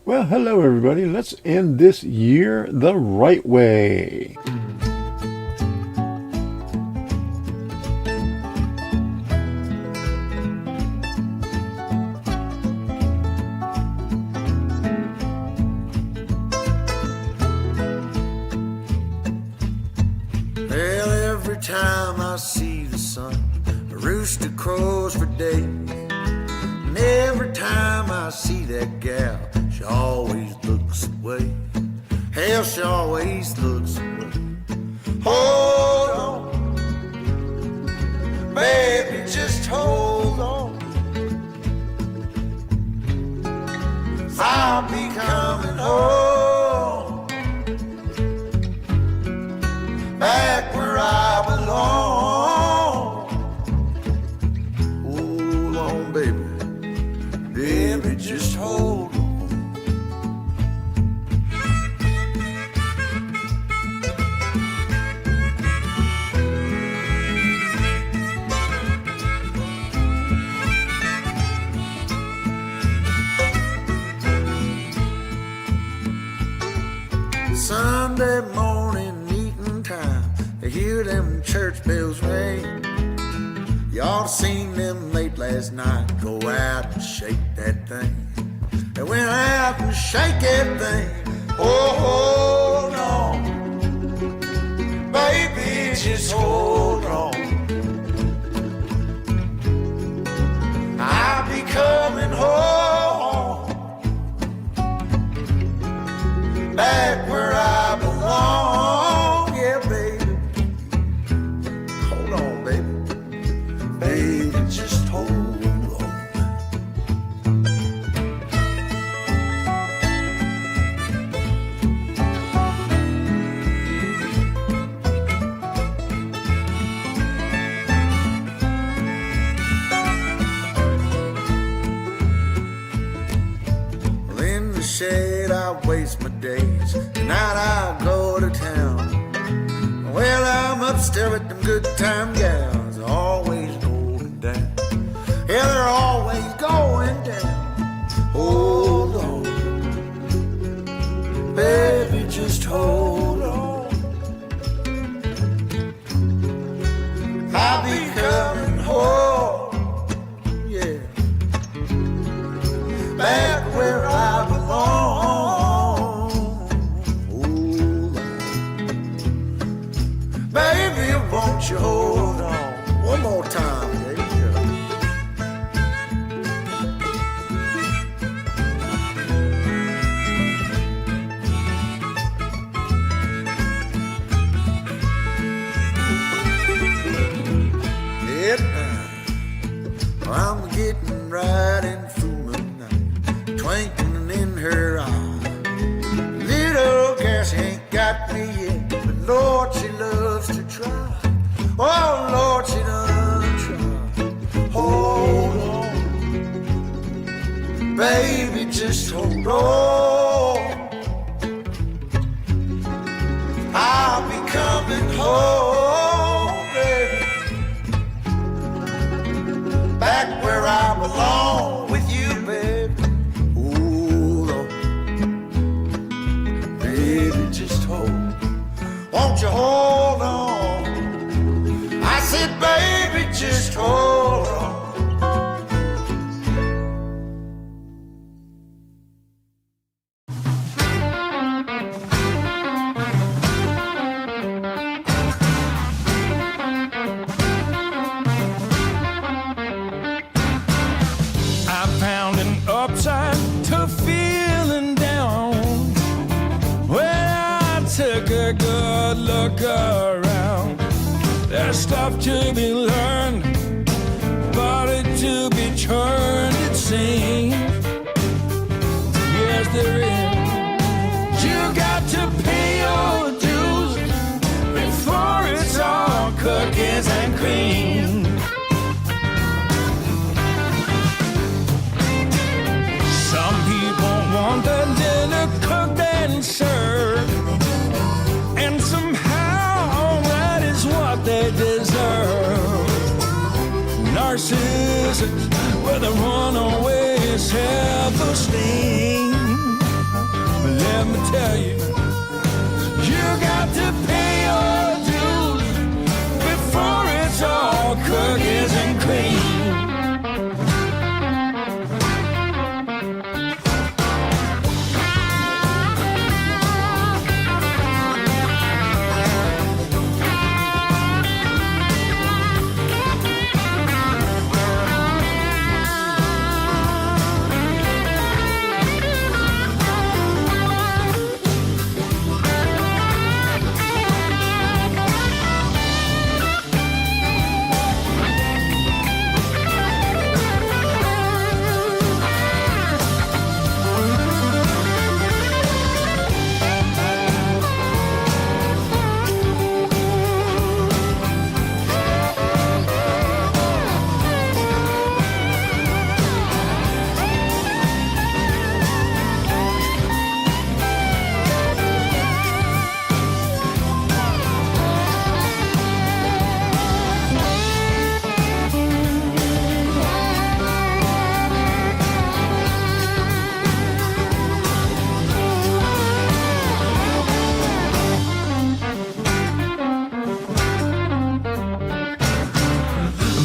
Well, hello everybody. Let's end this year the right way. Well, every time I see the sun, a rooster crows for day. And every time I see that gal, she always looks away. Hell, she always looks away. Hold on, baby, just hold on. I'll be coming home, back where I belong. Hold on, baby, baby, just hold on. Sunday morning meeting time, I hear them church bells ring. Y'all seen them late last night, go out and shake that thing. They went out and shake that thing. Oh, hold on, baby, just hold on. I'll be coming home, back where I belong. Yeah, baby, hold on, baby, baby, just hold on. Well, in the shade I waste my days, tonight I go to town. Well, I'm upstairs with them good time gals, always going down. Yeah, they're always going down. Hold on, baby, just hold on. I'll be coming home, yeah, back where I belong. Hold on, baby, won't you hold on? One more time, baby. Yep, I'm getting right in through the night, twinkling in her eye. Little girl, she ain't got me yet, but Lord, she loves to try. Oh, Lord, she does try. Hold on, baby, just hold on. I'll be coming home, baby, back where I belong with you, baby. Hold on, baby, just hold. Won't you hold on? I said, baby, just hold on. I found an upside to feeling down when I took a good look around. There's stuff to be learned, body to be turned, it seems. Yes, there is. You got to pay your dues before it's all cookies and cream. Some people want their dinner cooked and served, and somehow that is what they deserve. Narcissists with a runaway self-esteem. me tell you, you got to pay your dues before it's all cookies and cream.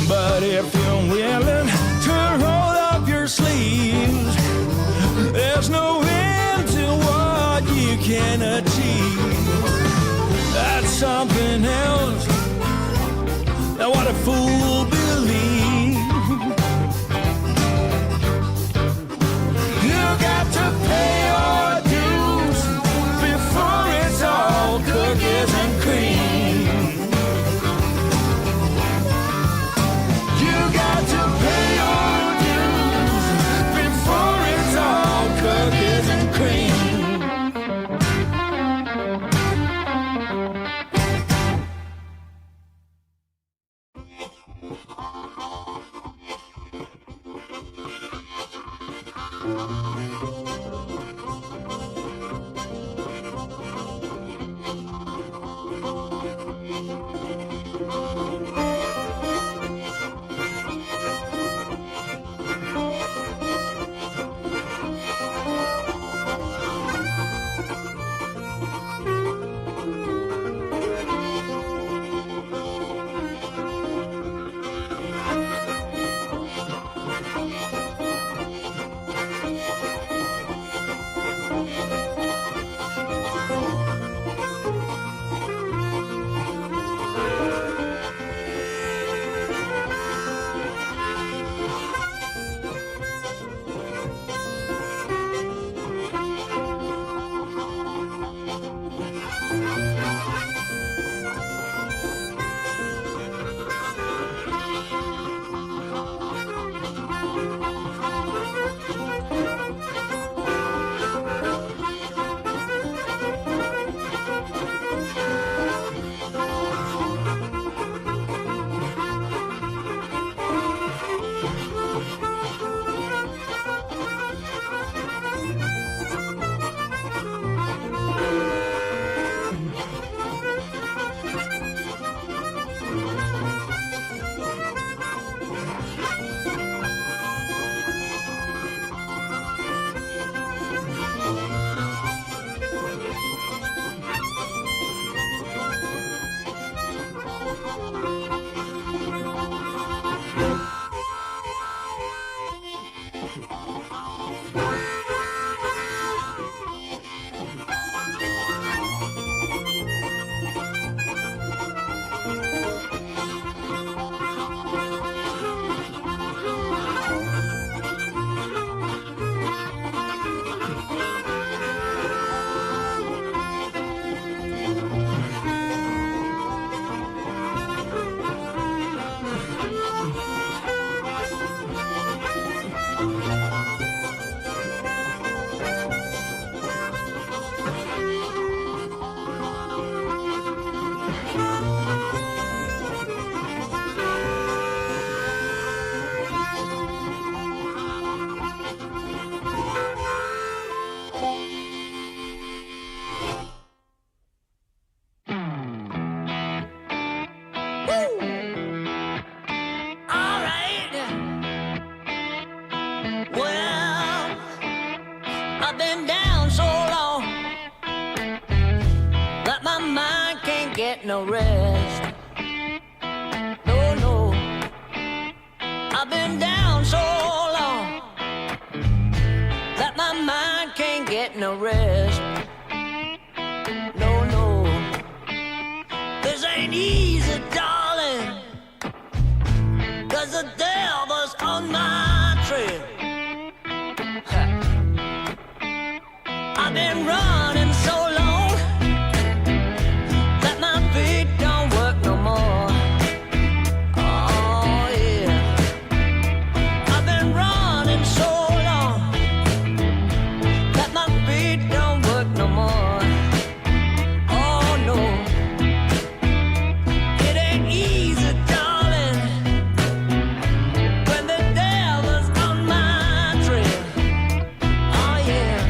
But if you're willing to roll up your sleeves, there's no end to what you can achieve. That's something else than what a fool believes. You got to pay your dues before it's all cookies and cream. You got to pay your dues before it's all cookies and cream. no rest. No, no, I've been down so long that my mind can't get no rest. No, no, this ain't easy, darling, 'cause the devil's on my trail. I've been running so long that my feet don't work no more. Oh yeah, I've been running so long that my feet don't work no more. Oh no, it ain't easy, darling, when the devil's on my trail. Oh yeah.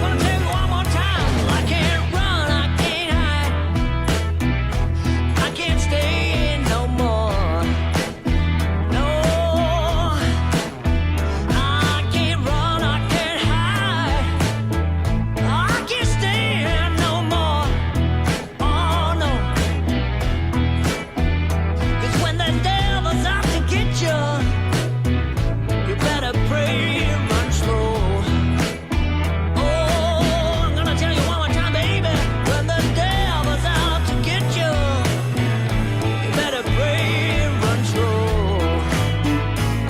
Gonna tell you one more time. I can't run, I can't hide, I can't stay in no more. No, I can't run, I can't hide, I can't stay in no more. Oh no, 'cause when the devil's out to get you, you better pray and run slow. Oh, I'm gonna tell you one more time, baby. When the devil's out to get you, you better pray and run slow.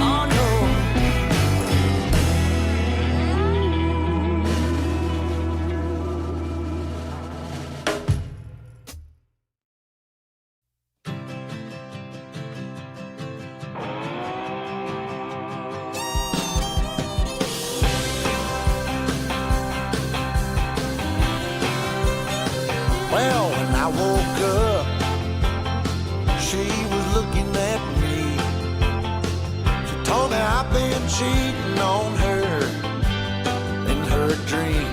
Oh no. Well, when I woke up, she was looking at me. She told me I've been cheating on her in her dream.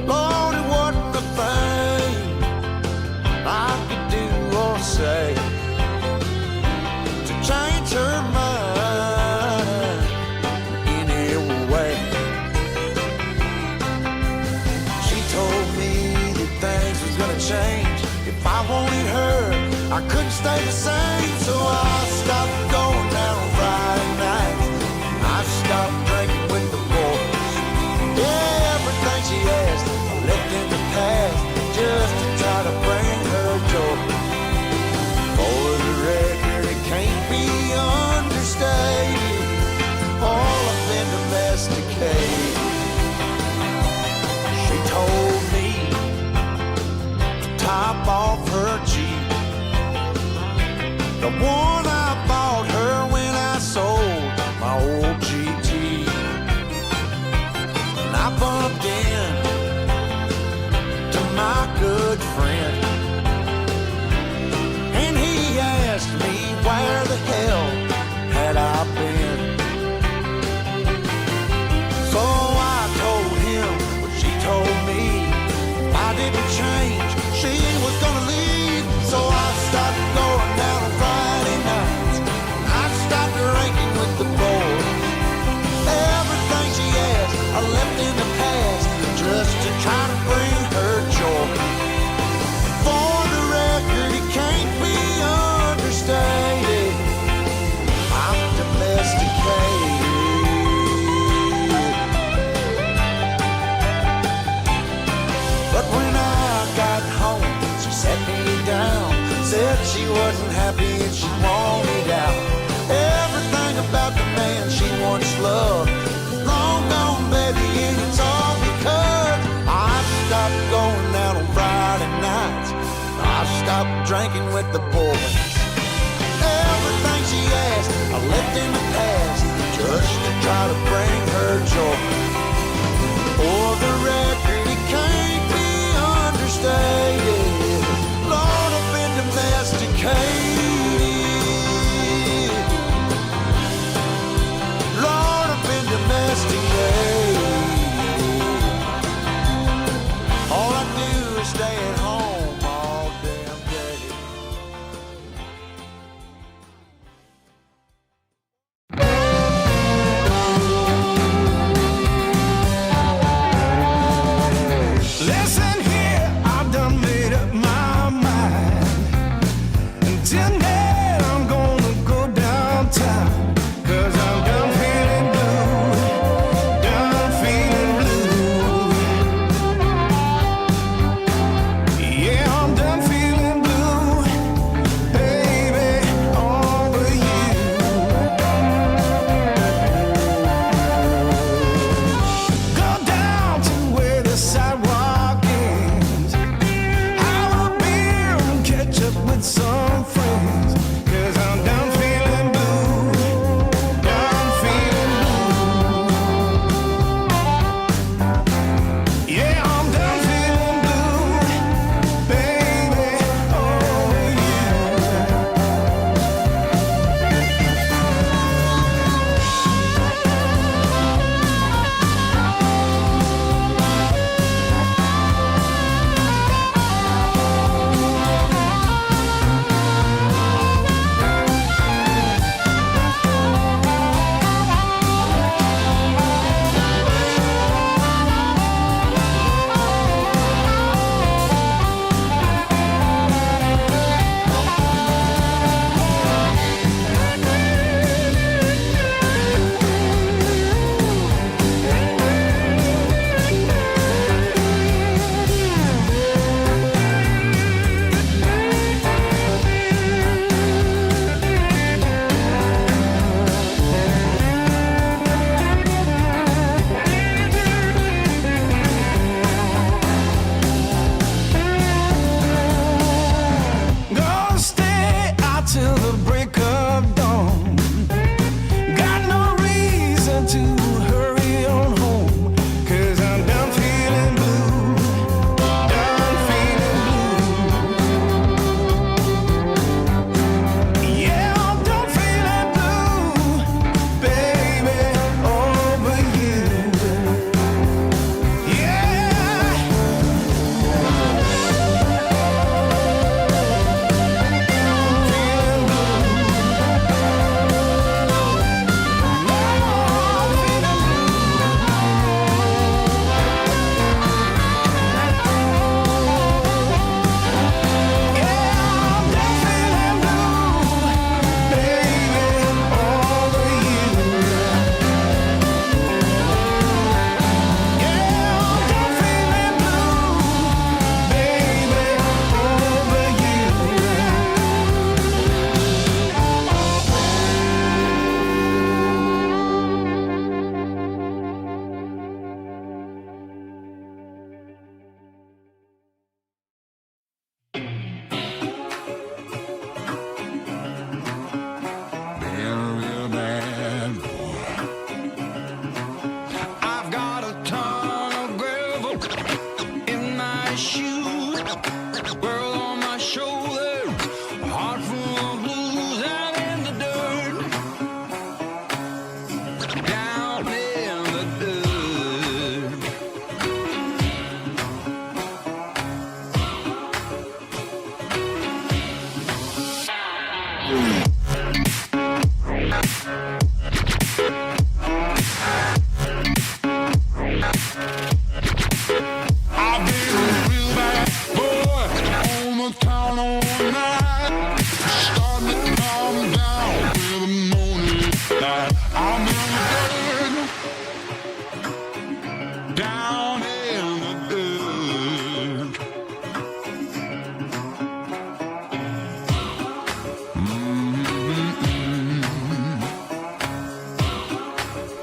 Lord, it wasn't a thing I could do or say to change her mind in any way. She told me that things was gonna change. If I wanted her, I couldn't stay the same. So I stopped going out on Friday nights. I stopped drinking with the boys. Yeah, everything she asked, I left in the past just to try to bring her joy. For the record, it can't be understated. All I've been domesticated. She told me to top off her Jeep, the one I bought her when I sold my old GT. And I bumped in to my good friend, and he asked me where the hell had I been. So I told him what she told me. If I didn't change, she was gonna leave. So I stopped going down on Friday nights. I stopped drinking with the boys. Everything she asked, I left in the past just to try to bring her joy. For the record, it can't be understated. I'm domesticated. But when I got home, she sat me down, said she wasn't happy and she wanted out. Everything about the man she once loved, long gone, baby, and it's all because I stopped going out on Friday nights. I stopped drinking with the boys. Everything she asked, I left in the past just to try to bring her joy. For the record, it can't be understated. down in the dirt. I've been a real bad boy on the town all night. Starting to calm down with the morning light. I'm in the dirt, down in the dirt.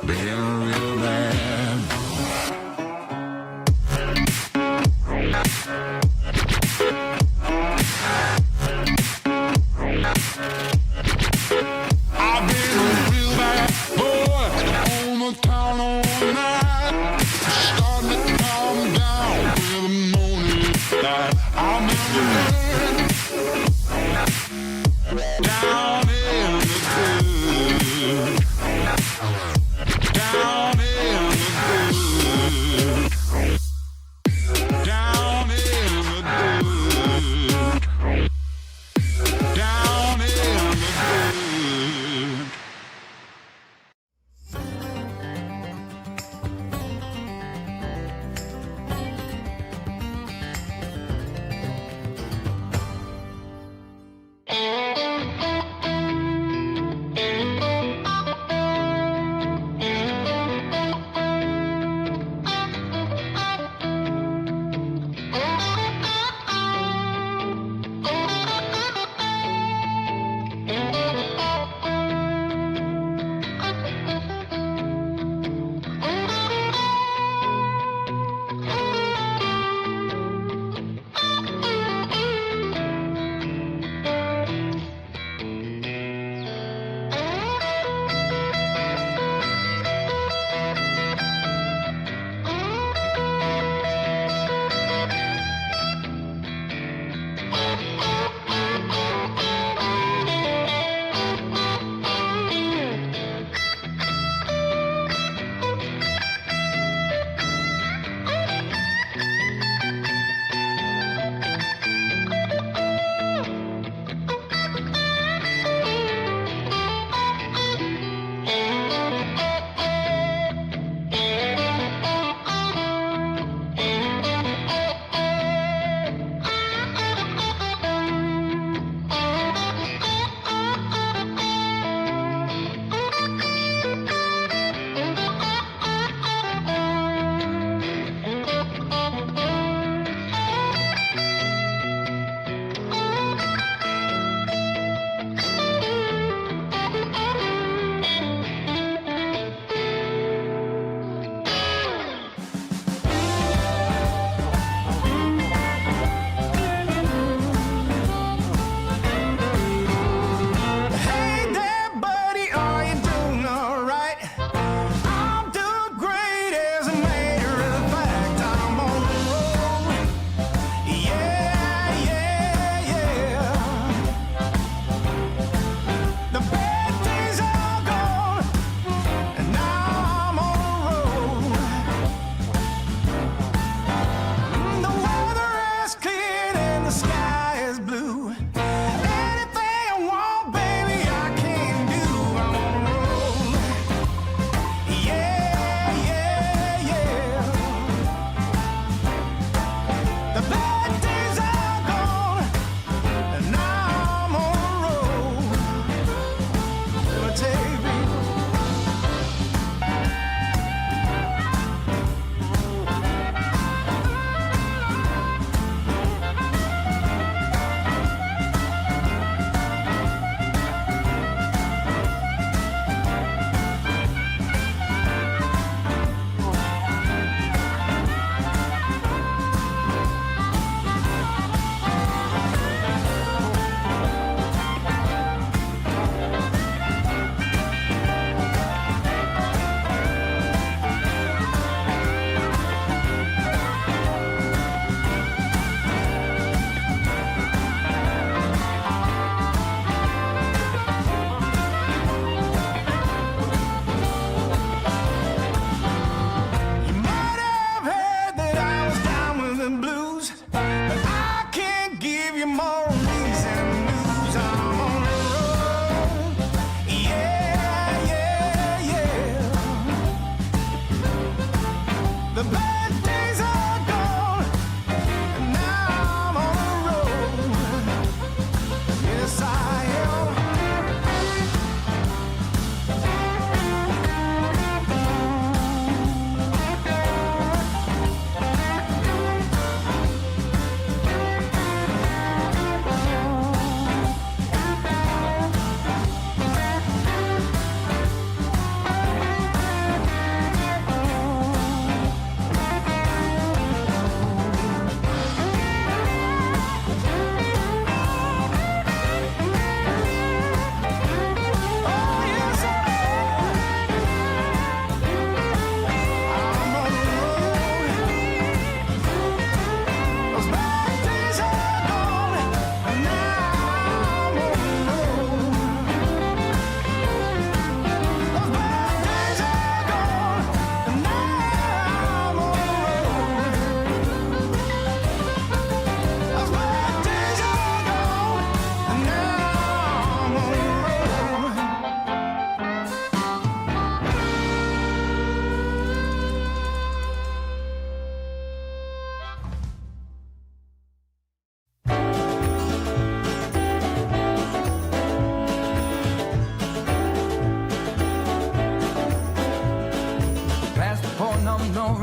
Been real bad. I've been a real bad boy on the town all night. Starting to calm down with the morning light. I'm in the dirt, down in the dirt, down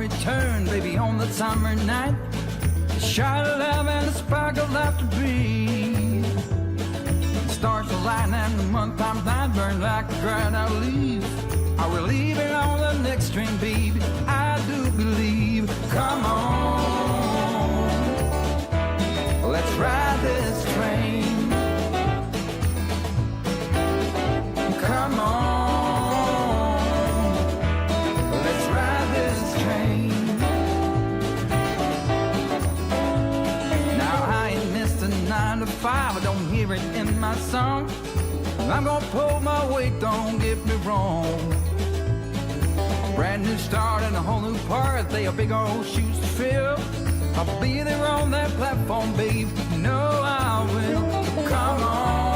return, baby, on the summer night. A shot of love and a spark of laughter breathe. Stars align and the month times night burn like a dried out leaf. Are we leaving on the next train, baby? I do believe. Come on, let's ride this train. Come on, let's ride this train. Now I ain't missed a 9 to 5, I don't hear it in my song. I'm gonna pull my weight, don't get me wrong. Brand new start and a whole new part, they are big old shoes to fill. I'll be there on that platform, babe, you know I will. Come on,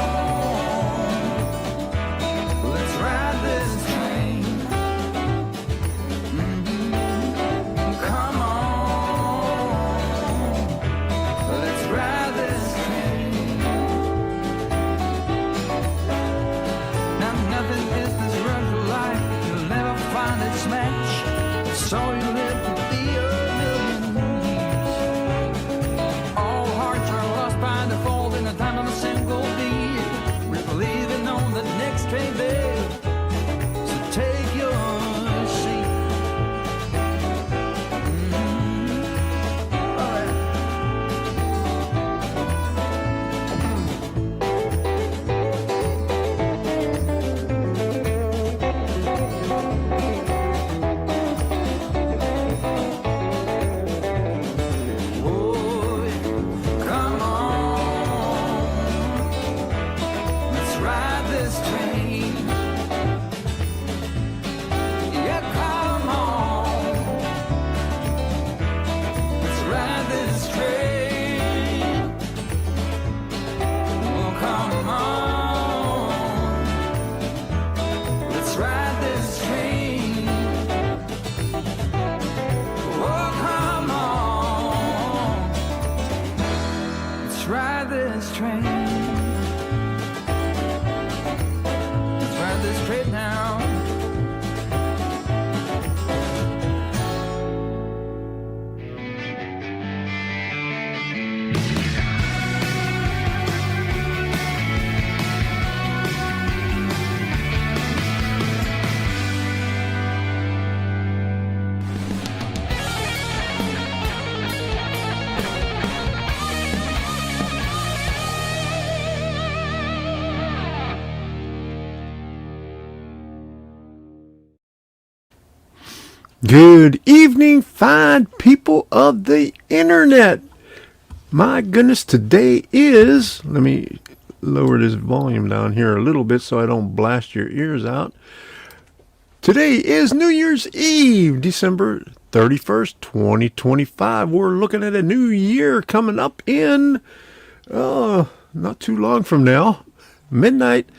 let's ride this train. Come on, let's ride this train. Now nothing is this rush of life, you'll never find its match. So you live to be a million years. All hearts are lost by default in the time of a single beat. We're believing on the next train, babe. So take your seat. All right. Oh, come on, let's ride this train. Yeah, come on, let's ride this train. Oh, come on, let's ride this train. Oh, come on, let's ride this train. Let's ride this train now. Good evening, fine people of the internet. My goodness, today is, let me lower this volume down here a little bit so I don't blast your ears out. Today is New Year's Eve, December 31st, 2025. We're looking at a new year coming up in, not too long from now, midnight.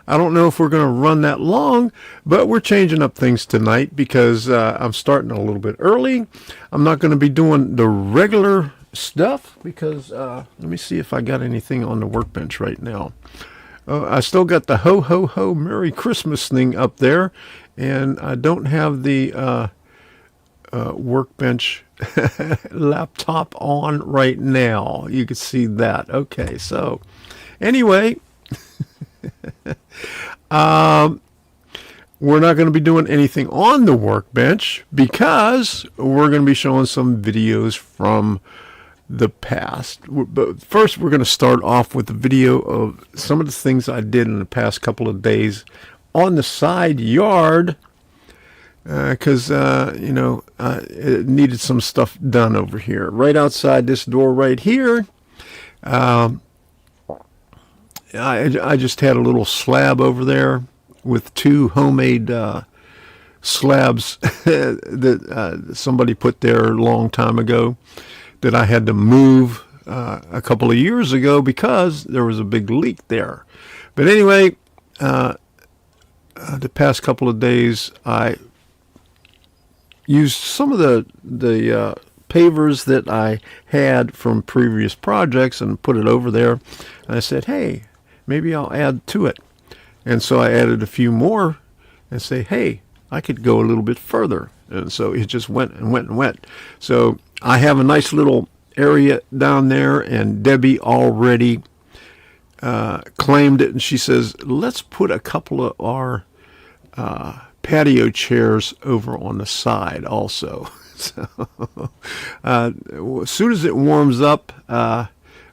I don't know if we're going to run that long, but we're changing up things tonight because I'm starting a little bit early. I'm not going to be doing the regular stuff because let me see if I got anything on the workbench right now. I still got the ho ho ho Merry Christmas thing up there, and I don't have the workbench laptop on right now. You can see that. Okay, so anyway, we're not going to be doing anything on the workbench because we're going to be showing some videos from the past. But first, we're going to start off with a video of some of the things I did in the past couple of days on the side yard because, it needed some stuff done over here. Right outside this door right here, I just had a little slab over there with two homemade slabs that somebody put there a long time ago that I had to move a couple of years ago because there was a big leak there. But anyway, the past couple of days I used some of the pavers that I had from previous projects and put it over there. And I said, hey, maybe I'll add to it. And so I added a few more and say, hey, I could go a little bit further. And so it just went and went and went. So I have a nice little area down there, and Debbie already claimed it, and she says, let's put a couple of our patio chairs over on the side also. So as soon as it warms up,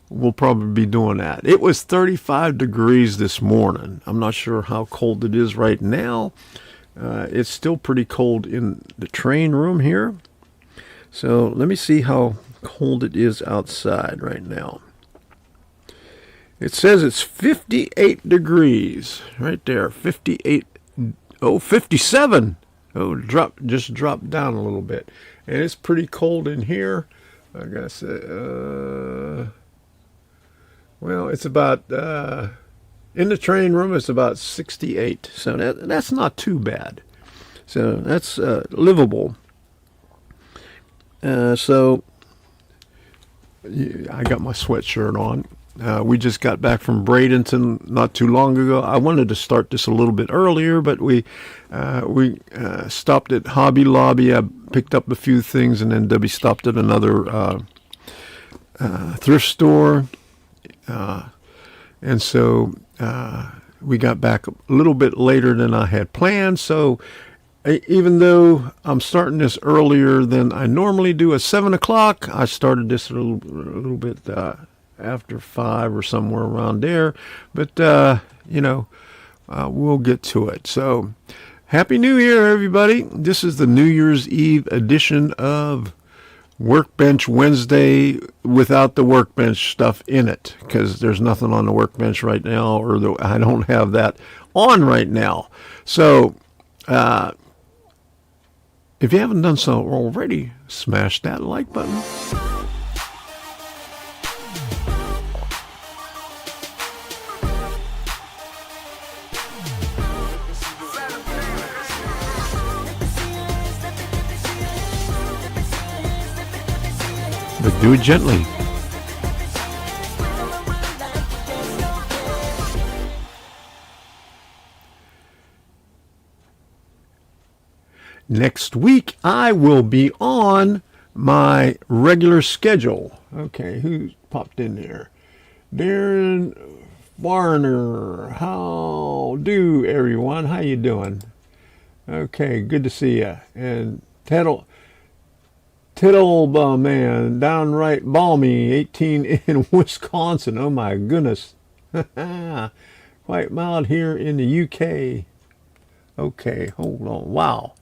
we'll probably be doing that. It was 35 degrees this morning. I'm not sure how cold it is right now. It's still pretty cold in the train room here. So let me see how cold it is outside right now. It says it's 58 degrees right there. 58. Oh, 57. Oh, just dropped down a little bit. And it's pretty cold in here. I gotta say, well, it's about, in the train room, it's about 68. So that's not too bad. So that's livable. So I got my sweatshirt on. We just got back from Bradenton not too long ago. I wanted to start this a little bit earlier, but we stopped at Hobby Lobby. I picked up a few things, and then Debbie stopped at another thrift store. And so we got back a little bit later than I had planned. So even though I'm starting this earlier than I normally do at 7 o'clock, I started this a little bit after 5 or somewhere around there. But, we'll get to it. So Happy New Year, everybody. This is the New Year's Eve edition of Workbench Wednesday without the workbench stuff in it, because there's nothing on the workbench right now, or I don't have that on right now. So if you haven't done so already, smash that like button. But do it gently. Next week, I will be on my regular schedule. Okay, who popped in there? Darren Warner. How do, everyone? How you doing? Okay, good to see you. And Tittle man, downright balmy, 18 in Wisconsin. Oh my goodness. Quite mild here in the UK. Okay, hold on. Wow.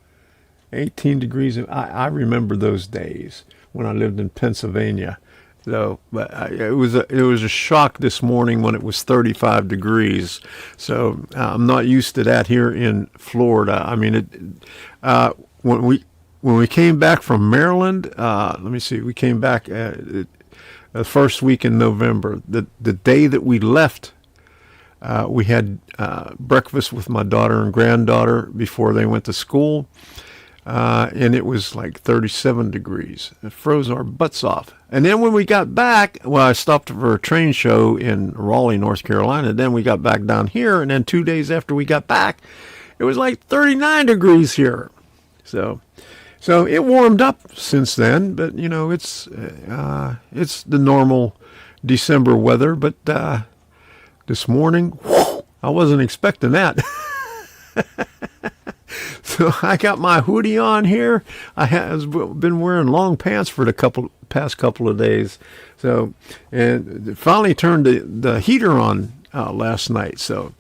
18 degrees. I remember those days when I lived in Pennsylvania. So, but it was a shock this morning when it was 35 degrees. So I'm not used to that here in Florida. I mean, when we came back from Maryland, let me see, we came back the first week in November. The day that we left, we had breakfast with my daughter and granddaughter before they went to school. And it was like 37 degrees. It froze our butts off. And then when we got back, well, I stopped for a train show in Raleigh, North Carolina. Then we got back down here. And then 2 days after we got back, it was like 39 degrees here. So it warmed up since then. But, it's the normal December weather. But this morning, I wasn't expecting that. So I got my hoodie on here. I have been wearing long pants for the past couple of days. So, and finally turned the heater on last night. So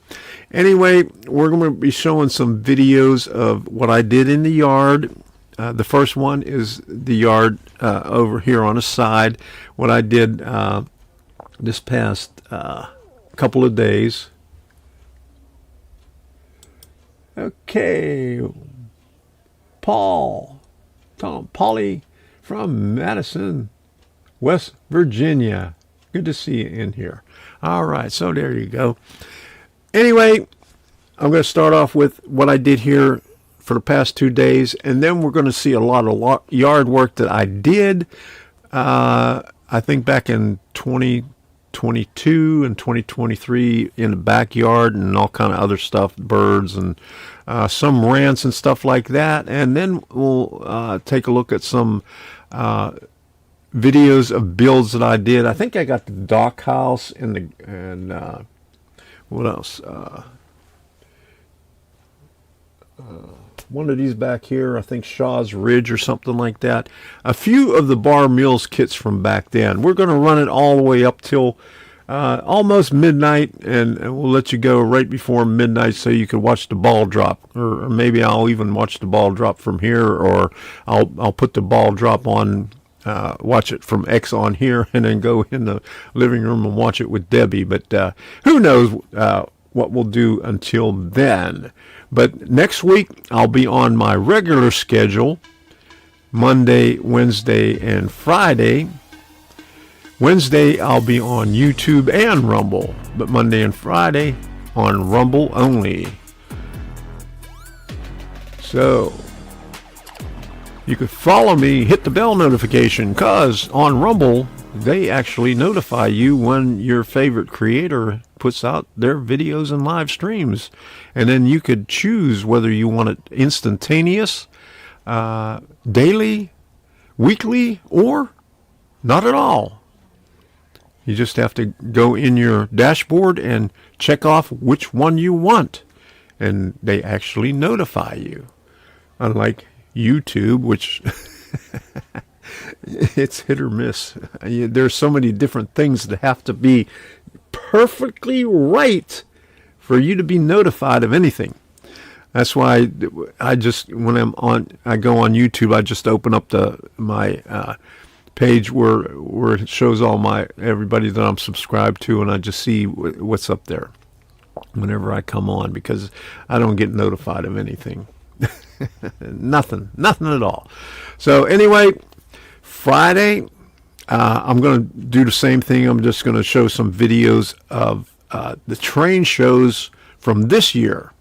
anyway, we're going to be showing some videos of what I did in the yard. The first one is the yard over here on the side. What I did this past couple of days. Okay, Polly from Madison, West Virginia. Good to see you in here. All right, so there you go. Anyway, I'm going to start off with what I did here for the past 2 days, and then we're going to see a lot of yard work that I did, I think back in 2022 and 2023 in the backyard and all kind of other stuff, birds and some rants and stuff like that, and then we'll take a look at some videos of builds that I did. I think I got the dock house and what else? One of these back here, I think Shaw's Ridge or something like that. A few of the Bar Mills kits from back then. We're going to run it all the way up till almost midnight, and we'll let you go right before midnight so you can watch the ball drop. Or maybe I'll even watch the ball drop from here, or I'll put the ball drop on, watch it from X on here, and then go in the living room and watch it with Debbie. But who knows what we'll do until then. But next week, I'll be on my regular schedule, Monday, Wednesday, and Friday. Wednesday, I'll be on YouTube and Rumble, but Monday and Friday on Rumble only. So, you could follow me, hit the bell notification, because on Rumble, they actually notify you when your favorite creator puts out their videos and live streams. And then you could choose whether you want it instantaneous, daily, weekly, or not at all. You just have to go in your dashboard and check off which one you want. And they actually notify you. Unlike YouTube, which it's hit or miss. There's so many different things that have to be perfectly right for you to be notified of anything. That's why I just, when I go on YouTube, I just open up my page where it shows all everybody that I'm subscribed to, and I just see what's up there whenever I come on, because I don't get notified of anything. Nothing at all. So anyway, Friday, I'm going to do the same thing. I'm just going to show some videos of the train shows from this year.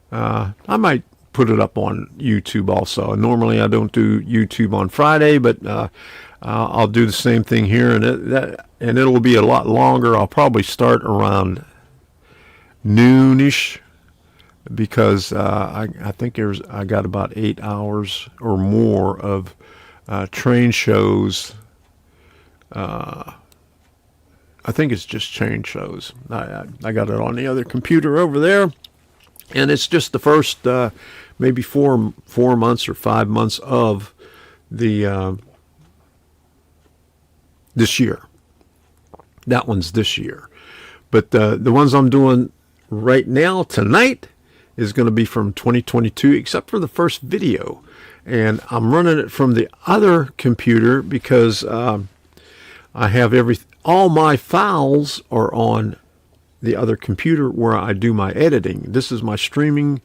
I might put it up on YouTube also. Normally I don't do YouTube on Friday, but I'll do the same thing here, and it'll be a lot longer. I'll probably start around noonish, because I think I got about 8 hours or more of train shows. I think it's just train shows. I got it on the other computer over there, and it's just the first maybe 4 months or 5 months of the this year. That one's this year, but the ones I'm doing right now tonight is going to be from 2022, except for the first video, and I'm running it from the other computer because I have all my files are on the other computer where I do my editing. This is my streaming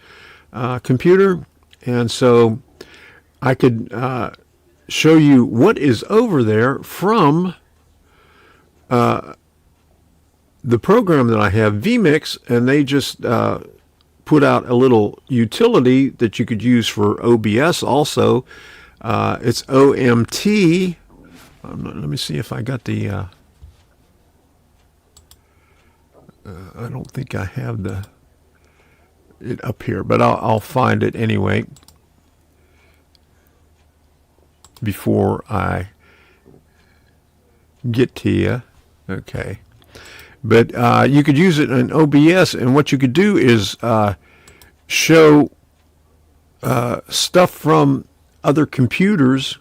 computer, and so I could show you what is over there from the program that I have, vMix, and they just put out a little utility that you could use for OBS also. It's OMT. Let me see if I got the I don't think I have it up here, but I'll find it anyway before I get to you. Okay. But you could use it in OBS, and what you could do is show stuff from other computers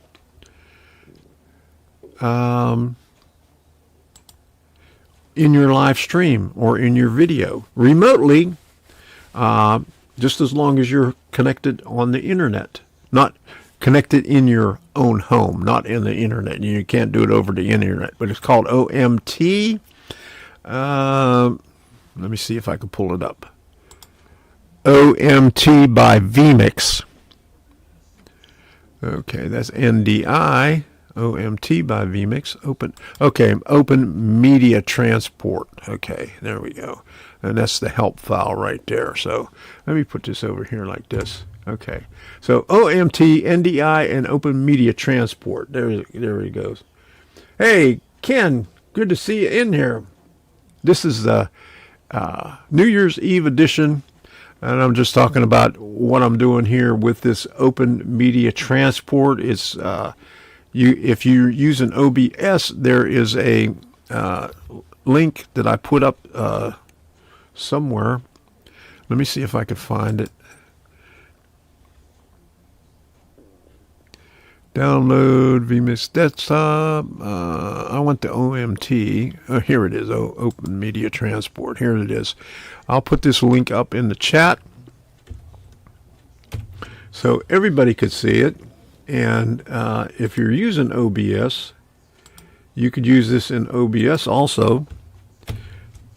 in your live stream or in your video remotely, just as long as you're connected on the internet, not connected in your own home, not in the internet. You can't do it over the internet, but it's called OMT. Let me see if I can pull it up. OMT by vMix. Okay, that's NDI. OMT by vMix. Open Media Transport. Okay, there we go. And that's the help file right there. So let me put this over here like this. Okay, so OMT, NDI, and Open Media Transport. There he goes. Hey, Ken, good to see you in here. This is the New Year's Eve edition And I'm just talking about what I'm doing here with this open media transport. It's if you're using OBS, there is a link that I put up somewhere. Let me see if I can find it. Download vMix Desktop. I went to OMT. Oh, here it is. Open Media Transport. Here it is. I'll put this link up in the chat so everybody could see it. And if you're using OBS, you could use this in OBS also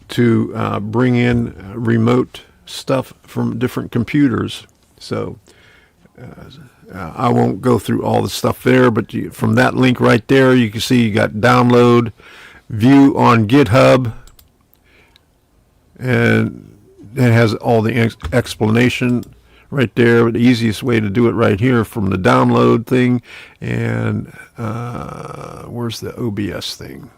to bring in remote stuff from different computers. So I won't go through all the stuff there, but from that link right there, you can see you got download, view on GitHub, and it has all the explanation right there. But the easiest way to do it right here from the download thing. And where's the OBS thing?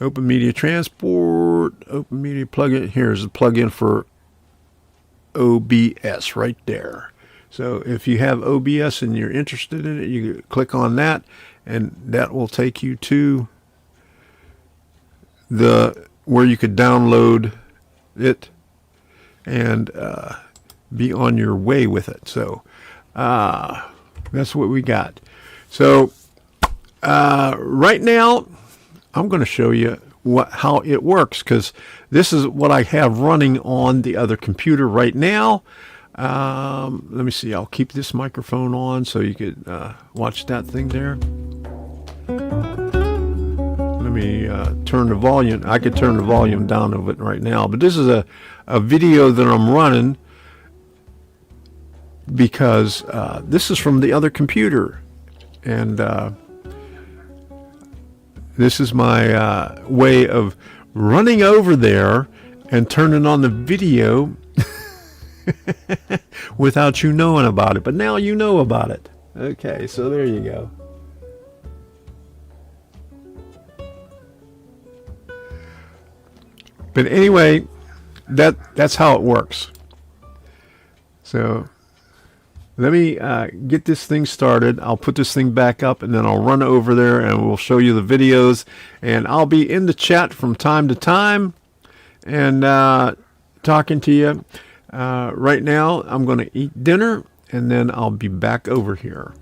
Open Media Transport, Open Media Plugin. Here's the plugin for OBS right there. So if you have OBS and you're interested in it, you click on that, and that will take you to the where you could download it and be on your way with it. So that's what we got. So right now I'm going to show you how it works, because this is what I have running on the other computer right now. Let me see. I'll keep this microphone on so you could watch that thing there. Let me turn the volume. I could turn the volume down of it right now, but this is a video that I'm running because this is from the other computer, and this is my way of running over there and turning on the video without you knowing about it. But now you know about it. Okay, so there you go. But anyway, that's how it works. So let me get this thing started. I'll put this thing back up, and then I'll run over there and we'll show you the videos. And I'll be in the chat from time to time and talking to you. Right now, I'm going to eat dinner, and then I'll be back over here.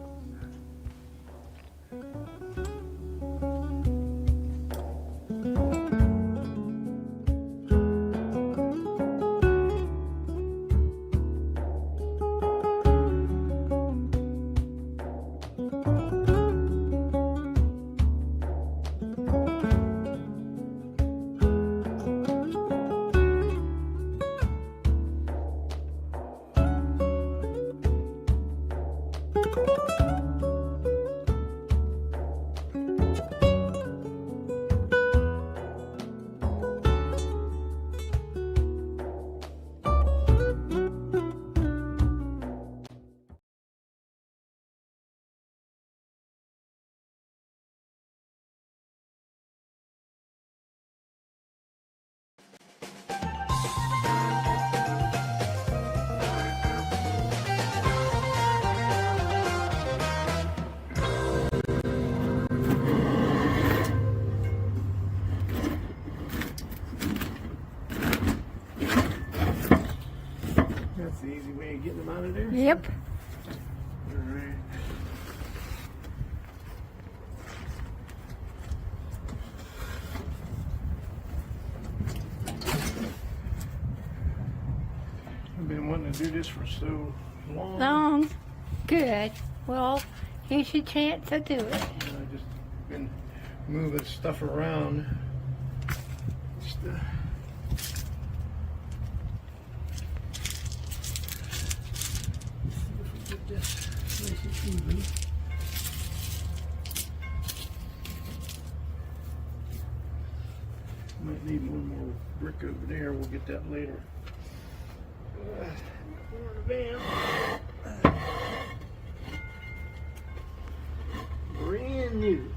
That's the easy way of getting them out of there? Yep. All right. I've been wanting to do this for so long. Long. Good. Well, here's your chance to do it. I've just been moving stuff around. Get this nice and even. Might need one more brick over there. We'll get that later. Brand new.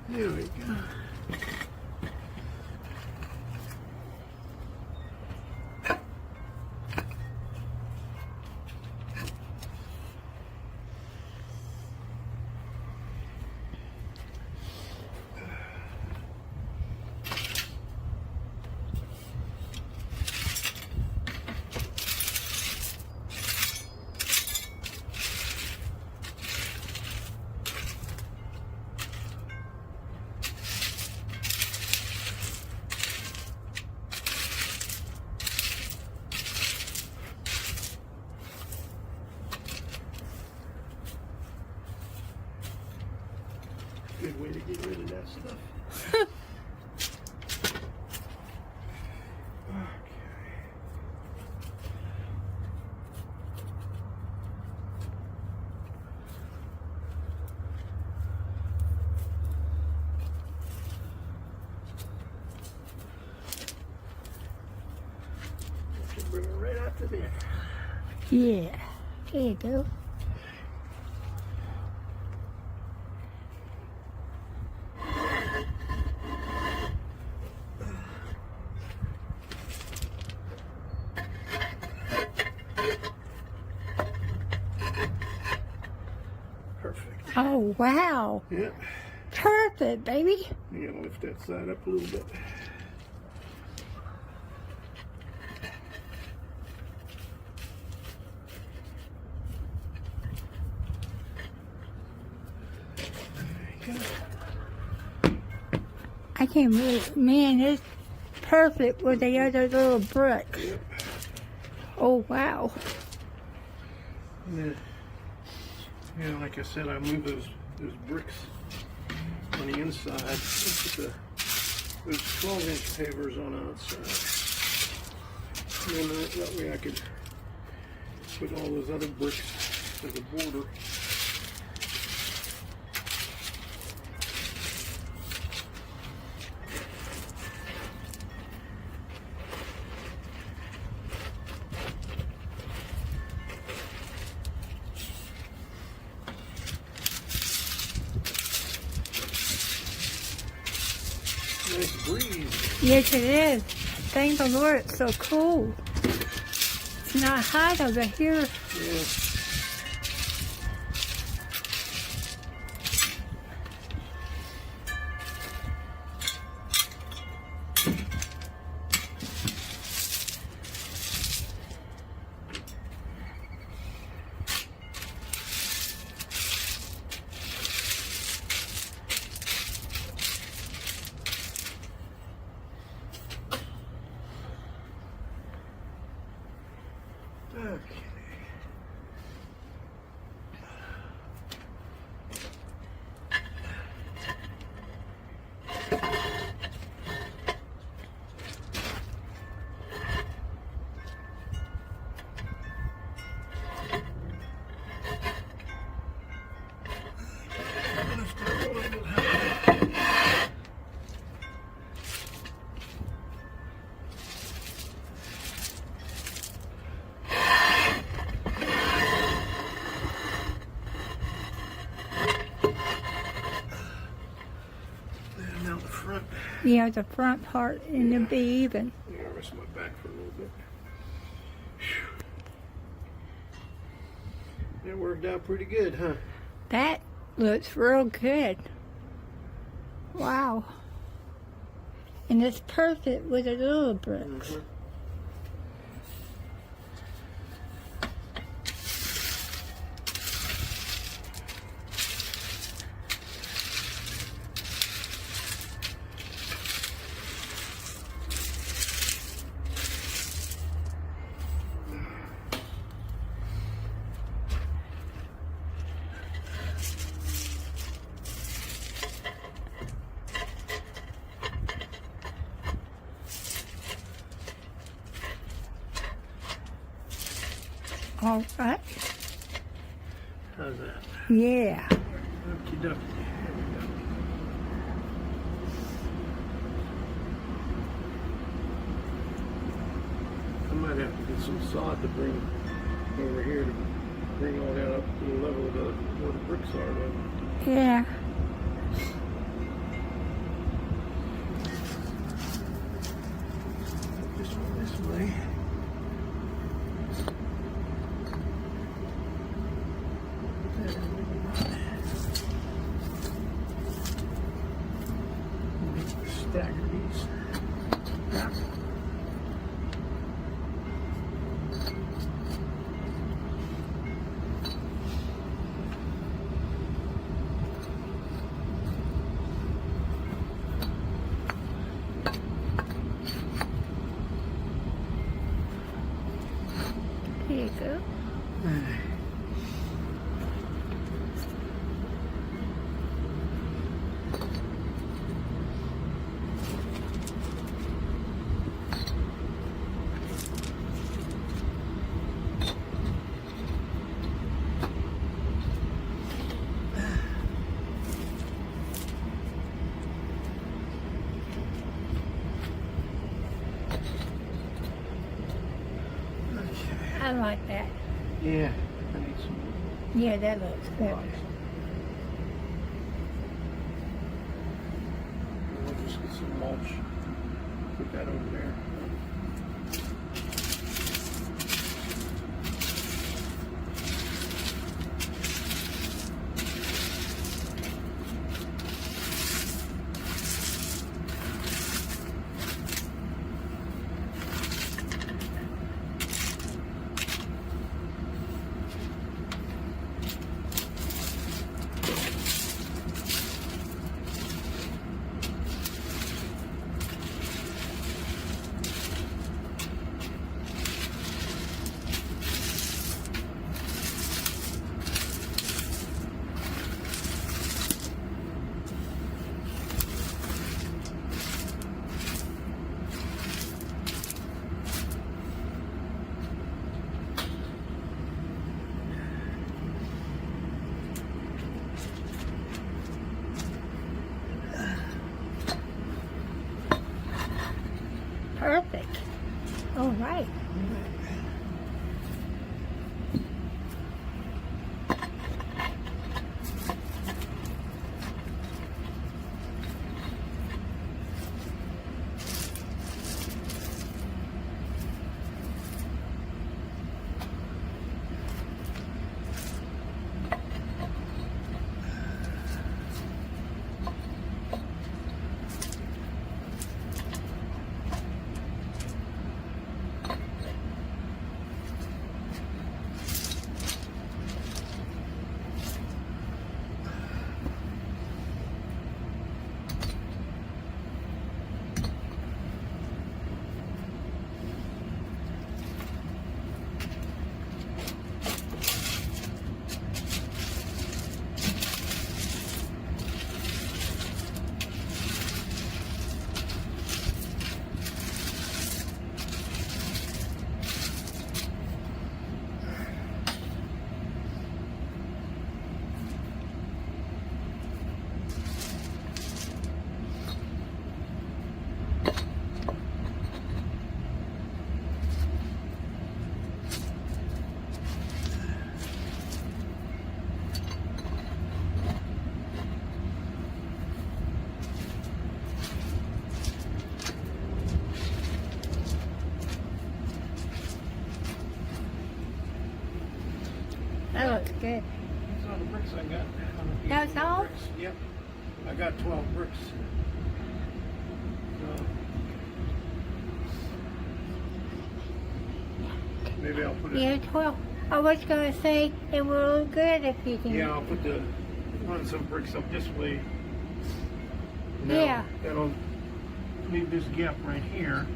There we go. Good way to get rid of that stuff. Bring it right out to there. Yeah. There you go. Perfect. Oh, wow. Yeah. Perfect, baby. You gotta lift that side up a little bit. I can't believe, man, it's perfect with the other little brick. Yep. Oh, wow. And then, like I said, I moved those bricks on the inside. Put those 12-inch pavers on the outside. And then that way I could put all those other bricks as a border. Nice breeze. Yes, it is. Thank the Lord, it's so cool. It's not hot over here. Yeah. Okay. Now the front. Yeah, the front part and it'll be even. Yeah, I'll rest my back for a little bit. Whew. That worked out pretty good, huh? That looks real good. Wow. And it's perfect with the little bricks. Mm-hmm. All right. How's that? Yeah. Okie dokie. There we go. I might have to get some sod to bring over here to bring all that up to the level of where the bricks are. Though. Yeah. This one this way. Stagger these. Here you go. I like that. Yeah, I need some Yeah, that looks good. blocks. We'll just get some mulch. Put that over there. Perfect. All right. That looks good. That's all the bricks I got. That's all? Bricks. Yep. I got 12 bricks. So, maybe I'll put it. Yeah, 12. I was going to say it will look good if you can. Yeah, I'll run some bricks up this way. Yeah. That'll leave this gap right here.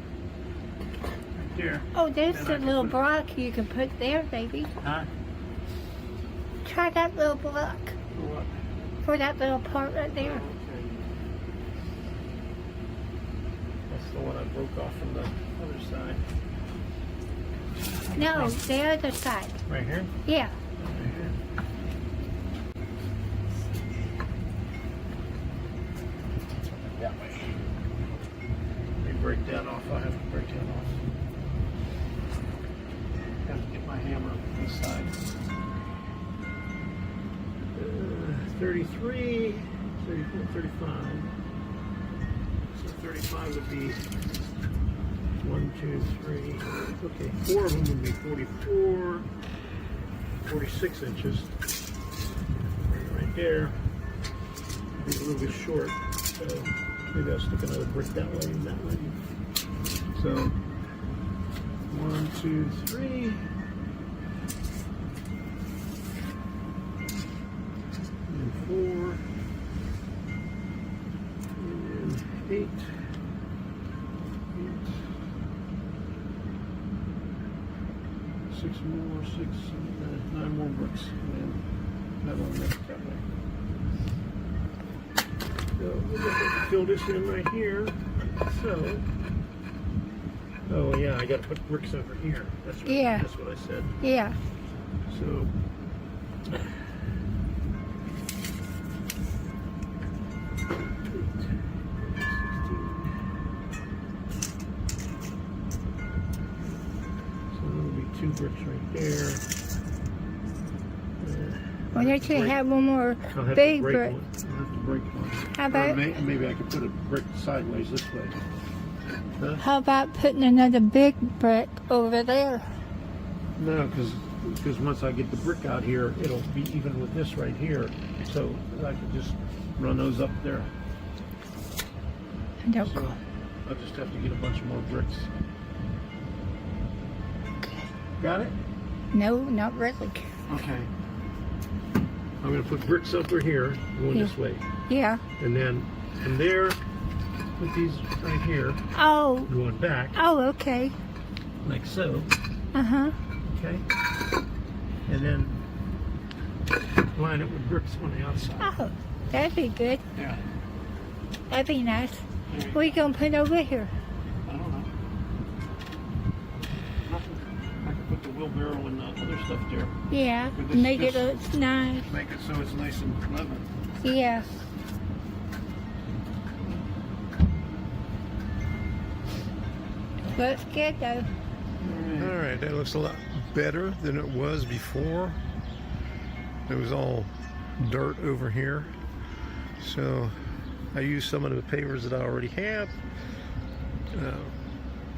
Right there. Oh, there's Then I the can little put- block you can put there, baby. Huh? Try that little block For what? for that little part right there. Okay. That's the one I broke off from the other side. No, the other side. Right here? Yeah. Right here. That way. Let me break that off. I'll have to break that off. Have to get my hammer this side. 33, 34, 35. So 35 would be 1, 2, 3. Okay, 4 of them would be 44, 46 inches. Right there. Be a little bit short. So maybe I'll stick another brick that way and that way. So 1, 2, 3. And 4. And 8. 6 more, 6, 9 more bricks, and that one that way. So we're going to fill this in right here. So, oh yeah, I got to put bricks over here. That's right. Yeah. That's what I said. Yeah. So. Two bricks right there. Why don't you have one more I'll have big to break brick? one. I'll have to break one. How Or about maybe I could put a brick sideways this way. Huh? how about putting another big brick over there? No, because once I get the brick out here, it'll be even with this right here. So I could just run those up there. Nope. So I'll just have to get a bunch more bricks. Got it? No, not really. Okay. I'm going to put bricks over here, going this way. Yeah. And then from there, put these right here, Oh. going back, Oh, okay. like so. Uh-huh. Okay. And then line it with bricks on the outside. Oh, that'd be good. Yeah. That'd be nice. Maybe. What are you going to put over here? I don't know. Nothing. I can put the wheelbarrow and the other stuff there. Yeah. But this- Make it this- look nice. Make it so it's nice and level. Yeah. Looks good though. All right, that looks a lot better than it was before. It was all dirt over here. So I used some of the pavers that I already have.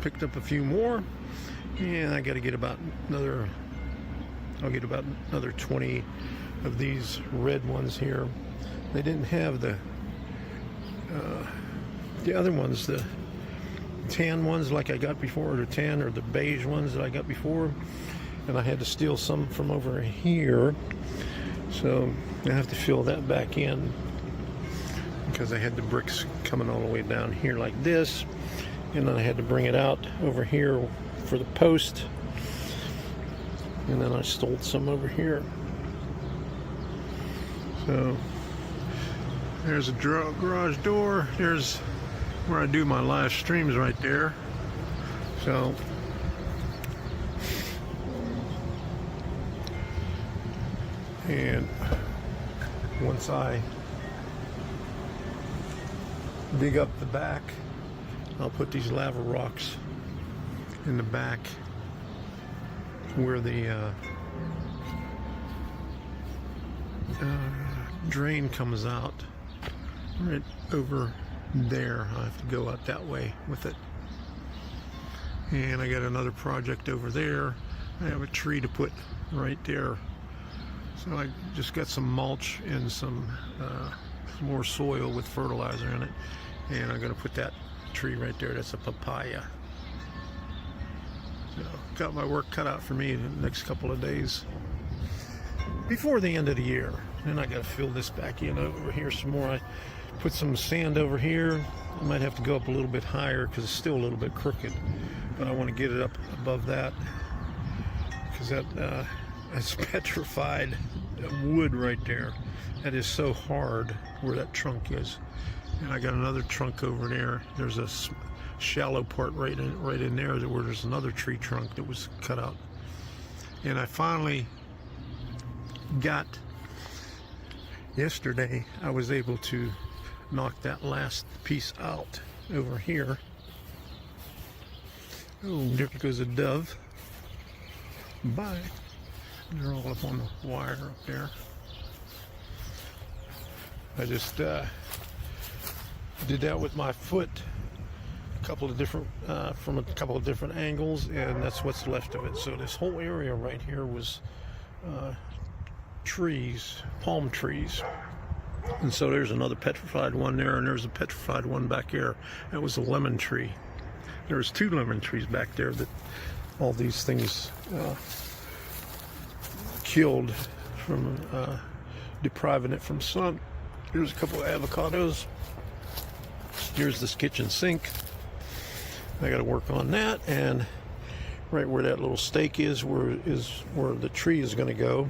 Picked up a few more, and I got to get about another. I'll get about another 20 of these red ones here. They didn't have the other ones, the tan ones like I got before, or the tan or the beige ones that I got before, and I had to steal some from over here. So I have to fill that back in because I had the bricks coming all the way down here like this, and then I had to bring it out over here for the post, and then I stole some over here. So there's a garage door. There's where I do my live streams right there. So and once I dig up the back, I'll put these lava rocks in the back where the drain comes out, right over there. I have to go out that way with it. And I got another project over there. I have a tree to put right there. So I just got some mulch and some more soil with fertilizer in it, and I'm going to put that tree right there. That's a papaya. So got my work cut out for me in the next couple of days before the end of the year. Then I got to fill this back in over here some more. I put some sand over here. I might have to go up a little bit higher because it's still a little bit crooked, but I want to get it up above that because that's petrified wood right there. That is so hard where that trunk is. And I got another trunk over there. There's a shallow part right in there where there's another tree trunk that was cut out. And I finally got, yesterday I was able to knock that last piece out over here. Oh, there goes a dove. Bye. They're all up on the wire up there. I just did that with my foot, a couple of different from a couple of different angles, and that's what's left of it. So this whole area right here was trees, palm trees. And so there's another petrified one there, and there's a petrified one back here. That was a lemon tree. There's 2 lemon trees back there that all these things killed from depriving it from sun. Here's a couple of avocados. Here's this kitchen sink. I got to work on that, and right where that little stake is where the tree is going to go.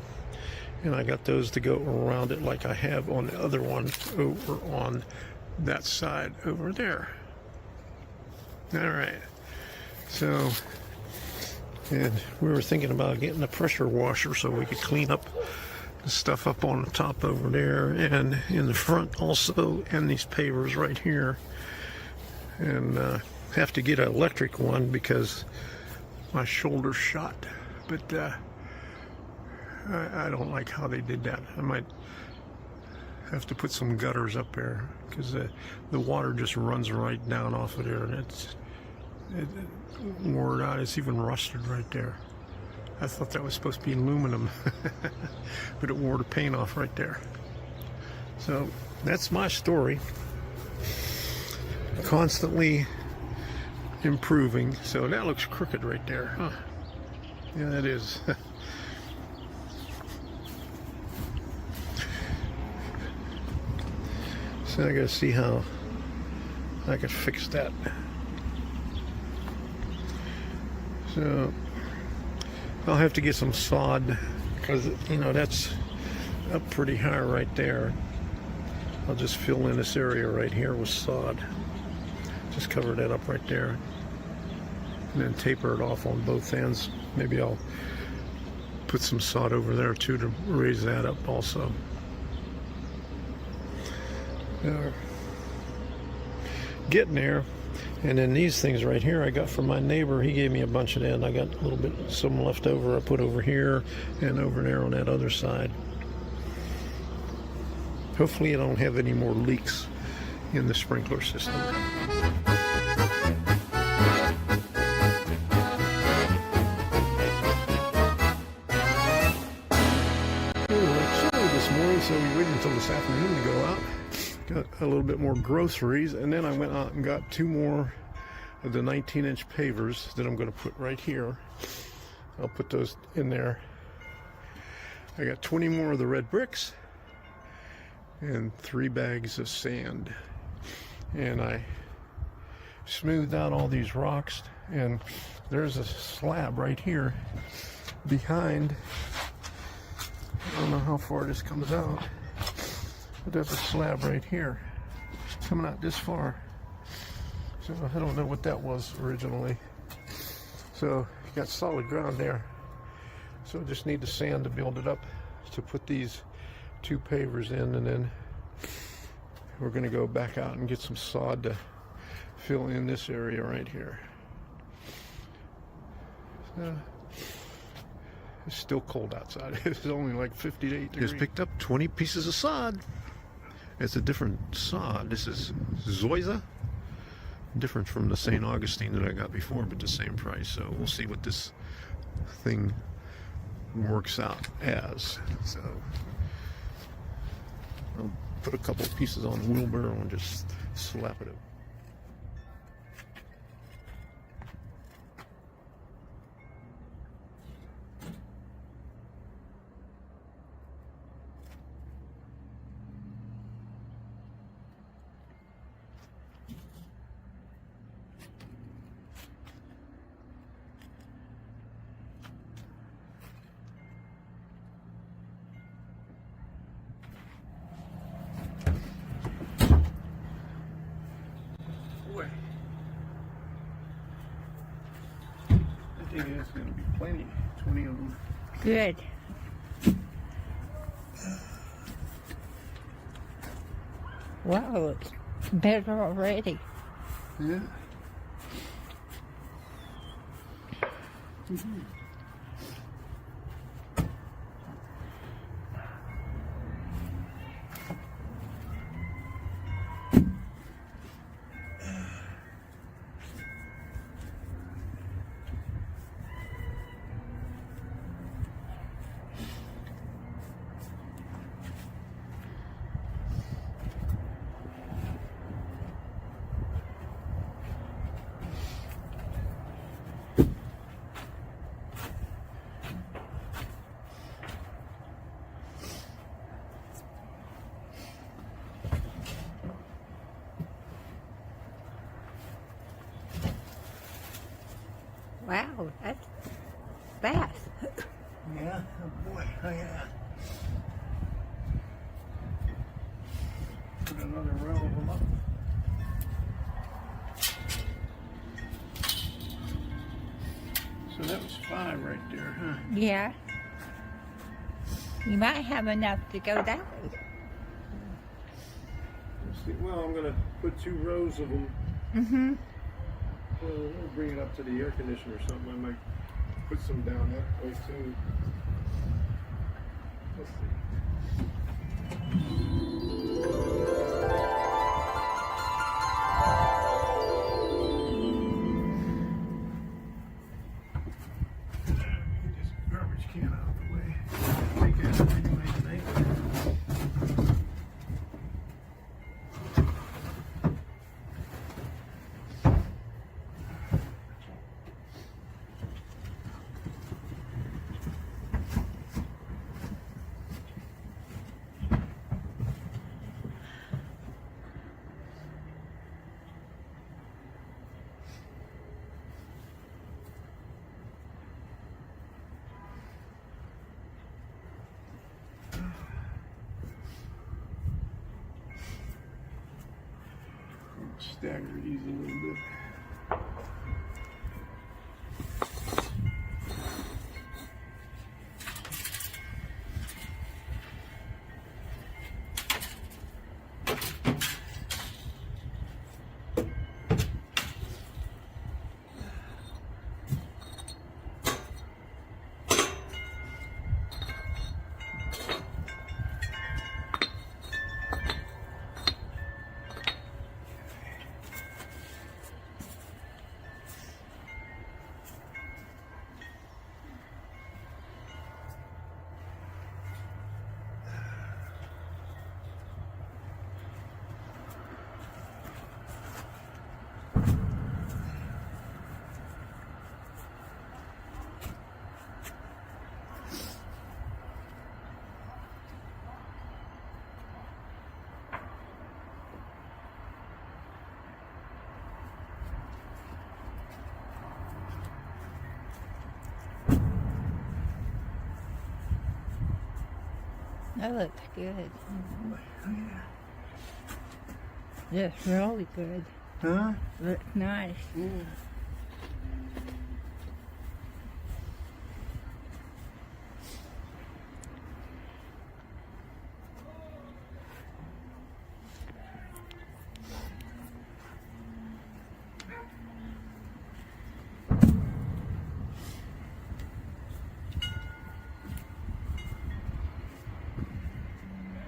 And I got those to go around it like I have on the other one over on that side over there. All right. So, and we were thinking about getting a pressure washer so we could clean up the stuff up on the top over there and in the front also, and these pavers right here. And have to get an electric one because my shoulder's shot. But I don't like how they did that. I might have to put some gutters up there because the water just runs right down off of there, and it wore out. It's even rusted right there. I thought that was supposed to be aluminum, but it wore the paint off right there. So that's my story. Constantly improving. So that looks crooked right there, huh? Yeah, that is. So I gotta see how I could fix that. So I'll have to get some sod because, you know, that's up pretty high right there. I'll just fill in this area right here with sod. Just cover that up right there. And then taper it off on both ends. Maybe I'll put some sod over there too to raise that up also. Getting there. And then these things right here I got from my neighbor. He gave me a bunch of that, and I got a little bit, some left over. I put over here and over there on that other side. Hopefully I don't have any more leaks in the sprinkler system. This morning, so we waited until this afternoon to go out. Got a little bit more groceries, and then I went out and got 2 more of the 19-inch pavers that I'm going to put right here. I'll put those in there. I got 20 more of the red bricks and 3 bags of sand. And I smoothed out all these rocks, and there's a slab right here behind. I don't know how far this comes out, but there's a slab right here coming out this far. So I don't know what that was originally. So you got solid ground there. So I just need the sand to build it up to put these 2 pavers in, and then we're going to go back out and get some sod to fill in this area right here. So, it's still cold outside. It's only like 58 degrees. Just picked up 20 pieces of sod. It's a different sod. This is Zoysia. Different from the St. Augustine that I got before, but the same price. So we'll see what this thing works out as. So I'll put a couple of pieces on the wheelbarrow and just slap it up. Yeah, it's gonna be plenty. 20 of them. Good. Wow, it's better already. Yeah. Wow, that's fast. Yeah, oh boy, oh yeah. Put another row of them up. So that was 5 right there, huh? Yeah. You might have enough to go that way. Let's see. Well, I'm gonna put 2 rows of them. Mm-hmm. Well, we'll bring it up to the air conditioner or something. I might put some down that way too. Let's see. Get this garbage can out of the way. Take it out anyway tonight. Stagger these a little bit. That looks good. That's really good. Huh? Looks nice. Yeah.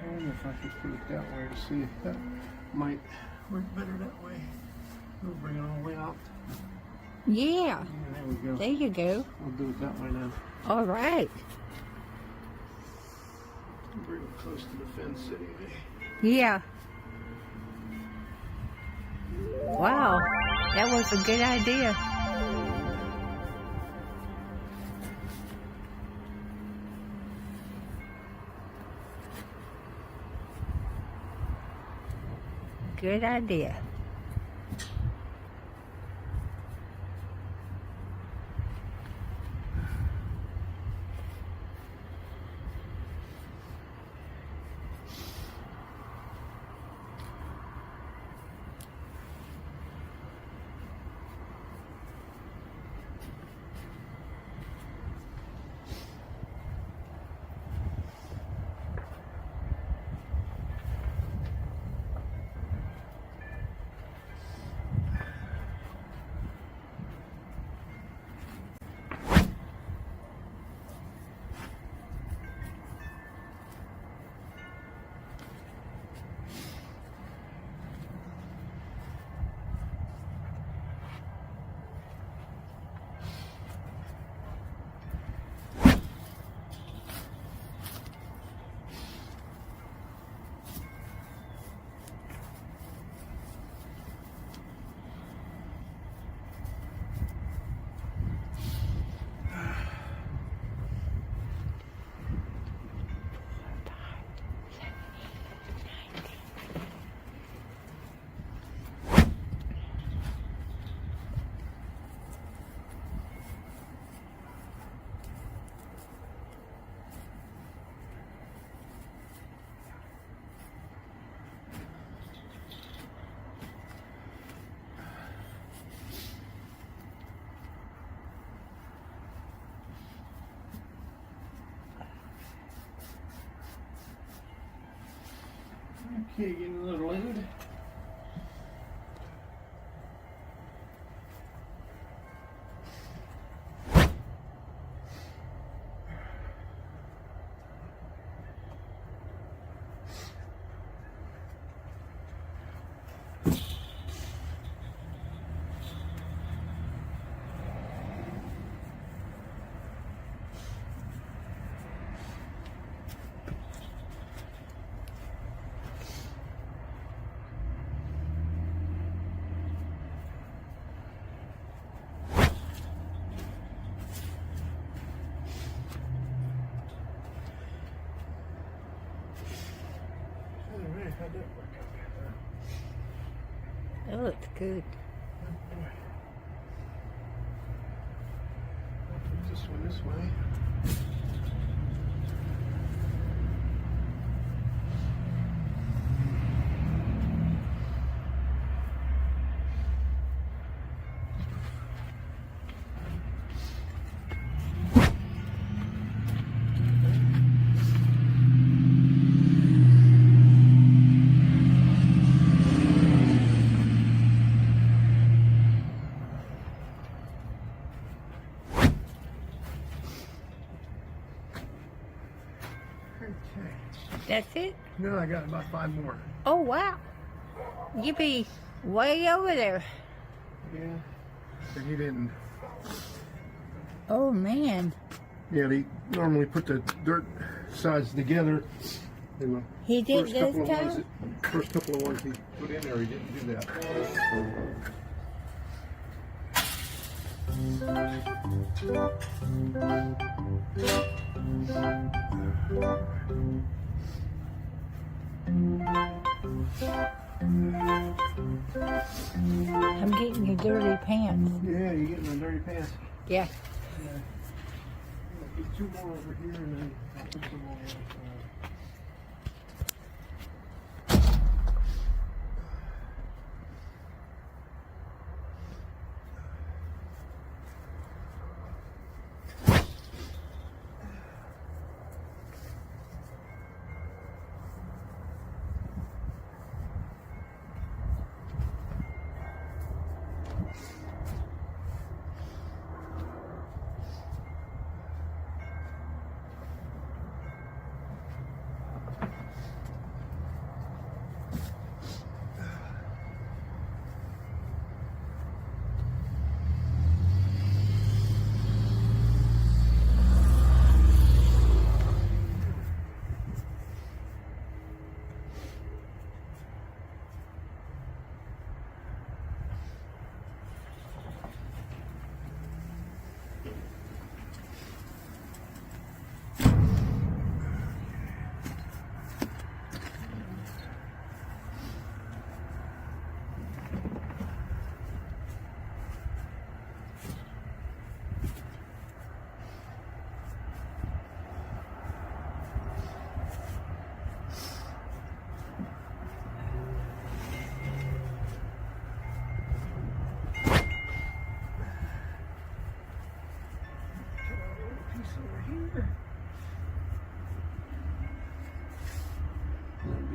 I wonder if I could put it that way to see if that might work better that way. We'll bring it all the way out. Yeah. Yeah, there we go. There you go. We'll do it that way now. All right. Bring it close to the fence anyway. Yeah. Wow. That was a good idea. Good idea. Okay, getting another load. How'd that work out? That looks good. I'll put this one this way. Okay. That's it? No, I got about 5 more. Oh, wow. You be way over there. Yeah. But he didn't. Oh, man. Yeah, they normally put the dirt sides together. And the He did first this couple of ones time? first couple of ones he put in there, he didn't do that. I'm getting your dirty pants. Yeah, you're getting my dirty pants. Yeah. Get 2 more over here and then I'll put some more on the other side.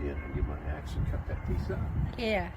I'll get my axe and cut that piece out. Yeah.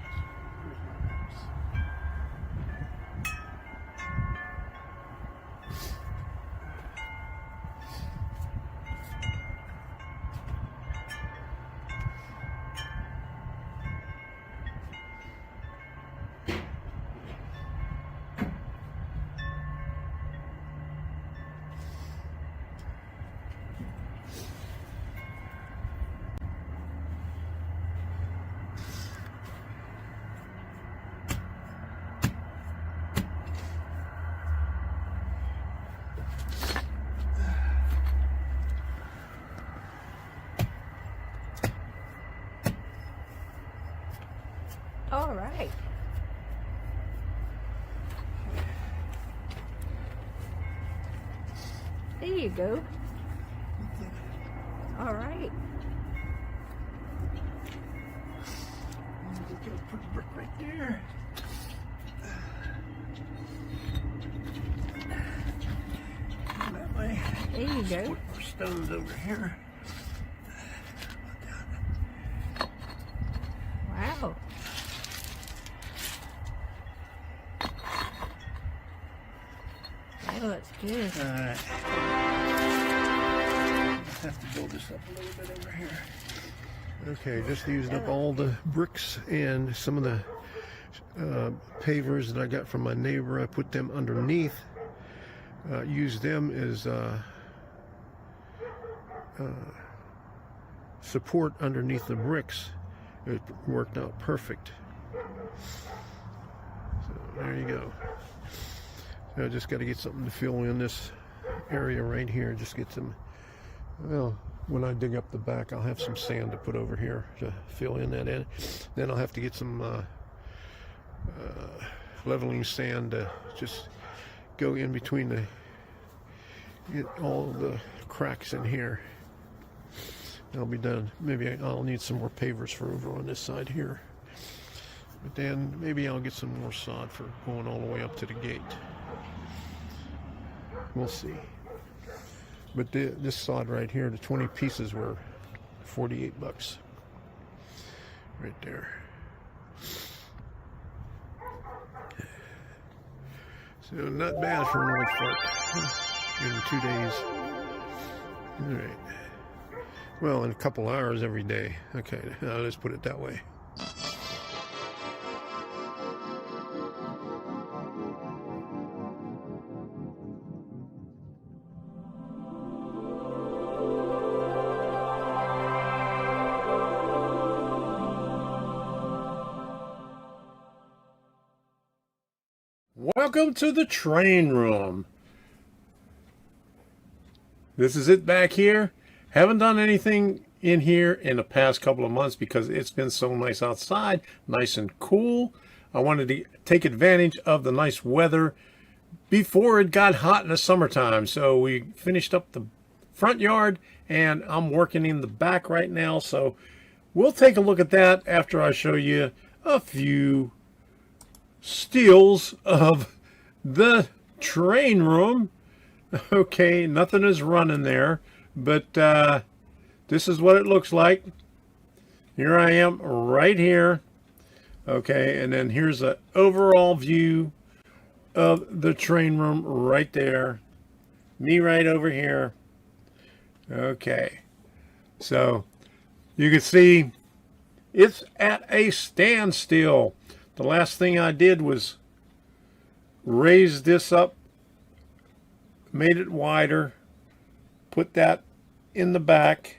All right. There you go. All right. Put the brick right there. That way. There you go. Put more stones over here. go. That looks good. All right. Have to build this up a little bit over here. Okay, just used up all the bricks and some of the pavers that I got from my neighbor. I put them underneath. Used them as support underneath the bricks. It worked out perfect. So there you go. So I just got to get something to fill in this area right here. Just get some, well, when I dig up the back, I'll have some sand to put over here to fill in that in. Then I'll have to get some leveling sand to just go in between the, get all the cracks in here. I'll be done. Maybe I'll need some more pavers for over on this side here. But then maybe I'll get some more sod for going all the way up to the gate. We'll see. But this sod right here, the 20 pieces were 48 bucks. Right there. So not bad for an old fart in 2 days. All right. Well, in a couple hours every day. Okay, let's put it that way. Welcome to the train room. This is it back here. Haven't done anything in here in the past couple of months because it's been so nice outside, nice and cool. I wanted to take advantage of the nice weather before it got hot in the summertime. So we finished up the front yard and I'm working in the back right now. So we'll take a look at that after I show you a few stills of the train room. Okay, nothing is running there, but this is what it looks like. Here I am right here. Okay, and then here's an overall view of the train room right there. Me right over here. Okay, so you can see it's at a standstill. The last thing I did was raise this up, made it wider, put that in the back,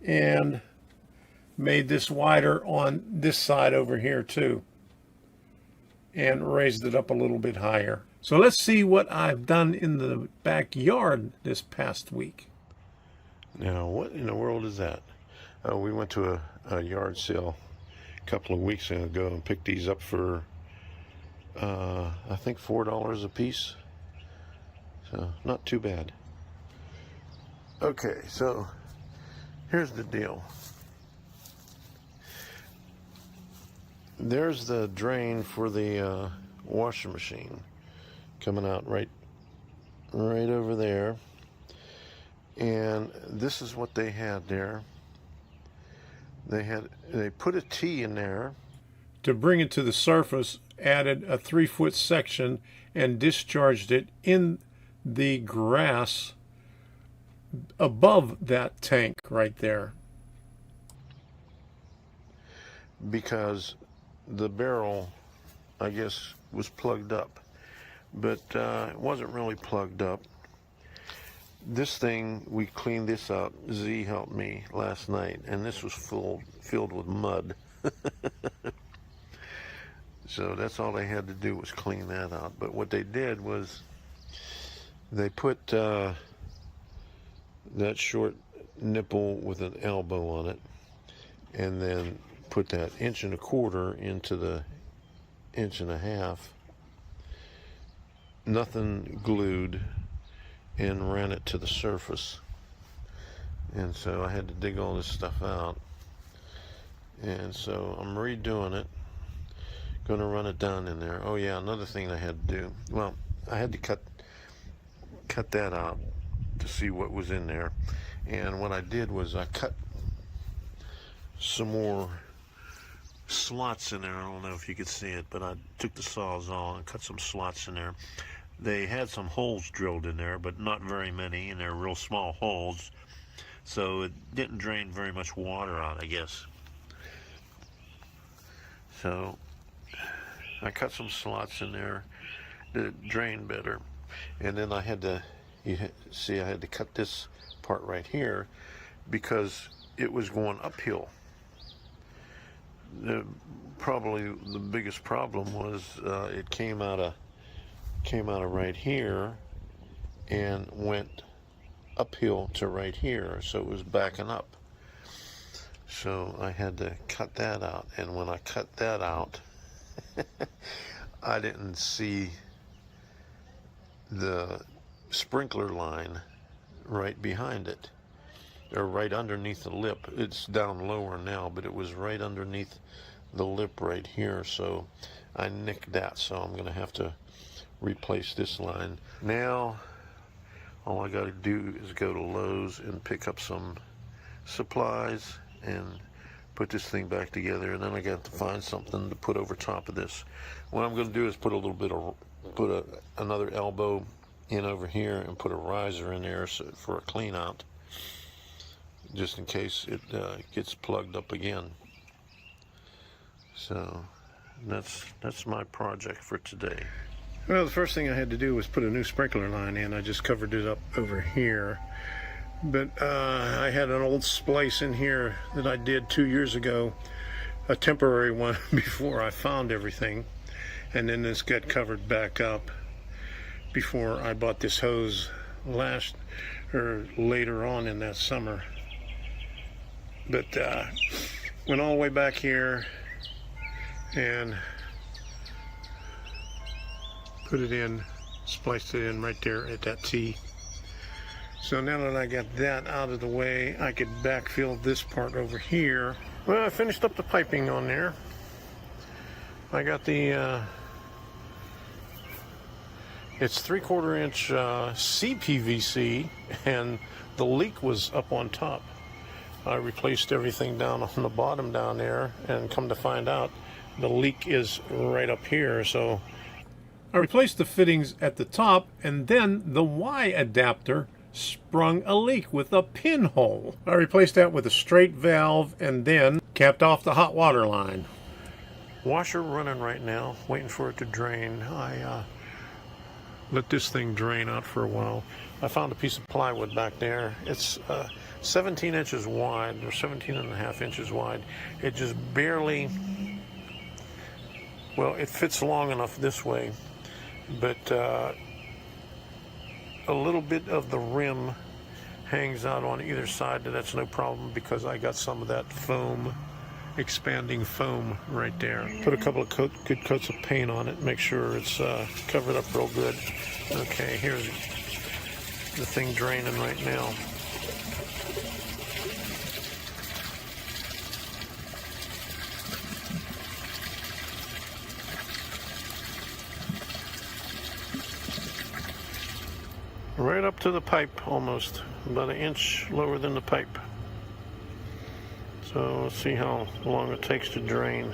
and made this wider on this side over here too, and raised it up a little bit higher. So let's see what I've done in the backyard this past week. Now, what in the world is that? We went to a yard sale a couple of weeks ago and picked these up for I think $4 a piece. So not too bad. Okay, so here's the deal. There's the drain for the washing machine coming out right over there, and this is what they had there. They put a T in there to bring it to the surface, added a 3-foot section and discharged it in the grass above that tank right there, because the barrel, I guess, was plugged up, but it wasn't really plugged up. This thing, we cleaned this out. Z helped me last night, and this was filled with mud. So that's all they had to do was clean that out. But what they did was they put that short nipple with an elbow on it, and then put that 1.25 inches into the 1.5 inches. Nothing glued, and ran it to the surface. And so I had to dig all this stuff out. And so I'm redoing it. Going to run it down in there. Oh yeah, another thing I had to do. Well, I had to cut that out to see what was in there. And what I did was I cut some more slots in there. I don't know if you could see it, but I took the Sawzall and cut some slots in there. They had some holes drilled in there, but not very many, and they're real small holes, so it didn't drain very much water out, I guess. So I cut some slots in there that it drained better, and then I had to, see, I had to cut this part right here because it was going uphill. Probably the biggest problem was it came out of right here and went uphill to right here, so it was backing up. So I had to cut that out, and when I cut that out, I didn't see the sprinkler line right behind it, or right underneath the lip. It's down lower now, but it was right underneath the lip right here, so I nicked that, so I'm gonna have to replace this line. Now all I got to do is go to Lowe's and pick up some supplies and put this thing back together, and then I got to find something to put over top of this. What I'm going to do is put a little bit of another elbow in over here and put a riser in there for a clean out, just in case it gets plugged up again. So that's my project for today. Well, the first thing I had to do was put a new sprinkler line in. I just covered it up over here. But I had an old splice in here that I did 2 years ago, a temporary one before I found everything. And then this got covered back up before I bought this hose later on in that summer. But went all the way back here and put it in, spliced it in right there at that T. So now that I got that out of the way, I could backfill this part over here. Well, I finished up the piping on there. I got the, it's 3/4 inch CPVC, and the leak was up on top. I replaced everything down on the bottom down there, and come to find out, the leak is right up here. So I replaced the fittings at the top, and then the Y adapter sprung a leak with a pinhole. I replaced that with a straight valve and then capped off the hot water line. Washer running right now, waiting for it to drain. I let this thing drain out for a while. I found a piece of plywood back there. It's 17 inches wide, or 17.5 inches wide. It just barely, well, it fits long enough this way, but a little bit of the rim hangs out on either side, and that's no problem because I got some of that foam, expanding foam right there. Put a couple of good coats of paint on it, make sure it's covered up real good. Okay, here's the thing draining right now. Right up to the pipe, almost about 1 inch lower than the pipe. So let's see how long it takes to drain.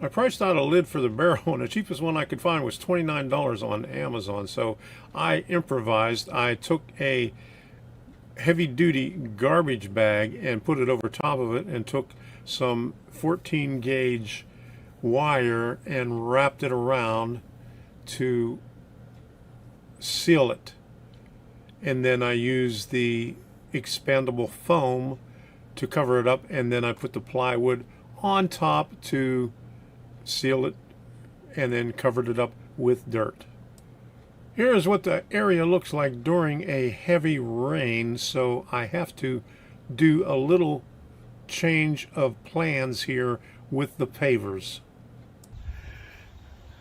I priced out a lid for the barrel, and the cheapest one I could find was $29 on Amazon. So I improvised. I took a heavy-duty garbage bag and put it over top of it, and took some 14 gauge wire and wrapped it around to seal it, and then I used the expandable foam to cover it up, and then I put the plywood on top to seal it, and then covered it up with dirt. Here's what the area looks like during a heavy rain, so I have to do a little change of plans here with the pavers.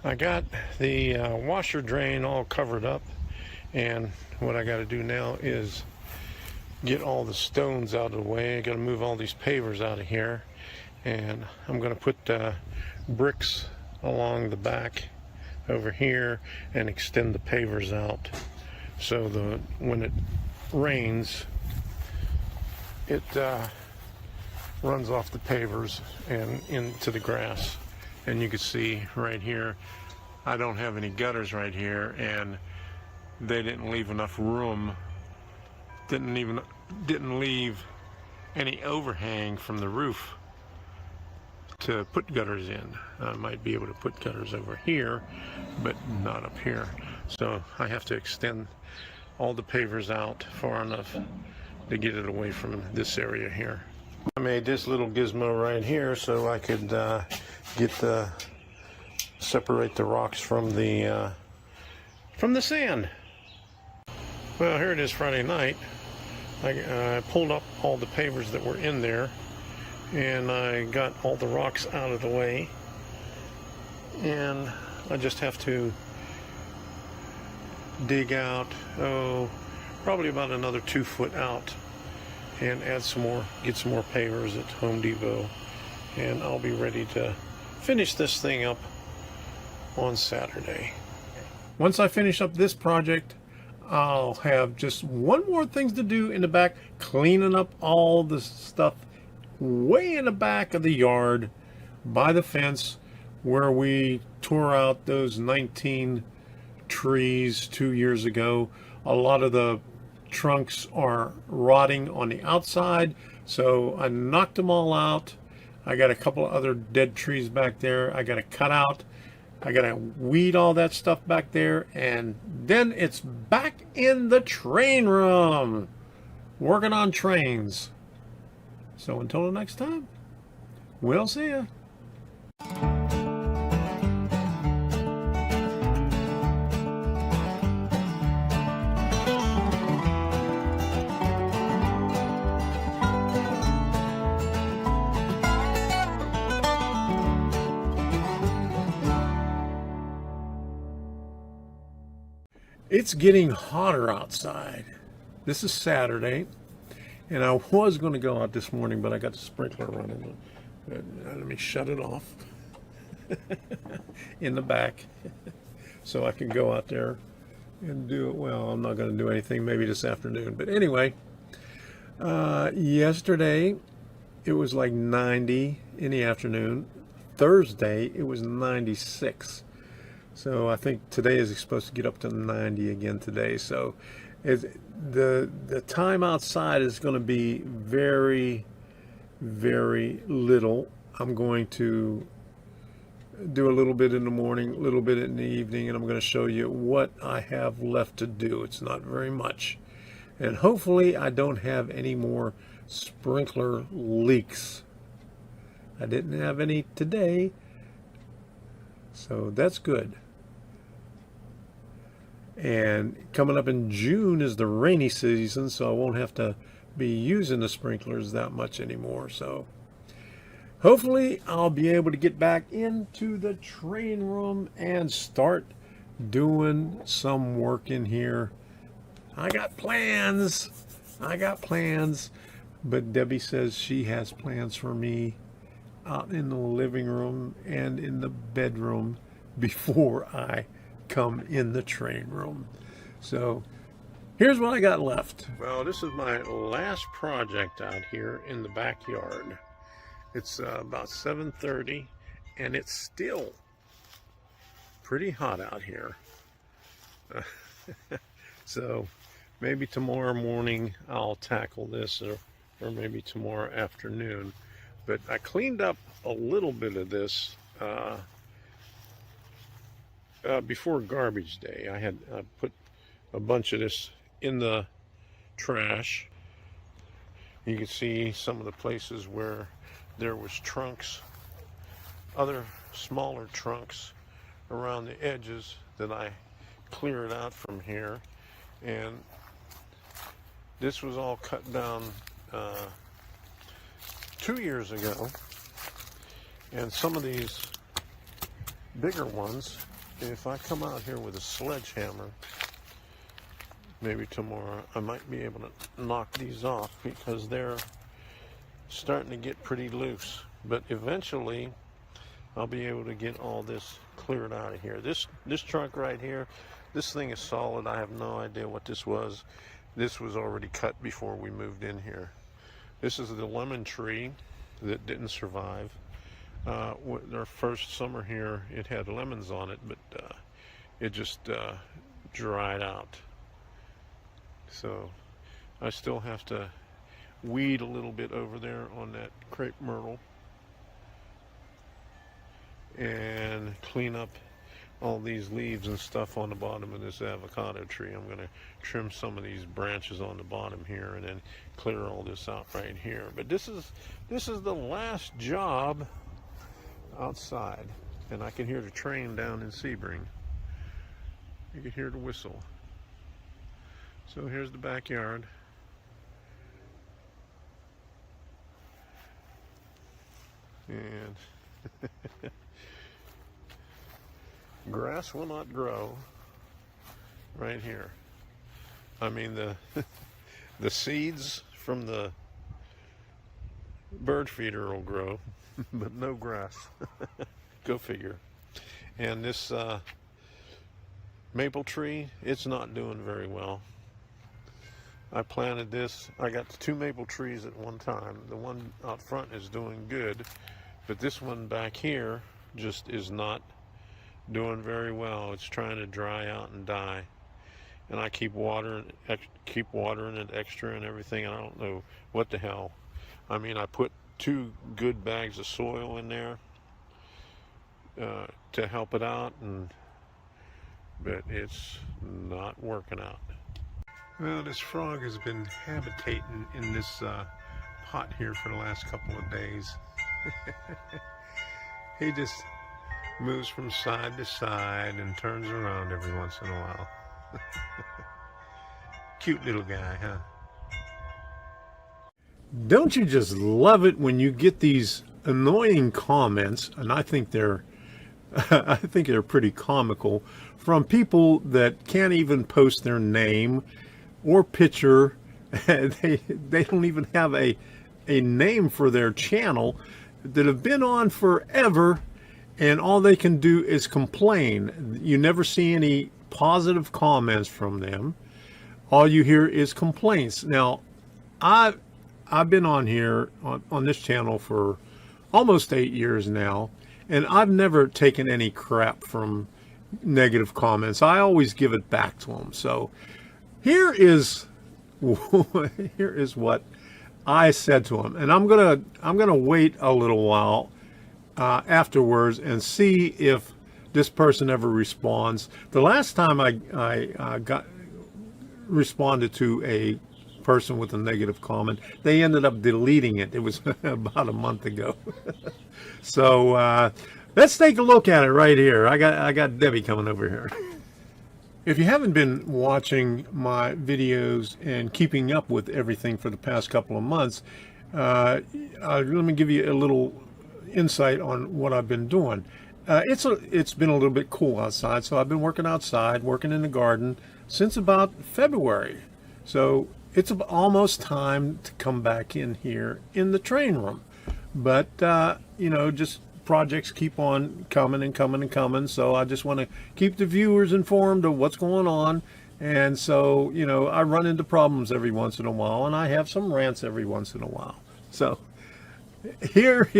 I got the washer drain all covered up, and what I got to do now is get all the stones out of the way. I got to move all these pavers out of here, and I'm going to put bricks along the back over here and extend the pavers out, so when it rains, it runs off the pavers and into the grass. And you can see right here, I don't have any gutters right here, and they didn't leave enough room, didn't leave any overhang from the roof to put gutters in. I might be able to put gutters over here, but not up here. So I have to extend all the pavers out far enough to get it away from this area here. I made this little gizmo right here so I could separate the rocks from the sand. Well, here it is Friday night. I pulled up all the pavers that were in there, and I got all the rocks out of the way, and I just have to dig out, probably about another 2 foot out, and add some more, get some more pavers at Home Depot, and I'll be ready to finish this thing up on Saturday. Once I finish up this project, I'll have just one more thing to do in the back, cleaning up all the stuff way in the back of the yard by the fence where we tore out those 19 trees 2 years ago. A lot of the trunks are rotting on the outside, so I knocked them all out. I got a couple of other dead trees back there I got to cut out. I got to weed all that stuff back there, and then it's back in the train room working on trains. So until the next time, we'll see ya. It's getting hotter outside. This is Saturday, and I was going to go out this morning, but I got the sprinkler running. Let me shut it off in the back so I can go out there and do it. Well, I'm not going to do anything maybe this afternoon, but anyway, yesterday it was like 90 in the afternoon. Thursday it was 96. So I think today is supposed to get up to 90 again today. So the time outside is going to be very, very little. I'm going to do a little bit in the morning, a little bit in the evening, and I'm going to show you what I have left to do. It's not very much. And hopefully I don't have any more sprinkler leaks. I didn't have any today, so that's good. And coming up in June is the rainy season, so I won't have to be using the sprinklers that much anymore. So hopefully I'll be able to get back into the train room and start doing some work in here. I got plans, but Debbie says she has plans for me out in the living room and in the bedroom before I come in the train room. So here's what I got left. Well, this is my last project out here in the backyard. It's about 7:30, and it's still pretty hot out here. So maybe tomorrow morning I'll tackle this, or maybe tomorrow afternoon. But I cleaned up a little bit of this before garbage day. I put a bunch of this in the trash. You can see some of the places where there was trunks, other smaller trunks around the edges that I cleared out from here. And this was all cut down 2 years ago. And some of these bigger ones, if I come out here with a sledgehammer, maybe tomorrow, I might be able to knock these off because they're starting to get pretty loose. But eventually I'll be able to get all this cleared out of here. This trunk right here, this thing is solid. I have no idea what this was. This was already cut before we moved in here. This is the lemon tree, that didn't survive. Our first summer here, it had lemons on it, but it just dried out. So I still have to weed a little bit over there on that crepe myrtle and clean up all these leaves and stuff on the bottom of this avocado tree. I'm going to trim some of these branches on the bottom here and then clear all this out right here. But this is the last job outside, and I can hear the train down in Sebring. You can hear the whistle. So here's the backyard. And grass will not grow right here. I mean, the seeds from the bird feeder will grow, but no grass. Go figure. And this maple tree, it's not doing very well. I planted this. I got 2 maple trees at one time. The one out front is doing good, but this one back here just is not doing very well. It's trying to dry out and die, and I keep watering it extra and everything. I don't know what the hell. I mean, I put 2 good bags of soil in there to help it out, but it's not working out. Well, this frog has been habitating in this pot here for the last couple of days. He just moves from side to side and turns around every once in a while. Cute little guy, huh? Don't you just love it when you get these annoying comments, and I think they're pretty comical, from people that can't even post their name or picture. They don't even have a name for their channel, that have been on forever, and all they can do is complain. You never see any positive comments from them. All you hear is complaints. Now, I've been on here on this channel for almost 8 years now, and I've never taken any crap from negative comments. I always give it back to them. So here is what I said to him, and I'm gonna wait a little while afterwards and see if this person ever responds. The last time I responded to a person with a negative comment, they ended up deleting it. It was about a month ago. So let's take a look at it right here. I got Debbie coming over here. If you haven't been watching my videos and keeping up with everything for the past couple of months, let me give you a little insight on what I've been doing. It's been a little bit cool outside, so I've been working outside, working in the garden since about February. So it's almost time to come back in here in the train room. But, you know, just projects keep on coming and coming and coming, so I just want to keep the viewers informed of what's going on. And so, you know, I run into problems every once in a while, and I have some rants every once in a while. So here it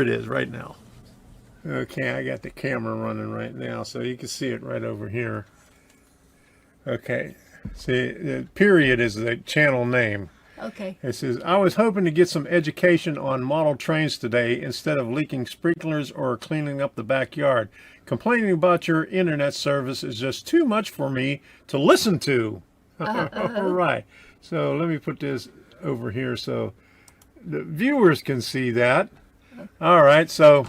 is right now. Okay, I got the camera running right now, so you can see it right over here. Okay, see, the period is the channel name. Okay. It says, I was hoping to get some education on model trains today instead of leaking sprinklers or cleaning up the backyard. Complaining about your internet service is just too much for me to listen to. All right. So let me put this over here so the viewers can see that. All right. So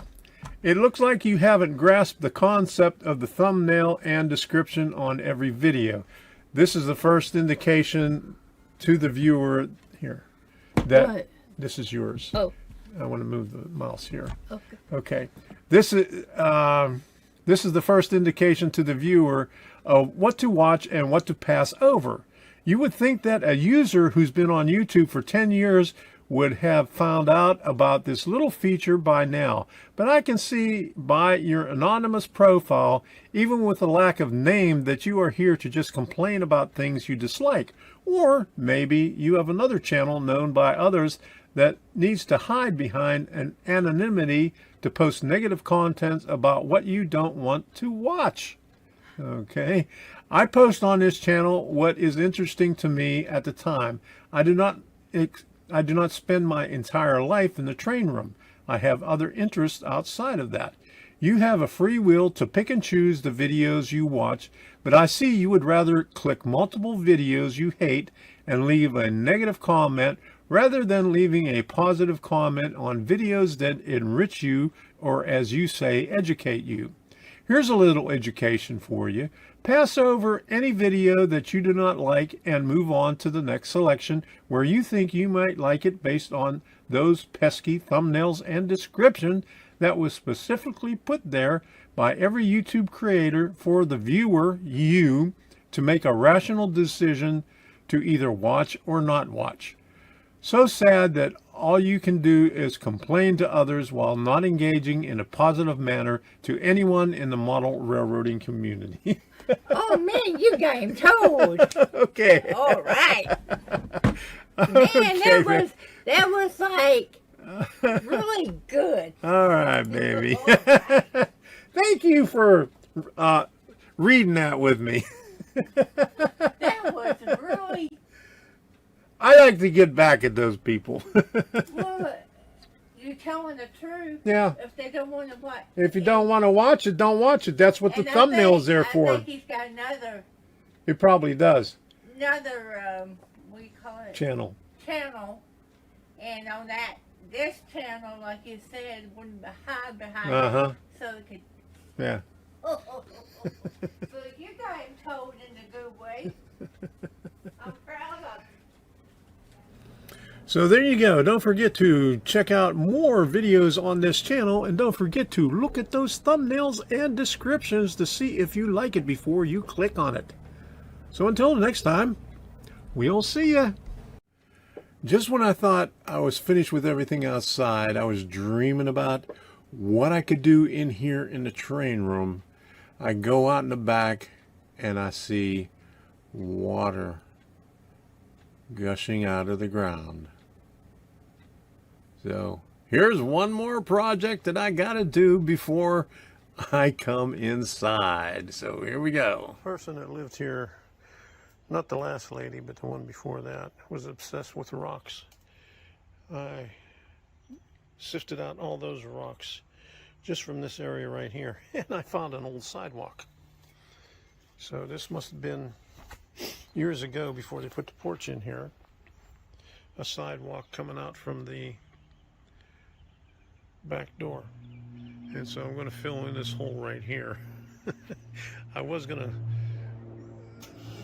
it looks like you haven't grasped the concept of the thumbnail and description on every video. This is the first indication to the viewer here that What? This is yours. Oh. I want to move the mouse here. Okay. Okay. This is the first indication to the viewer of what to watch and what to pass over. You would think that a user who's been on YouTube for 10 years would have found out about this little feature by now. But I can see by your anonymous profile, even with a lack of name, that you are here to just complain about things you dislike. Or maybe you have another channel known by others that needs to hide behind an anonymity to post negative content about what you don't want to watch. Okay, I post on this channel what is interesting to me at the time. I do not spend my entire life in the train room. I have other interests outside of that. You have a free will to pick and choose the videos you watch, but I see you would rather click multiple videos you hate and leave a negative comment rather than leaving a positive comment on videos that enrich you or, as you say, educate you. Here's a little education for you. Pass over any video that you do not like and move on to the next selection where you think you might like it based on those pesky thumbnails and description that was specifically put there by every YouTube creator for the viewer, you, to make a rational decision to either watch or not watch. So sad that all you can do is complain to others while not engaging in a positive manner to anyone in the model railroading community. Oh man, you got him told. Okay. All right. Man, Okay, that was like really good. all right, baby. Thank you for reading that with me. That was really I like to get back at those people. well. You're telling the truth. Yeah. If they don't want to watch. If you don't want to watch it, don't watch it. That's what the thumbnail's there for. I think he's got another, It probably does. what do you call it? Channel. And on this channel, like you said, wouldn't hide behind Uh-huh. it, so it could. Yeah. So you got him told in a good way. I'm proud of him. So there you go. Don't forget to check out more videos on this channel, and don't forget to look at those thumbnails and descriptions to see if you like it before you click on it. So until next time, we'll see ya. Just when I thought I was finished with everything outside, I was dreaming about what I could do in here in the train room. I go out in the back and I see water gushing out of the ground. So here's one more project that I gotta do before I come inside. So here we go. Person that lived here, not the last lady, but the one before that, was obsessed with rocks. I sifted out all those rocks just from this area right here, and I found an old sidewalk. So this must have been years ago before they put the porch in here. A sidewalk coming out from the back door. And so I'm going to fill in this hole right here. I was going to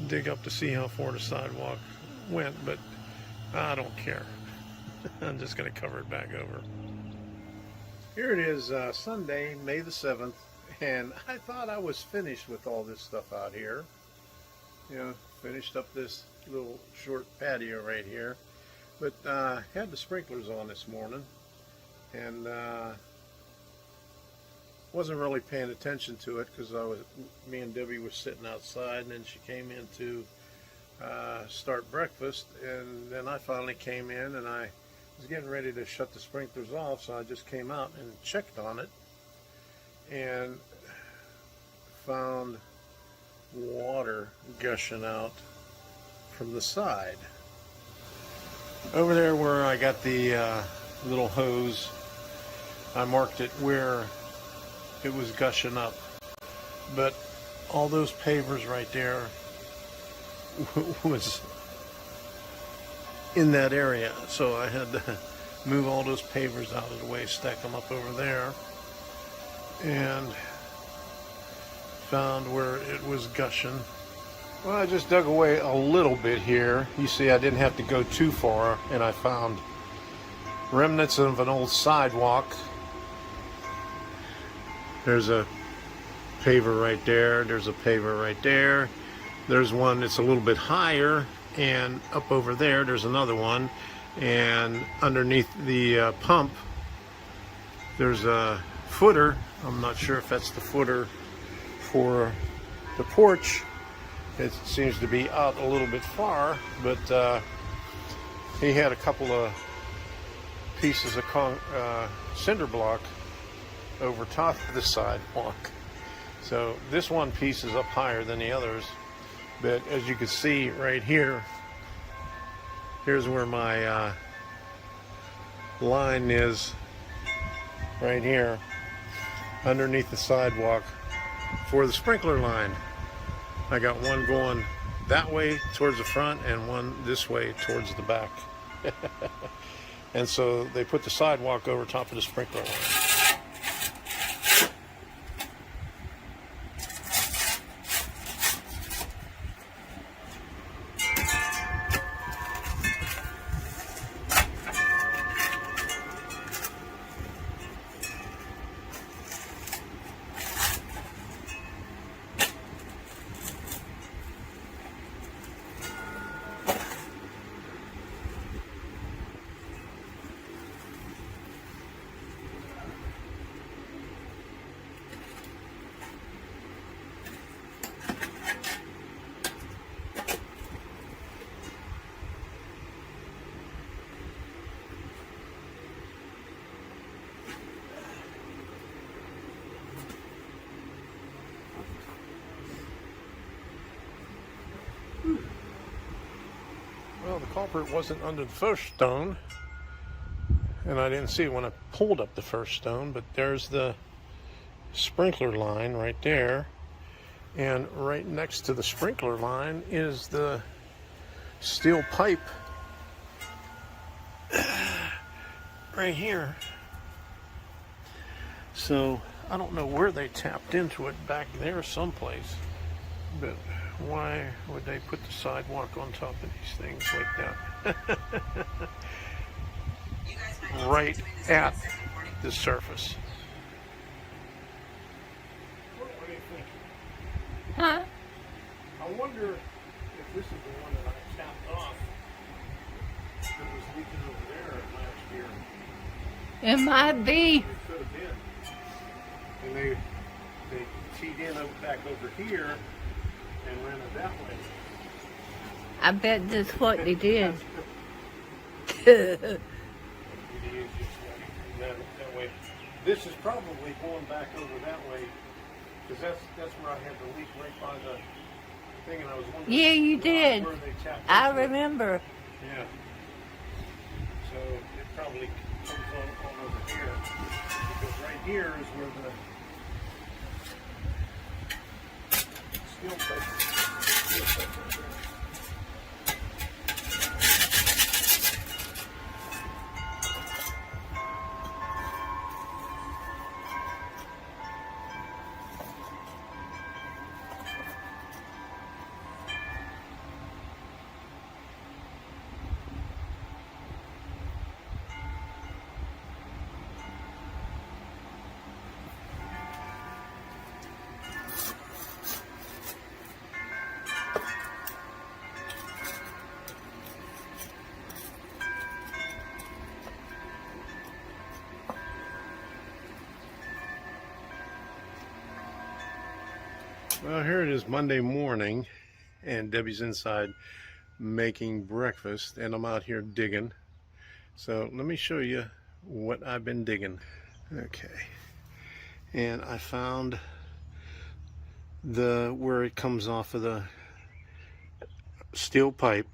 dig up to see how far the sidewalk went, but I don't care. I'm just going to cover it back over. Here it is, Sunday, May the 7th, and I thought I was finished with all this stuff out here. You know, finished up this little short patio right here, but had the sprinklers on this morning, and wasn't really paying attention to it because me and Debbie were sitting outside, and then she came in to start breakfast, and then I finally came in and I was getting ready to shut the sprinklers off, so I just came out and checked on it and found water gushing out from the side. Over there where I got the little hose, I marked it where it was gushing up, but all those pavers right there was in that area, so I had to move all those pavers out of the way, stack them up over there, and found where it was gushing. Well, I just dug away a little bit here. You see, I didn't have to go too far, and I found remnants of an old sidewalk. There's a paver right there. There's a paver right there. There's one that's a little bit higher, and up over there, there's another one. And underneath the pump, there's a footer. I'm not sure if that's the footer for the porch. It seems to be out a little bit far, but he had a couple of pieces of cinder block over top of the sidewalk. So this one piece is up higher than the others, but as you can see right here, here's where my line is, right here underneath the sidewalk for the sprinkler line. I got one going that way towards the front and one this way towards the back. And so they put the sidewalk over top of the sprinkler line. Well, the culprit wasn't under the first stone, and I didn't see it when I pulled up the first stone, but there's the sprinkler line right there, and right next to the sprinkler line is the steel pipe right here. So I don't know where they tapped into it back there someplace, but why would they put the sidewalk on top of these things like that? Right at the surface. What do you think? Huh? I wonder if this is the one that I tapped off that was leaking over there last year. It might be. It could have been. And they teed in back over here and ran it that way. I bet that's what they did. That way. This is probably going back over that way, because that's where I had the leak right by the thing, and I was wondering. Yeah, you did. Where they tapped I into it. remember. Yeah. So it probably comes on over here, because right here is where the steel pipe is. Right there. Well, here it is Monday morning, and Debbie's inside making breakfast, and I'm out here digging. So let me show you what I've been digging. Okay, and I found where it comes off of the steel pipe.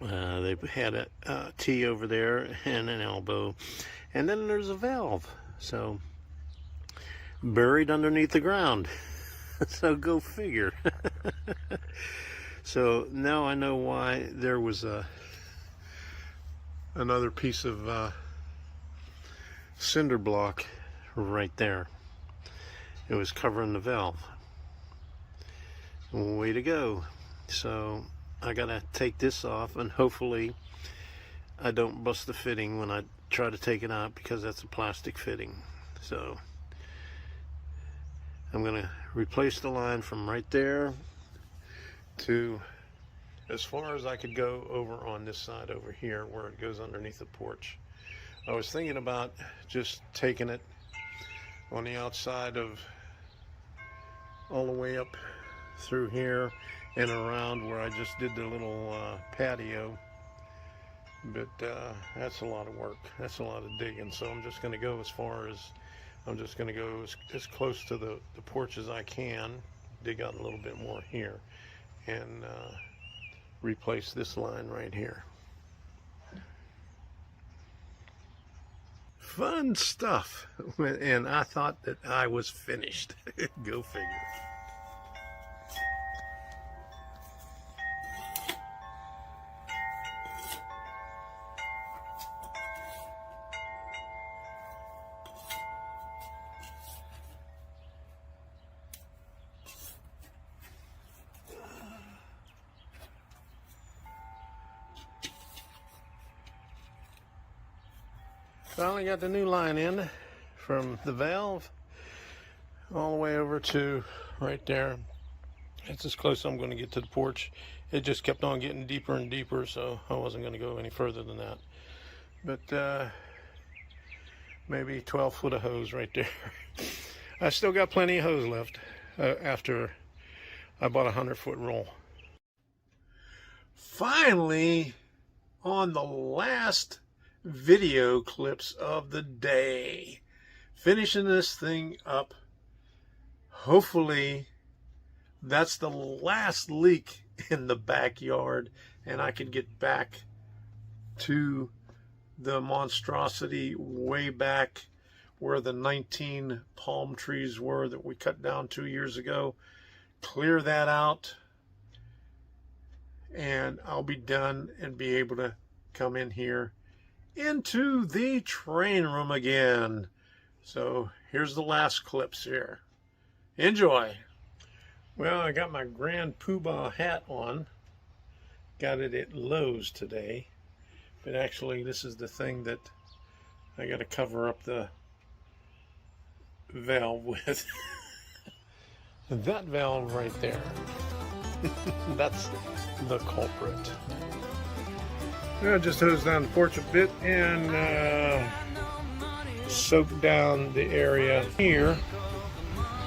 They had a T over there and an elbow, and then there's a valve. So buried underneath the ground. So go figure. So now I know why there was another piece of cinder block right there. It was covering the valve. Way to go. So I gotta take this off, and hopefully I don't bust the fitting when I try to take it out, because that's a plastic fitting. So I'm gonna replace the line from right there to as far as I could go over on this side over here where it goes underneath the porch. I was thinking about just taking it on the outside of all the way up through here and around where I just did the little patio, But that's a lot of work. That's a lot of digging. So I'm just going to go as far as, I'm just going to go as close to the porch as I can, dig out a little bit more here, and replace this line right here. Fun stuff. And I thought that I was finished. Go figure. Finally got the new line in from the valve all the way over to right there. It's as close as I'm going to get to the porch. It just kept on getting deeper and deeper, so I wasn't going to go any further than that. But maybe 12 foot of hose right there. I still got plenty of hose left after I bought a 100-foot roll. Finally, on the last video clips of the day, finishing this thing up. Hopefully that's the last leak in the backyard and I can get back to the monstrosity way back where the 19 palm trees were that we cut down 2 years ago. Clear that out and I'll be done and be able to come in here into the train room again. So here's the last clips here. Enjoy. Well, I got my Grand Poobah hat on. Got it at Lowe's today. But actually this is the thing that I got to cover up the valve with. That valve right there. That's the culprit. I just hose down the porch a bit and soak down the area here.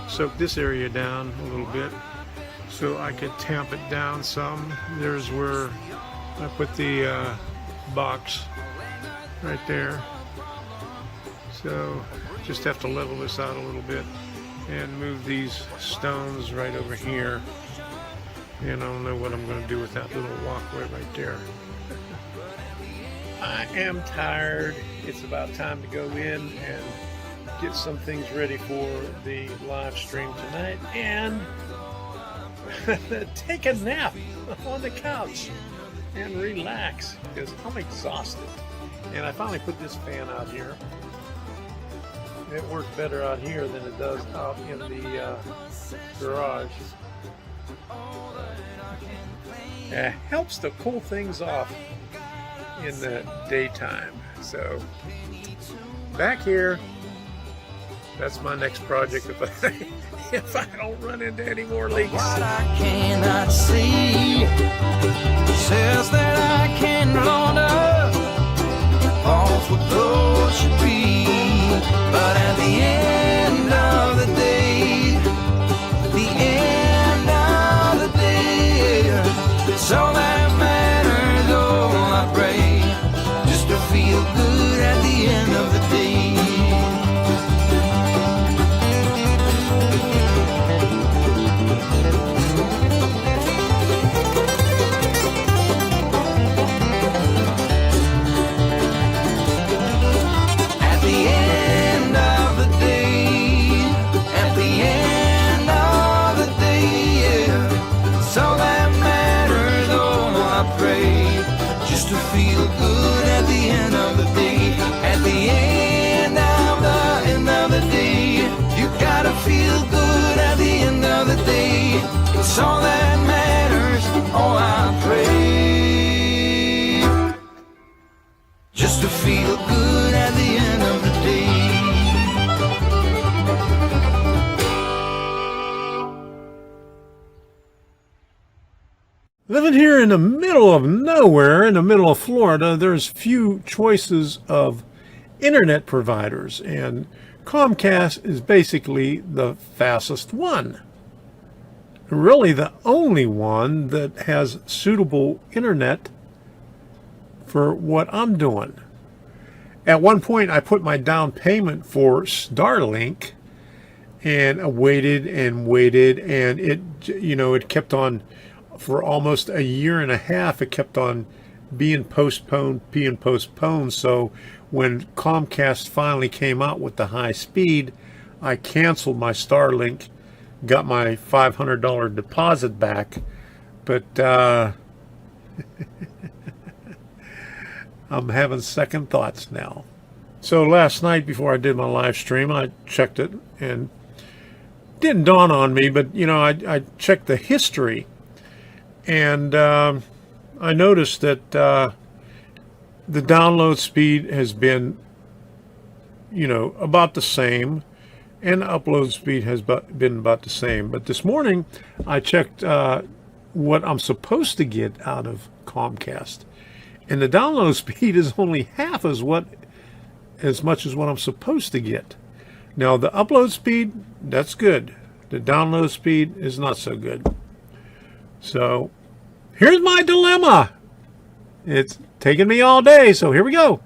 Soak this area down a little bit so I could tamp it down some. There's where I put the box right there. So just have to level this out a little bit and move these stones right over here. And I don't know what I'm going to do with that little walkway right there. I am tired. It's about time to go in and get some things ready for the live stream tonight and take a nap on the couch and relax because I'm exhausted. And I finally put this fan out here. It works better out here than it does out in the garage. It helps to cool things off in the daytime. So back here, that's my next project if I don't run into any more leaks. What I cannot see says that I can wander, falls what those should be. But at the end of the day, it's all that matters. Oh, I pray just to feel good at the end of the day. At the end of the day, at the end of the day, yeah, it's all that matters. Oh, I pray just to feel good at the end of the day. At the end of the day, you gotta feel good at the end of the day. It's all that matters. Oh, I pray just to feel good at the end of the day. Living here in the middle of nowhere, in the middle of Florida, there's few choices of internet providers, and Comcast is basically the fastest one. Really the only one that has suitable internet for what I'm doing. At one point, I put my down payment for Starlink, and I waited and waited, and it kept on for almost a year and a half. It kept on being postponed. So when Comcast finally came out with the high speed, I canceled my Starlink, got my $500 deposit back, but I'm having second thoughts now. So last night before I did my live stream, I checked it, and it didn't dawn on me, but I checked the history, and I noticed that the download speed has been about the same, and the upload speed has been about the same. But this morning I checked what I'm supposed to get out of Comcast, and the download speed is only half as much as what I'm supposed to get. Now the upload speed, that's good. The download speed is not so good. So here's my dilemma. It's taken me all day, so here we go.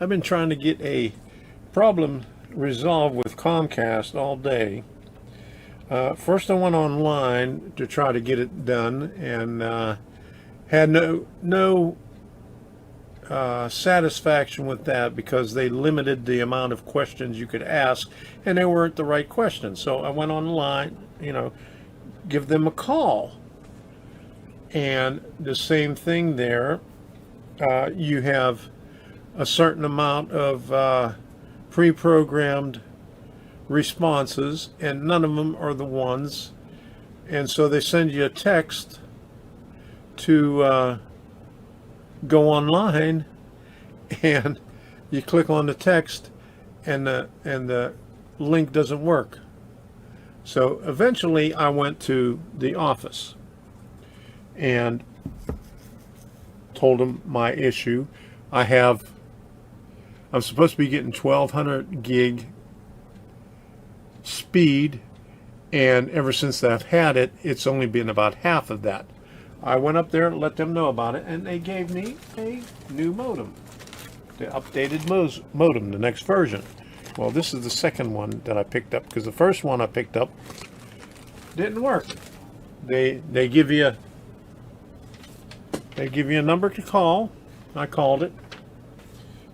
I've been trying to get a problem resolved with Comcast all day. First I went online to try to get it done, and had no satisfaction with that, because they limited the amount of questions you could ask, and they weren't the right questions. So I went online, give them a call, and the same thing there. You have a certain amount of pre-programmed responses, and none of them are the ones, and so they send you a text to go online, and you click on the text, and the link doesn't work. So eventually I went to the office and told them my issue. I'm supposed to be getting 1200 gig speed, and ever since I've had it, it's only been about half of that. I went up there and let them know about it, and they gave me a new modem, the updated modem, the next version. Well, this is the second one that I picked up, because the first one I picked up didn't work. They give you a number to call. I called it.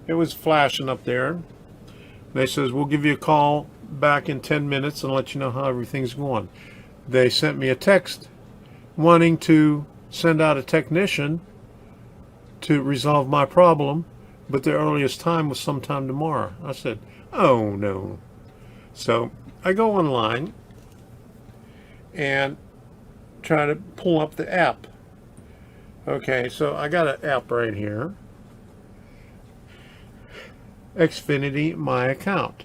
It was flashing up there. They says, we'll give you a call back in 10 minutes and let you know how everything's going. They sent me a text wanting to send out a technician to resolve my problem, but the earliest time was sometime tomorrow. I said, oh no. So I go online and try to pull up the app. Okay, so I got an app right here. Xfinity My Account.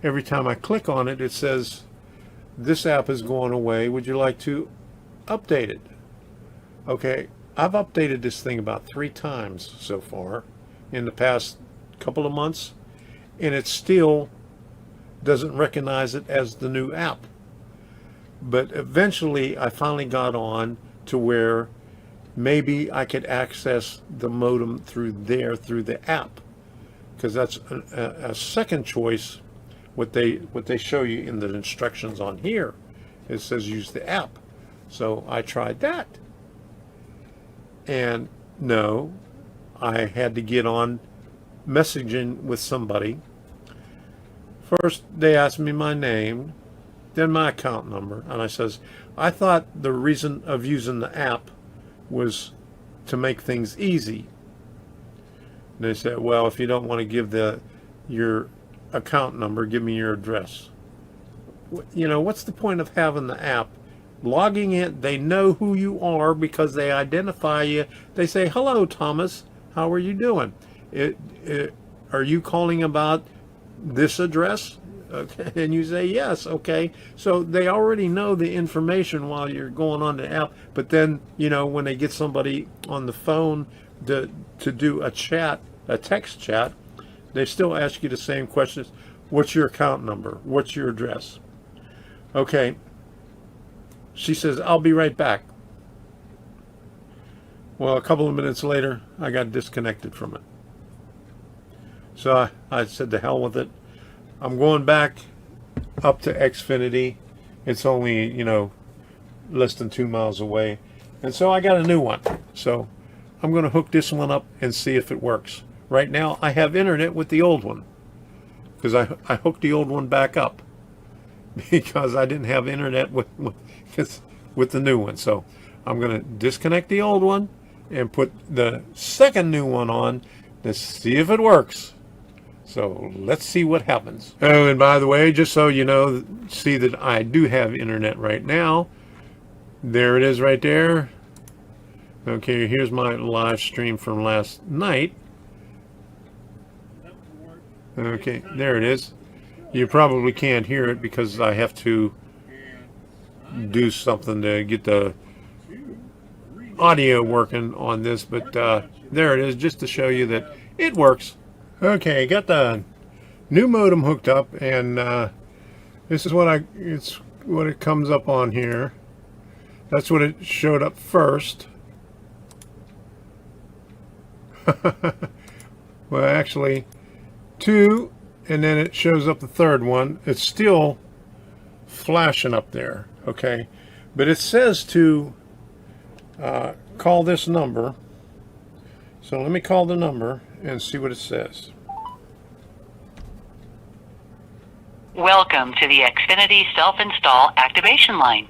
Every time I click on it, it says, this app is going away. Would you like to update it? Okay, I've updated this thing about 3 times so far in the past couple of months, and it still doesn't recognize it as the new app. But eventually I finally got on to where maybe I could access the modem through the app, because that's a second choice. What they show you in the instructions on here, it says use the app. So I tried that, and no, I had to get on messaging with somebody. First they asked me my name, then my account number, and I says, I thought the reason of using the app was to make things easy. And they said, well, if you don't want to give your account number, give me your address. What's the point of having the app? Logging in, they know who you are because they identify you. They say, hello, Thomas, how are you doing? Are you calling about this address? Okay, and you say yes. Okay, so they already know the information while you're going on the app. But then when they get somebody on the phone to do a text chat, They still ask you the same questions. What's your account number? What's your address? Okay. She says, I'll be right back. Well, a couple of minutes later, I got disconnected from it. So I said, to hell with it. I'm going back up to Xfinity. It's only, less than 2 miles away. And so I got a new one. So I'm going to hook this one up and see if it works. Right now, I have internet with the old one. Because I hooked the old one back up. Because I didn't have internet with the new one. So I'm going to disconnect the old one and put the second new one on to see if it works. So let's see what happens. Oh, and by the way, just so you know, see that I do have internet right now. There it is right there. Okay, here's my live stream from last night. Okay, there it is. You probably can't hear it because I have to do something to get the audio working on this, but there it is, just to show you that it works. Okay, got the new modem hooked up, and this is what it comes up on here. That's what it showed up first. Well, actually, 2, and then it shows up the third one. It's still flashing up there, okay? But it says to call this number. So let me call the number and see what it says. Welcome to the Xfinity Self-Install Activation Line.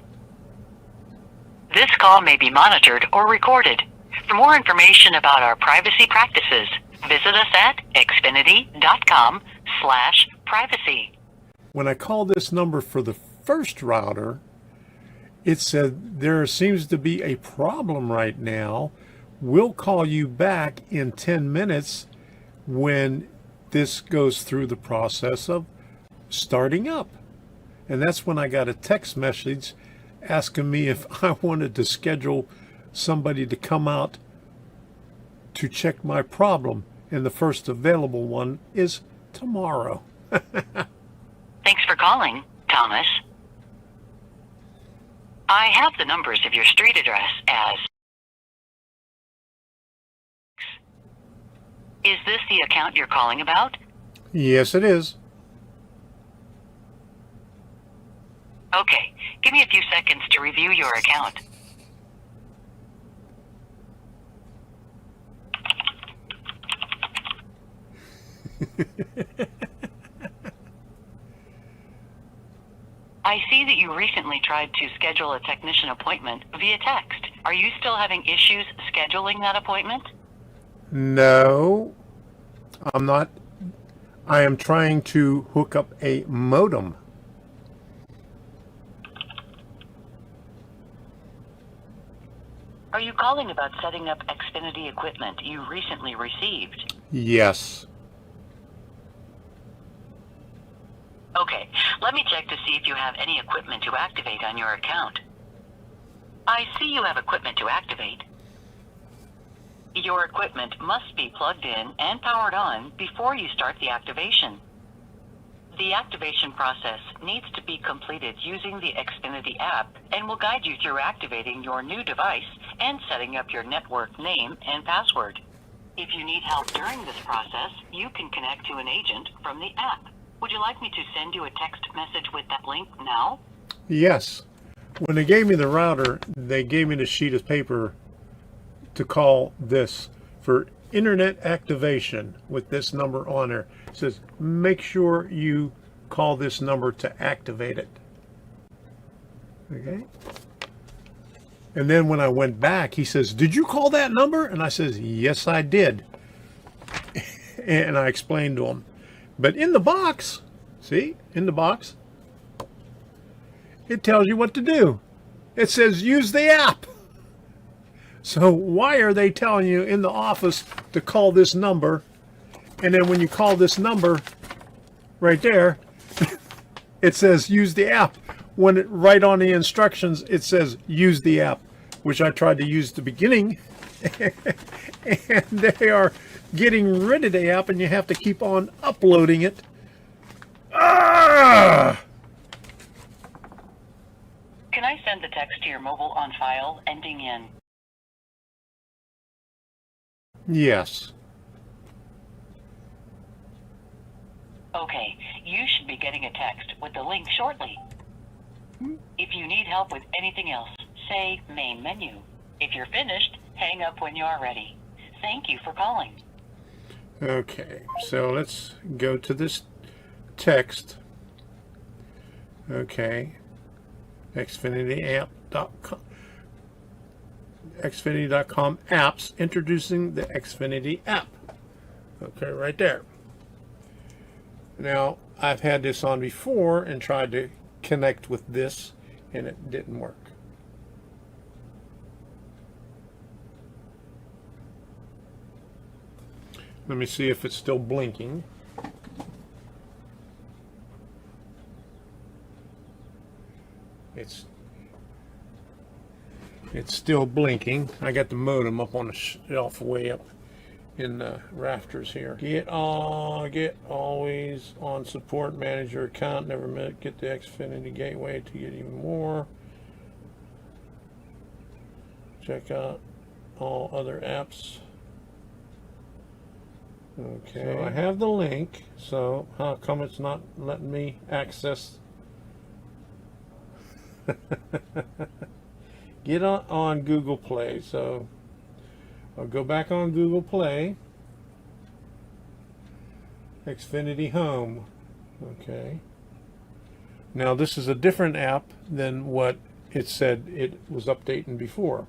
This call may be monitored or recorded. For more information about our privacy practices, visit us at xfinity.com/privacy. When I called this number for the first router, it said there seems to be a problem right now. We'll call you back in 10 minutes when this goes through the process of starting up. And that's when I got a text message asking me if I wanted to schedule somebody to come out to check my problem. And the first available one is tomorrow. Thanks for calling, Thomas. I have the numbers of your street address as... Is this the account you're calling about? Yes, it is. Okay, give me a few seconds to review your account. I see that you recently tried to schedule a technician appointment via text. Are you still having issues scheduling that appointment? No, I'm not. I am trying to hook up a modem. Are you calling about setting up Xfinity equipment you recently received? Yes. Okay, let me check to see if you have any equipment to activate on your account. I see you have equipment to activate. Your equipment must be plugged in and powered on before you start the activation. The activation process needs to be completed using the Xfinity app and will guide you through activating your new device and setting up your network name and password. If you need help during this process, you can connect to an agent from the app. Would you like me to send you a text message with that link now? Yes. When they gave me the router, they gave me the sheet of paper to call this for internet activation with this number on there. It says, make sure you call this number to activate it. Okay. And then when I went back, he says, did you call that number? And I says, yes, I did. And I explained to him. But in the box, see, in the box, it tells you what to do. It says use the app. So why are they telling you in the office to call this number? And then when you call this number right there, it says use the app. When it right on the instructions, it says use the app, which I tried to use at the beginning and they are getting rid of the app, and you have to keep on uploading it. Ah! Can I send the text to your mobile on file ending in? Yes. Okay, you should be getting a text with the link shortly. If you need help with anything else, say main menu. If you're finished, hang up when you are ready. Thank you for calling. Okay, so let's go to this text. Okay, xfinityapp.com. Xfinity.com apps, introducing the Xfinity app. Okay, right there. Now, I've had this on before and tried to connect with this, and it didn't work. Let me see if it's still blinking. It's still blinking. I got the modem up on the shelf way up in the rafters here. Get always on support, manage your account, never get the Xfinity gateway to get even more. Check out all other apps. Okay, so I have the link, so how come it's not letting me access? Get on Google Play. So I'll go back on Google Play. Xfinity Home. Okay. Now this is a different app than what it said it was updating before.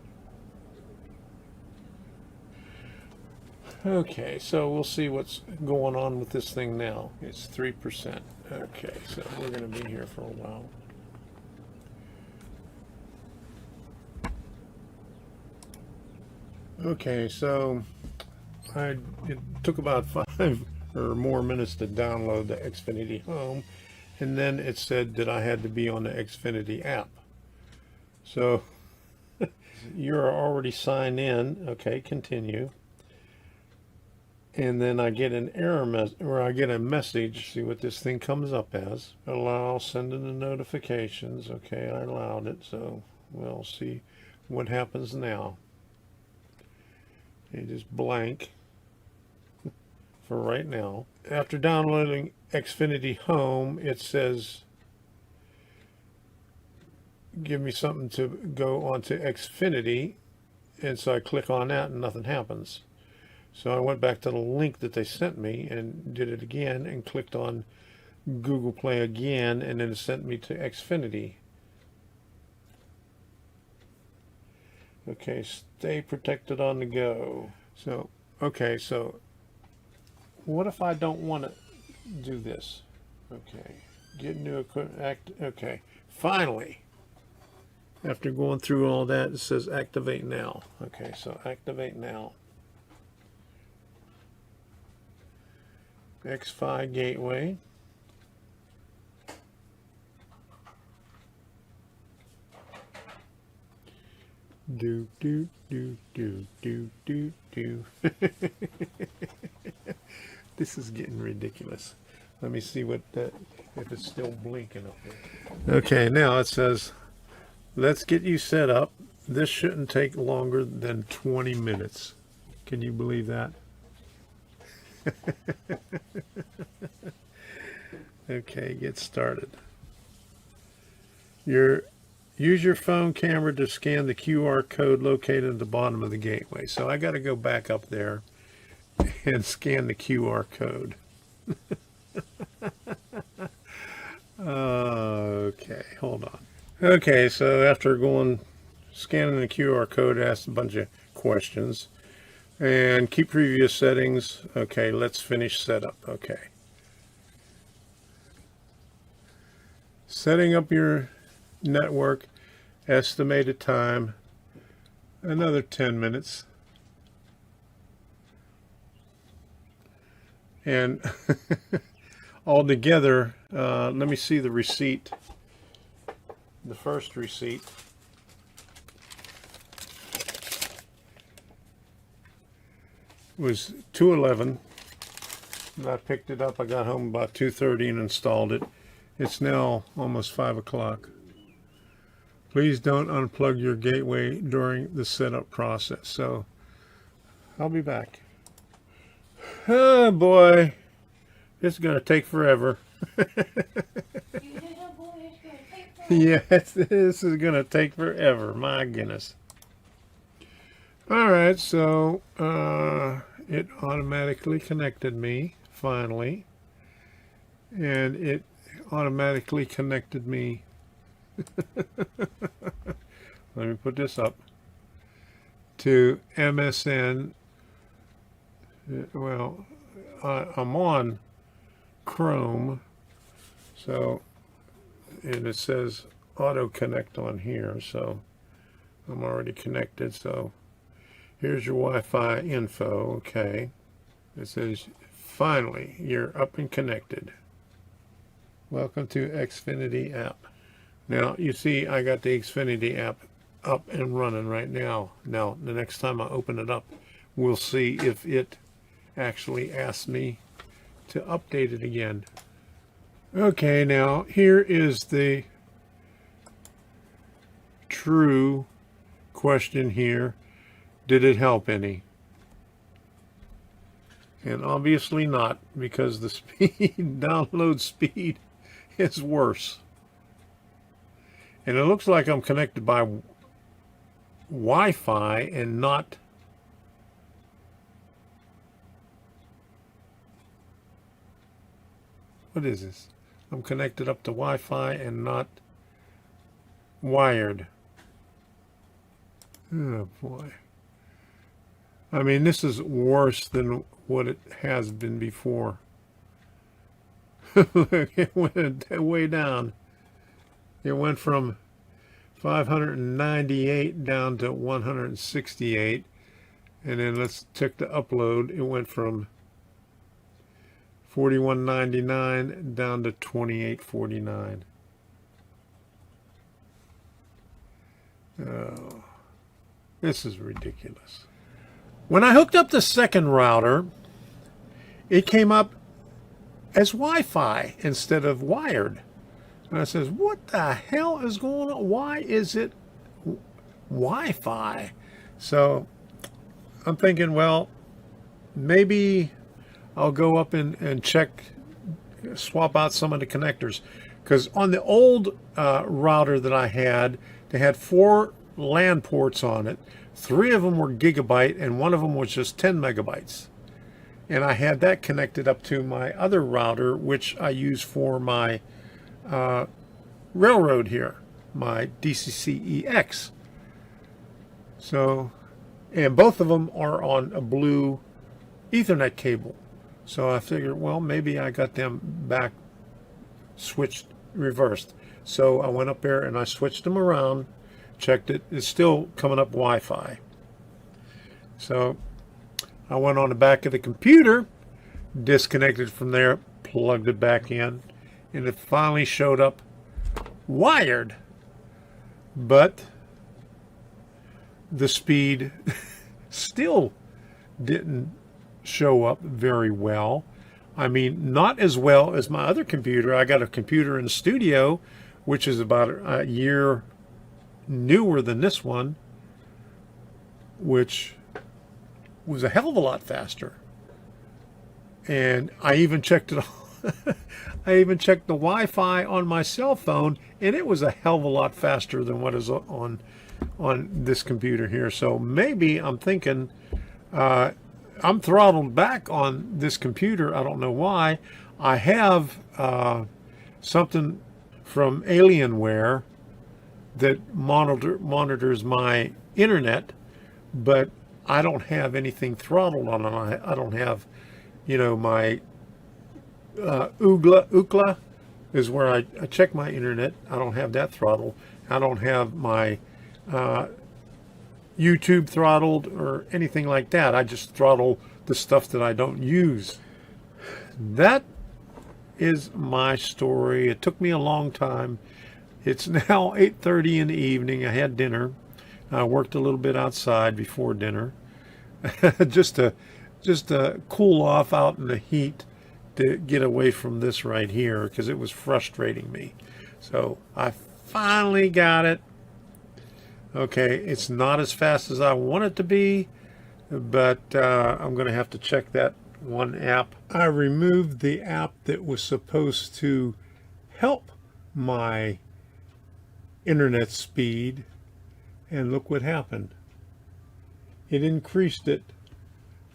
Okay, so we'll see what's going on with this thing now. It's 3%. Okay, so we're going to be here for a while. Okay, so it took about 5 or more minutes to download the Xfinity Home, and then it said that I had to be on the Xfinity app. So you're already signed in. Okay, continue. And then I get an error message, or I get a message. See what this thing comes up as. Allow sending the notifications. Okay, I allowed it, so we'll see what happens now. It is blank for right now. After downloading Xfinity Home, it says, give me something to go onto Xfinity. And so I click on that and nothing happens. So I went back to the link that they sent me and did it again and clicked on Google Play again, and then it sent me to Xfinity. Okay, stay protected on the go. So, okay, so what if I don't want to do this? Okay, get new equipment, okay, finally, after going through all that, it says activate now. Okay, so activate now. X5 gateway. Do. This is getting ridiculous. Let me see what that, if it's still blinking up there. Okay, now it says, let's get you set up. This shouldn't take longer than 20 minutes. Can you believe that? Okay, get started. Use your phone camera to scan the QR code located at the bottom of the gateway. So I got to go back up there and scan the QR code. Okay, hold on. Okay, so after scanning the QR code, I asked a bunch of questions. And keep previous settings. Okay, let's finish setup. Okay. Setting up your network, estimated time, another 10 minutes. And altogether, let me see the receipt. The first receipt. was 2:11. I picked it up. I got home about 2:30 and installed it. It's now almost 5 o'clock. Please don't unplug your gateway during the setup process. So I'll be back. Oh boy, it's gonna take forever. Yes, this is gonna take forever. My goodness. All right, so it automatically connected me finally, and it automatically connected me. Let me put this up to MSN. Well, I'm on Chrome, so, and it says auto connect on here, so I'm already connected. So here's your Wi-Fi info. Okay, it says finally you're up and connected. Welcome to Xfinity app. Now you see I got the Xfinity app up and running right now. Now the next time I open it up, we'll see if it actually asks me to update it again. Okay, now here is the true question here. Did it help any? And obviously not, because the speed, download speed is worse. And it looks like I'm connected by Wi-Fi and not what is this? I'm connected up to Wi-Fi and not wired. Oh boy. I mean, this is worse than what it has been before. Look, it went way down. It went from 598 down to 168. And then let's check the upload. It went from 41.99 down to 28.49. Oh, this is ridiculous. When I hooked up the second router, it came up as Wi-Fi instead of wired. And I says, what the hell is going on? Why is it Wi-Fi? So I'm thinking, well, maybe I'll go up and check, swap out some of the connectors. Because on the old router that I had, they had 4 LAN ports on it. 3 of them were gigabyte and 1 of them was just 10 megabytes. And I had that connected up to my other router, which I use for my railroad here, my DCCEX. So, and both of them are on a blue Ethernet cable. So I figured, well, maybe I got them back switched, reversed. So I went up there and I switched them around, checked it. It's still coming up Wi-Fi. So I went on the back of the computer, disconnected from there, plugged it back in, and it finally showed up wired. But the speed still didn't show up very well. I mean, not as well as my other computer. I got a computer in the studio, which is about a year newer than this one, which was a hell of a lot faster. And I even checked it I even checked the Wi-Fi on my cell phone, and it was a hell of a lot faster than what is on this computer here. So maybe I'm thinking I'm throttled back on this computer. I don't know why. I have something from Alienware that monitors my internet, but I don't have anything throttled on it. I don't have, you know, my Ookla is where I check my internet. I don't have that throttled. I don't have my YouTube throttled or anything like that. I just throttle the stuff that I don't use. That is my story. It took me a long time. It's now 8:30 in the evening. I had dinner. I worked a little bit outside before dinner just to just to cool off out in the heat to get away from this right here because it was frustrating me. So I finally got it. Okay, it's not as fast as I want it to be, but I'm going to have to check that one app. I removed the app that was supposed to help my internet speed, and look what happened. It increased it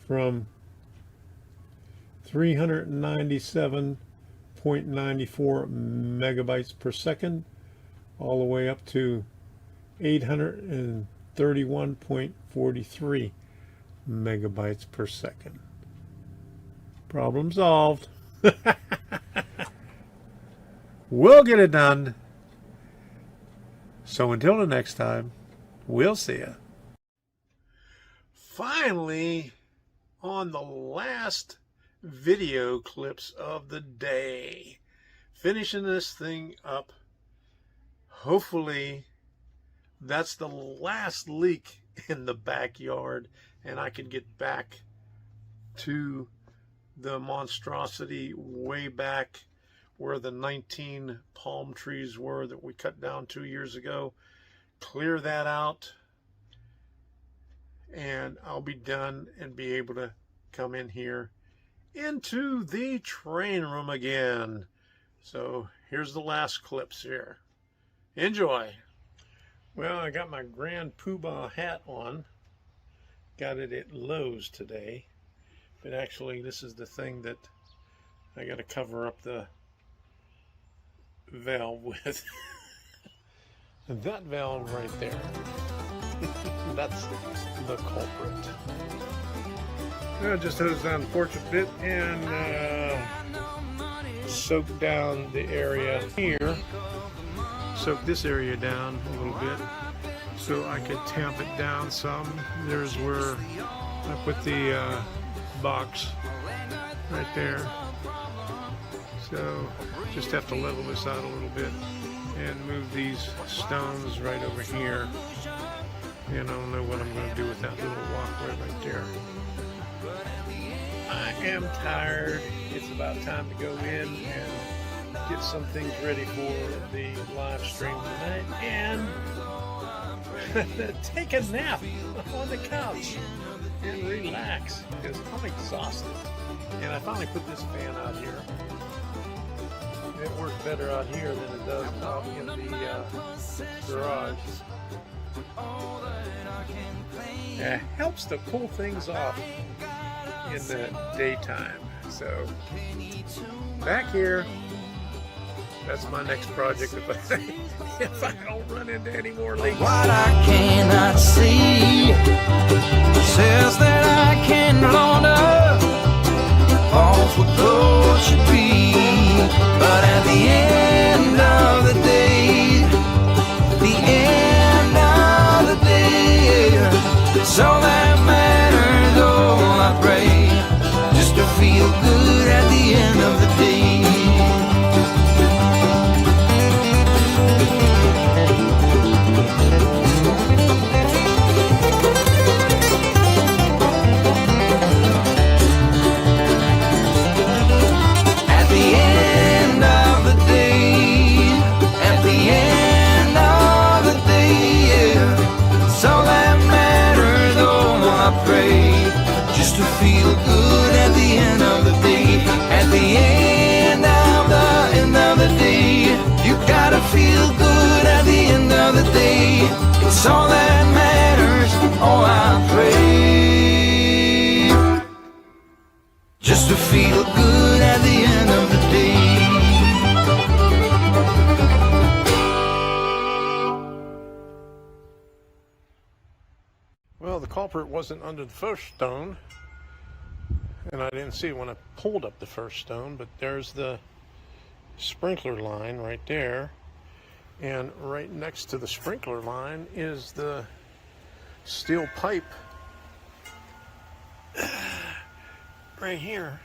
from 397.94 megabytes per second all the way up to 831.43 megabytes per second. Problem solved. We'll get it done. So until the next time, we'll see ya. Finally, on the last video clips of the day, finishing this thing up. Hopefully that's the last leak in the backyard and I can get back to the monstrosity way back where the 19 palm trees were that we cut down 2 years ago. Clear that out and I'll be done and be able to come in here into the train room again. So here's the last clips here. Enjoy. Well, I got my Grand Poobah hat on. Got it at Lowe's today. But actually, this is the thing that I got to cover up the valve with. And that valve right there, that's the culprit. I just hose down the porch a bit and soak down the area here. Soak this area down a little bit so I could tamp it down some. There's where I put the box right there. So just have to level this out a little bit and move these stones right over here. And I don't know what I'm going to do with that little walkway right there. I am tired. It's about time to go in and get some things ready for the live stream tonight and take a nap on the couch and relax because I'm exhausted. And I finally put this fan out here. It works better out here than it does probably in the garage. It helps to cool things off in the daytime. So back here, that's my next project if I don't run into any more leaks. What I cannot see says that I can launder falls what gold should be. But at the end of the day, it's all that matters. Oh, I pray just to feel good at the end of the day. At the end of the day, at the end of the day, yeah, it's all that matters. Oh, I pray just to feel good at the end of the day. At the end of the day, you gotta feel good at the end of the day. It's all that matters. Oh, I pray just to feel good at the end of the day. Well, the culprit wasn't under the first stone, and I didn't see it when I pulled up the first stone, but there's the sprinkler line right there, and right next to the sprinkler line is the steel pipe right here.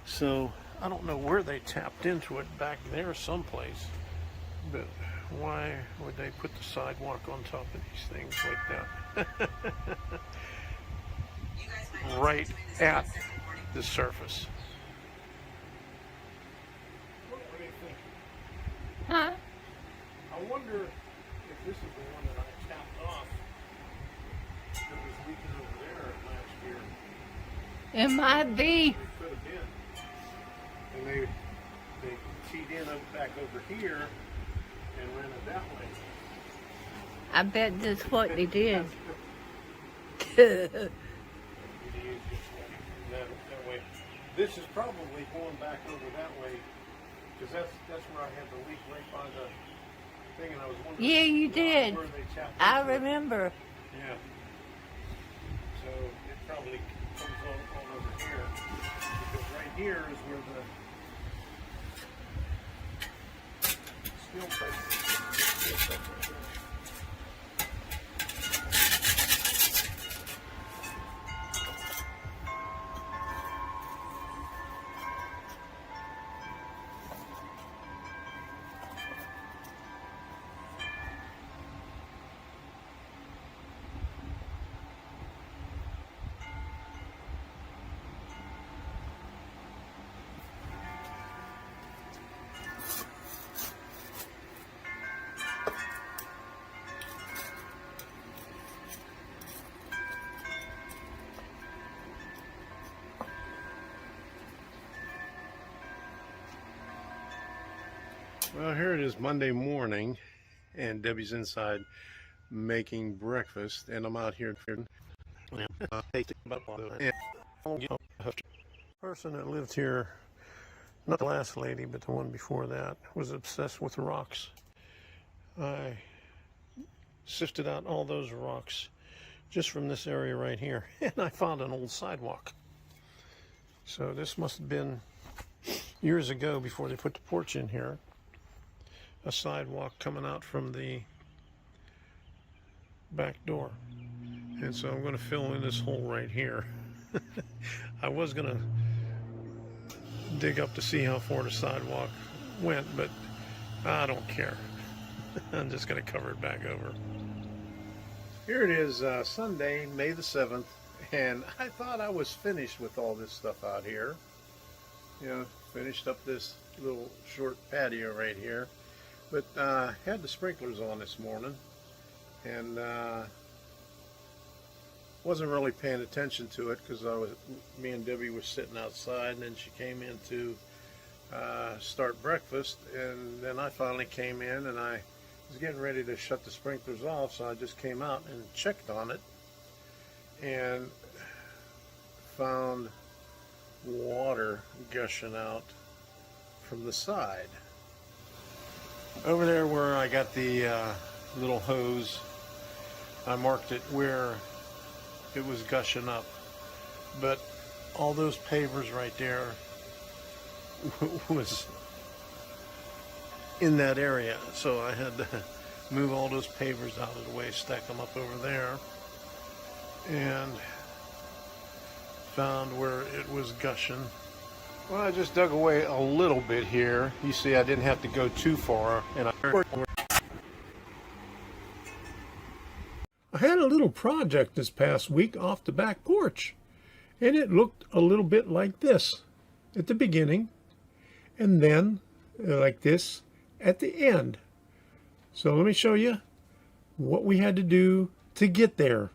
So I don't know where they tapped into it back there someplace, but why would they put the sidewalk on top of these things like that? right at the surface. What do you think? Huh? I wonder if this is the one that I tapped off that was leaking over there last year. It might be. It could have been. And they teed in back over here and ran it that way. I bet that's what they did. That way. This is probably going back over that way because that's where I had the leak right by the thing, and I was wondering. Yeah, you did. Where they tapped I into it. remember. Yeah. So it probably comes on over here because right here is where the steel pipe is. Well, here it is Monday morning, and Debbie's inside making breakfast, and I'm out here. Person that lived here, not the last lady, but the one before that, was obsessed with rocks. I sifted out all those rocks just from this area right here, and I found an old sidewalk. So this must have been years ago before they put the porch in here. A sidewalk coming out from the back door. And so I'm going to fill in this hole right here. I was going to dig up to see how far the sidewalk went, but I don't care. I'm just going to cover it back over. Here it is, Sunday, May the 7th, and I thought I was finished with all this stuff out here. You know, finished up this little short patio right here. But had the sprinklers on this morning, and wasn't really paying attention to it because me and Debbie were sitting outside, and then she came in to start breakfast, and then I finally came in, and I was getting ready to shut the sprinklers off, so I just came out and checked on it, and found water gushing out from the side. Over there where I got the little hose, I marked it where it was gushing up. But all those pavers right there was in that area. So I had to move all those pavers out of the way, stack them up over there, and found where it was gushing. Well, I just dug away a little bit here. You see, I didn't have to go too far, and I had a little project this past week off the back porch, and it looked a little bit like this at the beginning, and then like this at the end. So let me show you what we had to do to get there.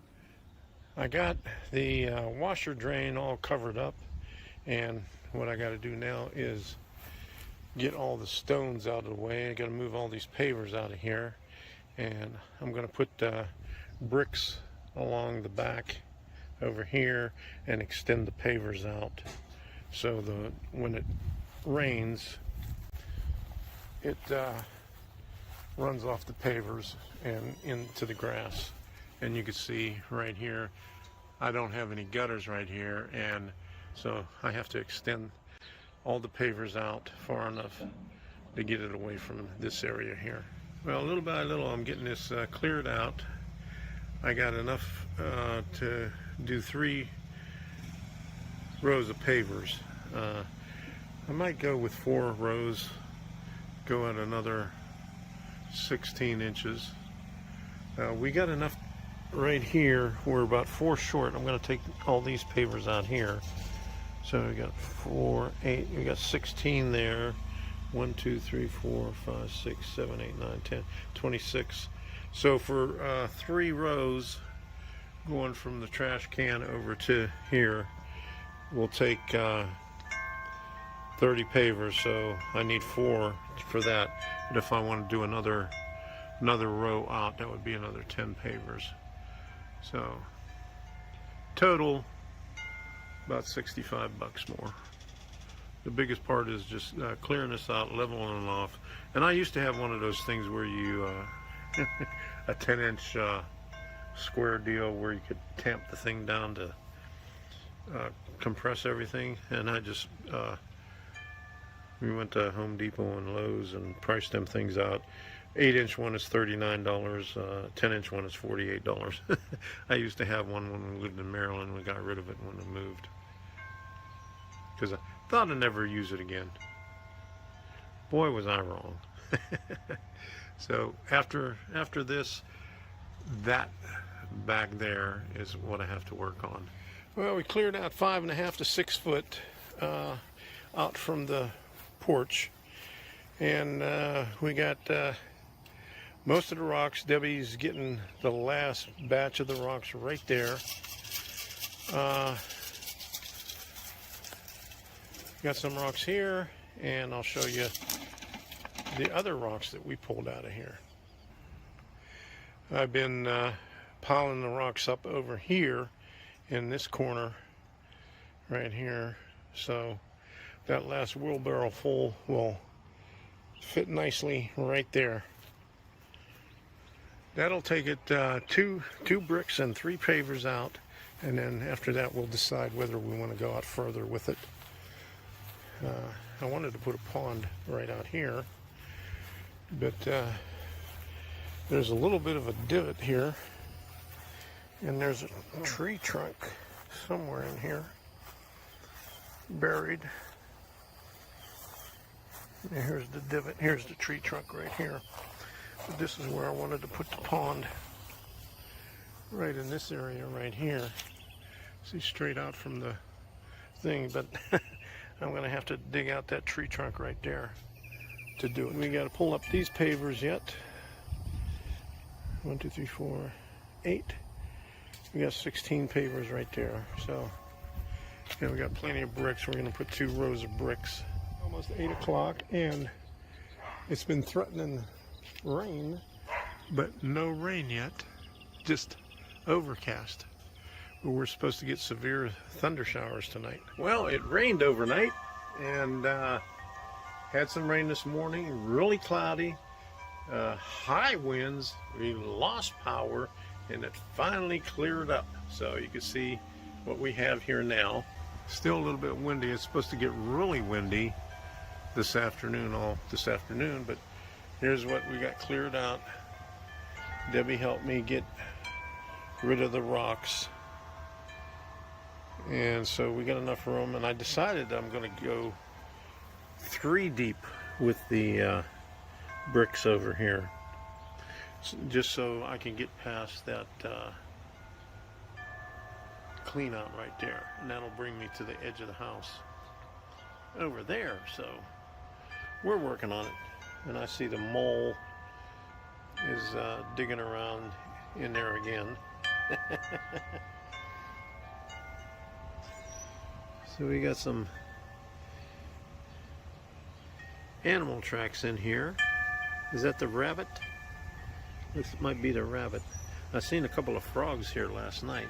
I got the washer drain all covered up, and what I got to do now is get all the stones out of the way. I got to move all these pavers out of here, and I'm going to put bricks along the back over here and extend the pavers out so when it rains, it runs off the pavers and into the grass. And you can see right here, I don't have any gutters right here, and so I have to extend all the pavers out far enough to get it away from this area here. Well, little by little, I'm getting this cleared out. I got enough to do 3 rows of pavers. I might go with 4 rows, go at another 16 inches. We got enough right here, we're about 4 short. I'm going to take all these pavers out here. So we got 4, 8, we got 16 there. 1, 2, 3, 4, 5, 6, 7, 8, 9, 10, 26. So for 3 rows going from the trash can over to here, we'll take 30 pavers. So I need 4 for that. But if I want to do another row out, that would be another 10 pavers. So total about 65 bucks more. The biggest part is just clearing this out, leveling it off. And I used to have one of those things where you a 10-inch square deal where you could tamp the thing down to compress everything. And I just we went to Home Depot and Lowe's and priced them things out. 8-inch one is $39, 10-inch one is $48. I used to have one when we lived in Maryland. We got rid of it when we moved because I thought I'd never use it again. Boy, was I wrong. So after this, that back there is what I have to work on. Well, we cleared out 5.5 to 6 foot out from the porch, and we got most of the rocks. Debbie's getting the last batch of the rocks right there. Got some rocks here, and I'll show you the other rocks that we pulled out of here. I've been piling the rocks up over here in this corner right here, so that last wheelbarrow full will fit nicely right there. That'll take it 2 bricks and 3 pavers out, and then after that we'll decide whether we want to go out further with it. I wanted to put a pond right out here, but there's a little bit of a divot here, and there's a tree trunk somewhere in here buried. And here's the divot. Here's the tree trunk right here. But this is where I wanted to put the pond, right in this area right here. See, straight out from the thing, but I'm going to have to dig out that tree trunk right there to do it. We got to pull up these pavers yet. 1, 2, 3, 4, 8. We got 16 pavers right there. So, yeah, we got plenty of bricks. We're going to put 2 rows of bricks. Almost 8 o'clock, and it's been threatening rain, but no rain yet. Just overcast. We're supposed to get severe thunder showers tonight. Well, it rained overnight, and had some rain this morning. Really cloudy, high winds. We lost power, and it finally cleared up. So you can see what we have here now. Still a little bit windy. It's supposed to get really windy this afternoon, but here's what we got cleared out. Debbie helped me get rid of the rocks, and so we got enough room, and I decided I'm going to go 3 deep with the bricks over here, just so I can get past that clean out right there, and that'll bring me to the edge of the house over there. So we're working on it, and I see the mole is digging around in there again. So we got some animal tracks in here. Is that the rabbit? This might be the rabbit. I seen a couple of frogs here last night.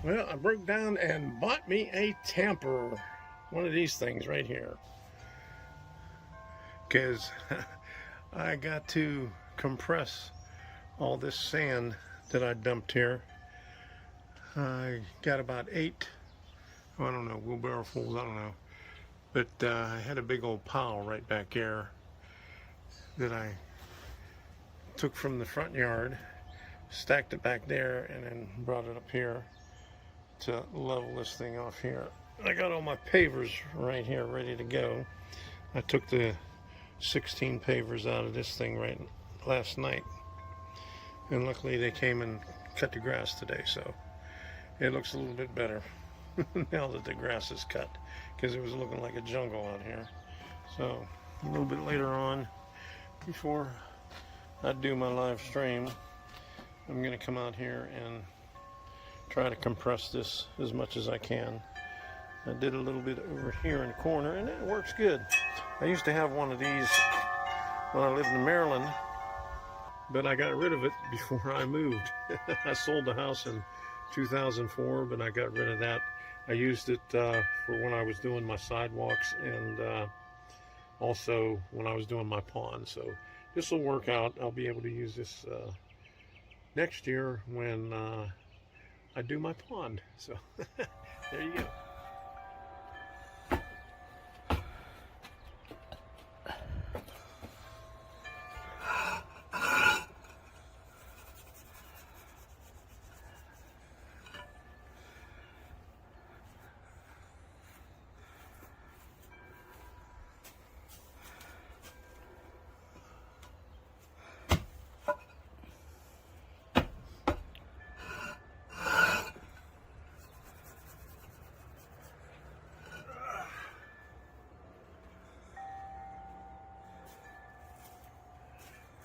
Well, I broke down and bought me a tamper. One of these things right here. Because I got to compress all this sand that I dumped here. I got about 8, I don't know, wheelbarrowfuls, I don't know. But I had a big old pile right back there that I took from the front yard, stacked it back there, and then brought it up here to level this thing off here. I got all my pavers right here ready to go. I took the 16 pavers out of this thing right last night. And luckily they came and cut the grass today, so it looks a little bit better now that the grass is cut, because it was looking like a jungle out here. So a little bit later on, before I do my live stream, I'm going to come out here and try to compress this as much as I can. I did a little bit over here in the corner, and it works good. I used to have one of these when I lived in Maryland, but I got rid of it before I moved. I sold the house in 2004, but I got rid of that. I used it for when I was doing my sidewalks, and also when I was doing my pond. So this will work out. I'll be able to use this next year when I do my pond. So there you go.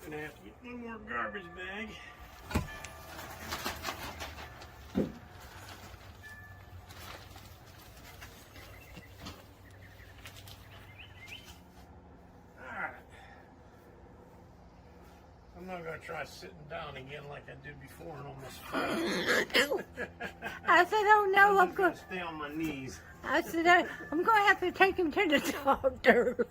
Gonna have to get one more garbage bag. Alright. I'm not gonna try sitting down again like I did before and almost fell. I said, oh no, I'm going. Stay on my knees. I said, I'm going to have to take him to the doctor.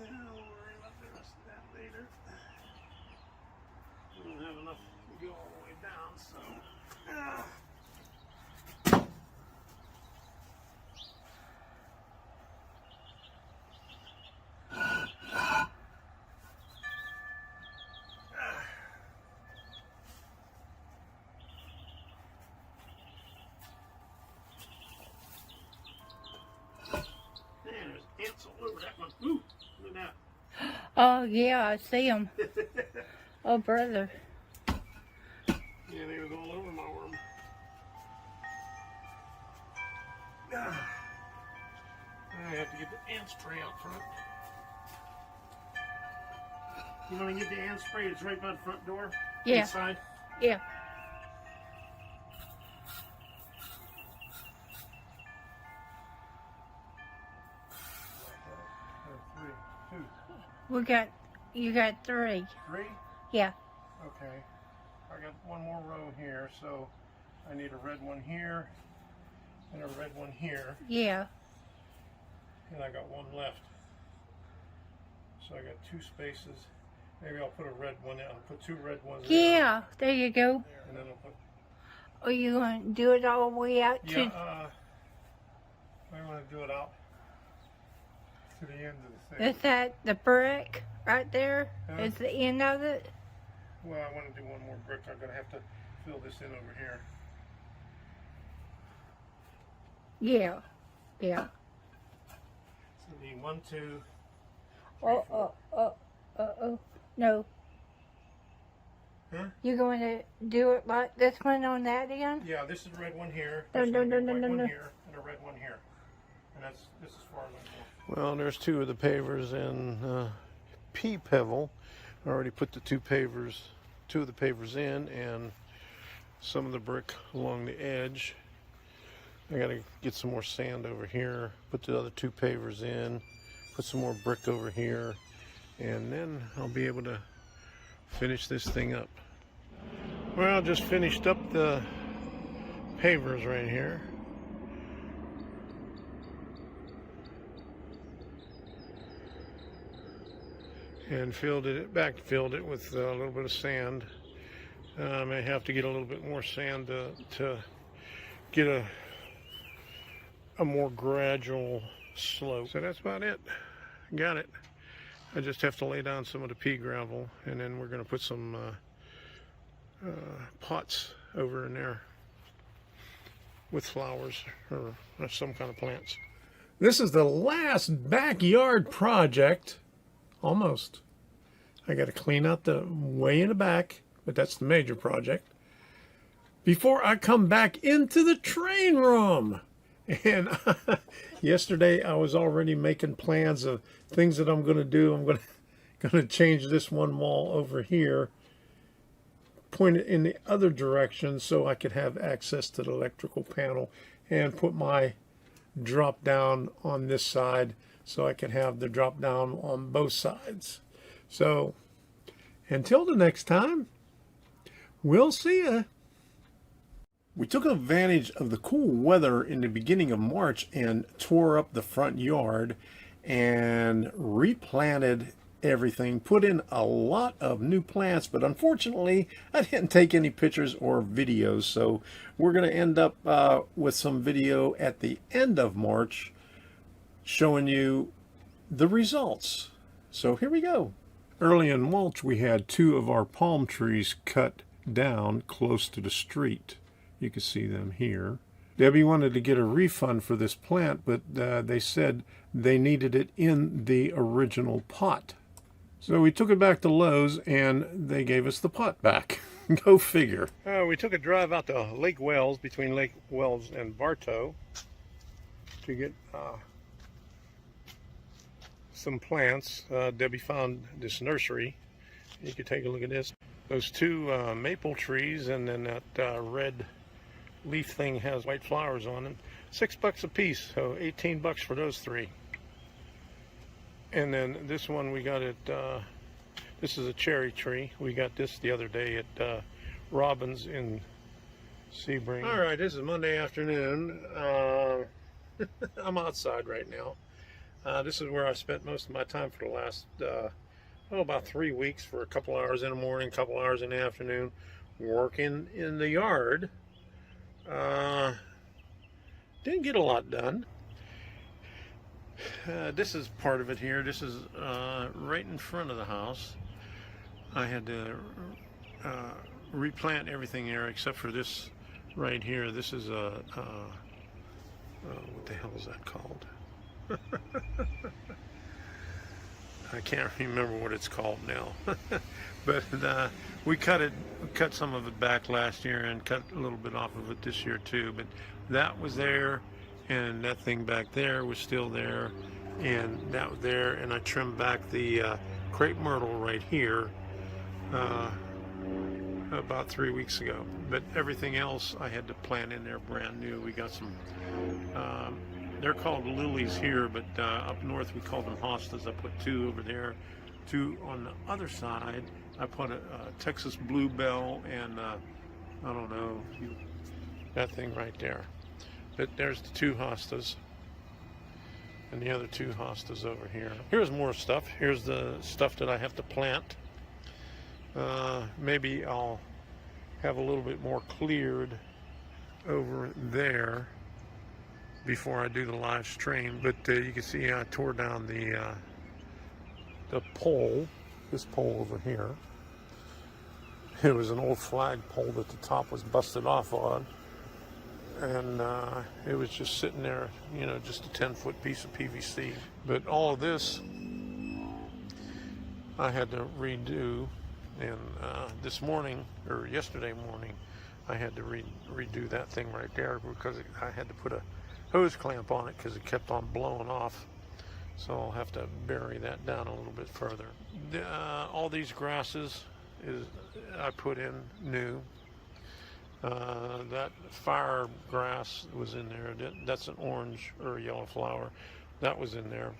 I'll worry about the rest of that later. We don't have enough to go all the way down, so. Man, there's ants all over that one. Ooh, look at that. Oh, yeah, I see him. Oh, brother. Yeah, they was all over my worm. I have to get the ant spray out front. You want to get the ant spray? It's right by the front door. Yeah. Inside. Yeah. You got 3. 3? Yeah. Okay. I got one more row here, so I need a red one here and a red one here, Yeah. and I got one left. So I got 2 spaces. Maybe I'll put a red one in. I'll put 2 red ones in Yeah, there you go. there, and then I'll put. Are you going to do it all the way out to... Yeah, I want to do it out to the end of the thing. Is that the brick right there? Huh? Is the end of it? Well, I want to do one more brick. I'm going to have to fill this in over here. Yeah. Yeah. So I need 1, 2, 3, Oh, 4. no. Huh? You going to do it like this one on that end? Yeah, this is a red one here. No, There's no, gonna be no, a white no, one no. here and a red one here. And this is far as I go. Well, there's 2 of the pavers in P Pebble. I already put the 2 of the pavers in, and some of the brick along the edge. I gotta get some more sand over here, put the other 2 pavers in, put some more brick over here, and then I'll be able to finish this thing up. Well, I just finished up the pavers right here. And filled it with a little bit of sand. I may have to get a little bit more sand to get a a more gradual slope. So that's about it. Got it. I just have to lay down some of the pea gravel, and then we're going to put some pots over in there with flowers or some kind of plants. This is the last backyard project, almost. I got to clean out the way in the back, but that's the major project, before I come back into the train room. And yesterday I was already making plans of things that I'm going to do. I'm going to change this one wall over here, point it in the other direction so I could have access to the electrical panel, and put my drop down on this side so I could have the drop down on both sides. So until the next time, we'll see ya. We took advantage of the cool weather in the beginning of March and tore up the front yard and replanted everything, put in a lot of new plants, but unfortunately I didn't take any pictures or videos, so we're going to end up with some video at the end of March showing you the results. So here we go. Early in mulch we had 2 of our palm trees cut down close to the street. You can see them here. Debbie wanted to get a refund for this plant, but they said they needed it in the original pot. So we took it back to Lowe's and they gave us the pot back. Go figure. We took a drive out to Lake Wells, between Lake Wells and Bartow, to get some plants. Debbie found this nursery. You can take a look at this. Those 2 maple trees, and then that red leaf thing has white flowers on them. $6 a piece, so $18 for those 3. And then this one we got at, this is a cherry tree. We got this the other day at Robbins in Sebring. All right, this is Monday afternoon. I'm outside right now. This is where I spent most of my time for the last, about 3 weeks, for a couple hours in the morning, a couple hours in the afternoon, working in the yard. Didn't get a lot done. This is part of it here. This is right in front of the house. I had to replant everything there except for this right here. This is a what the hell is that called? I can't remember what it's called now. But we cut some of it back last year and cut a little bit off of it this year too. But that was there, and that thing back there was still there, and that was there, and I trimmed back the crepe myrtle right here about 3 weeks ago. But everything else I had to plant in there brand new. We got some, they're called lilies here, but up north we call them hostas. I put 2 over there, 2 on the other side. I put a Texas bluebell and I don't know, that thing right there. But there's the 2 hostas, and the other 2 hostas over here. Here's more stuff. Here's the stuff that I have to plant. Maybe I'll have a little bit more cleared over there before I do the live stream. But you can see I tore down the pole, this pole over here. It was an old flag pole that the top was busted off on. And it was just sitting there, you know, just a 10-foot piece of PVC. But all of this I had to redo, and this morning, or yesterday morning, I had to redo that thing right there because I had to put a hose clamp on it because it kept on blowing off. So I'll have to bury that down a little bit further. All these grasses I put in new. That fire grass was in there. That's an orange or a yellow flower. That was in there.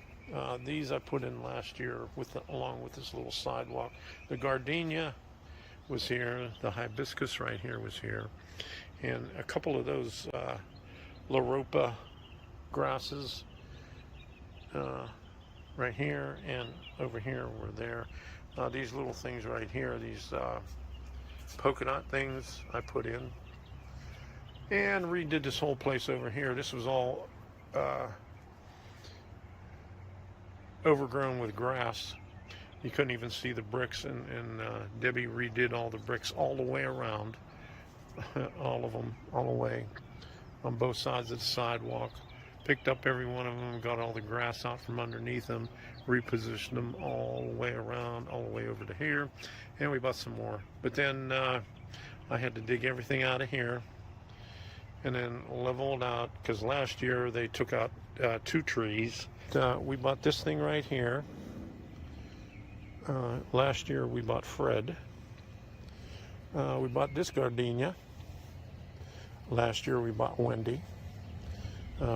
These I put in last year along with this little sidewalk. The gardenia was here. The hibiscus right here was here. And a couple of those La Ropa grasses right here and over here were there. These little things right here, these polka dot things I put in, and redid this whole place over here. This was all overgrown with grass. You couldn't even see the bricks, and Debbie redid all the bricks all the way around, all of them, all the way on both sides of the sidewalk. Picked up every one of them, got all the grass out from underneath them, repositioned them all the way around, all the way over to here, and we bought some more. But then I had to dig everything out of here and then level it out, because last year they took out 2 trees. We bought this thing right here. Last year we bought Fred. We bought this gardenia. Last year we bought Wendy.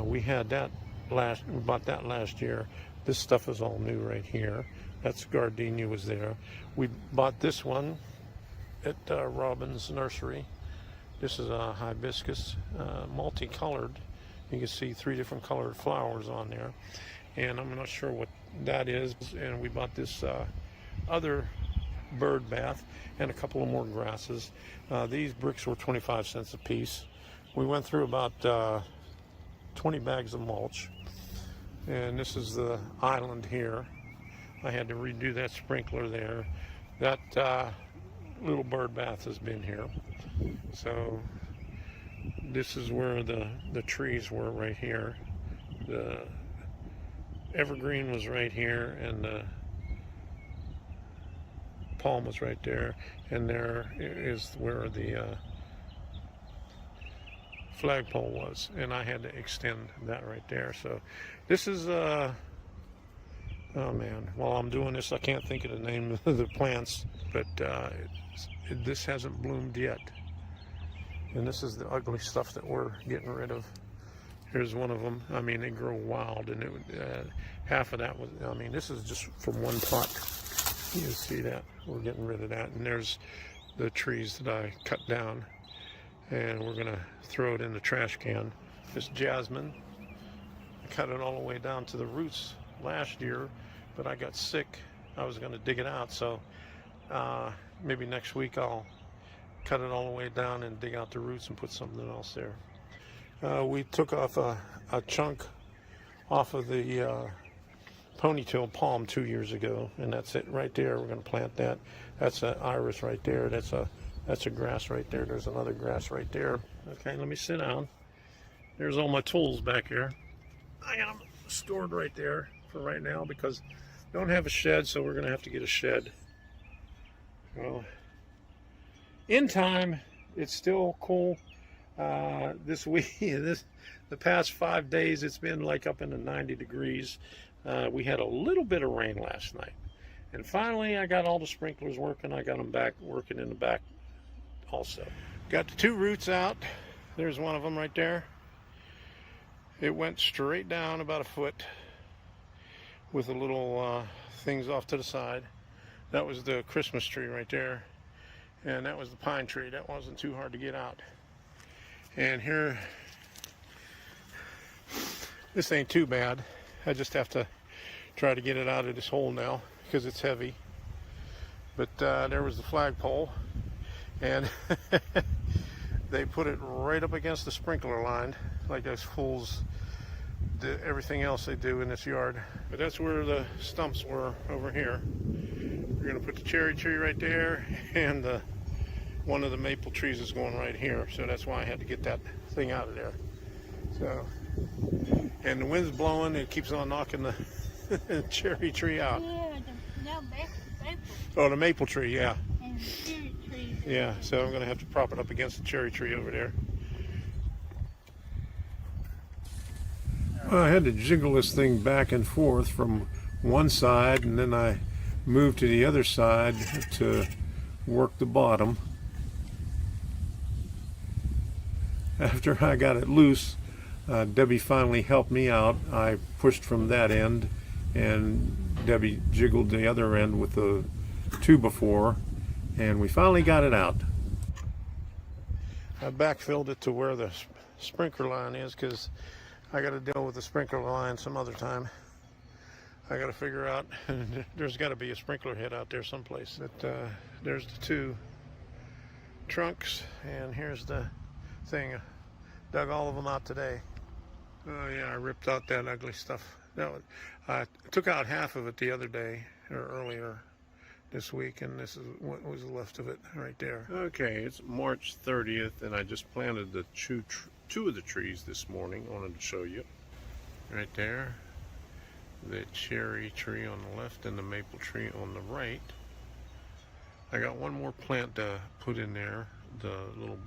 We bought that last year. This stuff is all new right here. That's gardenia was there. We bought this one at Robin's Nursery. This is a hibiscus, multicolored. You can see 3 different colored flowers on there. And I'm not sure what that is. And we bought this other bird bath and a couple of more grasses. These bricks were 25 cents a piece. We went through about 20 bags of mulch. And this is the island here. I had to redo that sprinkler there. That little bird bath has been here. So this is where the trees were, right here. The evergreen was right here, and the palm was right there, and there is where the flagpole was, and I had to extend that right there. So this is oh man, while I'm doing this I can't think of the name of the plants, but this hasn't bloomed yet, and this is the ugly stuff that we're getting rid of. Here's one of them. I mean, they grow wild, and half of that was, I mean, this is just from one pot. You can see that. We're getting rid of that. And there's the trees that I cut down, and we're gonna throw it in the trash can. This jasmine, I cut it all the way down to the roots last year, but I got sick. I was gonna dig it out, so maybe next week I'll cut it all the way down and dig out the roots and put something else there. We took off a chunk off of the ponytail palm 2 years ago, and that's it right there. We're going to plant that. That's an iris right there. That's a grass right there. There's another grass right there. Okay, let me sit down. There's all my tools back here. I got them stored right there for right now because I don't have a shed, so we're going to have to get a shed. Well, in time, it's still cool. This week, the past 5 days, it's been like up in the 90 degrees. We had a little bit of rain last night, and finally I got all the sprinklers working. I got them back working in the back also. Got the 2 roots out. There's one of them right there. It went straight down about a foot with the little things off to the side. That was the Christmas tree right there, and that was the pine tree. That wasn't too hard to get out. And here, this ain't too bad. I just have to try to get it out of this hole now because it's heavy. But there was the flagpole, and they put it right up against the sprinkler line, like those fools do everything else they do in this yard. But that's where the stumps were, over here. We're gonna put the cherry tree right there, and one of the maple trees is going right here, so that's why I had to get that thing out of there. So, and the wind's blowing, it keeps on knocking the cherry tree out. Yeah, maple. Oh, the maple tree, yeah. And the cherry tree. Yeah, so I'm going to have to prop it up against the cherry tree over there. Well, I had to jiggle this thing back and forth from one side, and then I moved to the other side to work the bottom. After I got it loose, Debbie finally helped me out. I pushed from that end, and Debbie jiggled the other end with the 2x4, and we finally got it out. I backfilled it to where the sprinkler line is because I got to deal with the sprinkler line some other time. I got to figure out, there's got to be a sprinkler head out there someplace. But there's the 2 trunks, and here's the thing. Dug all of them out today. Oh yeah, I ripped out that ugly stuff. No, I took out half of it the other day, or earlier this week, and this is what was left of it right there. Okay, it's March 30th, and I just planted the two of the trees this morning. I wanted to show you. Right there. The cherry tree on the left and the maple tree on the right. I got one more plant to put in there. The little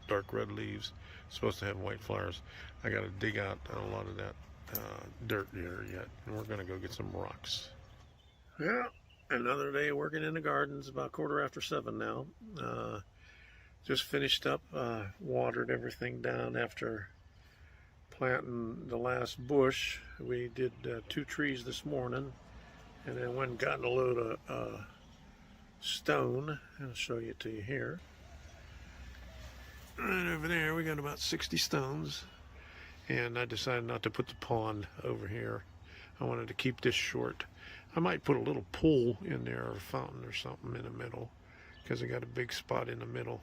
dark red leaves, supposed to have white flowers. I got to dig out a lot of that dirt there yet, and we're gonna go get some rocks. Yeah, another day working in the gardens. About 7:15 now. Just finished up, watered everything down after planting the last bush. We did 2 trees this morning, and then went and got a load of stone. I'll show it to you here. Right over there we got about 60 stones, and I decided not to put the pond over here. I wanted to keep this short. I might put a little pool in there, or a fountain or something in the middle, because I got a big spot in the middle.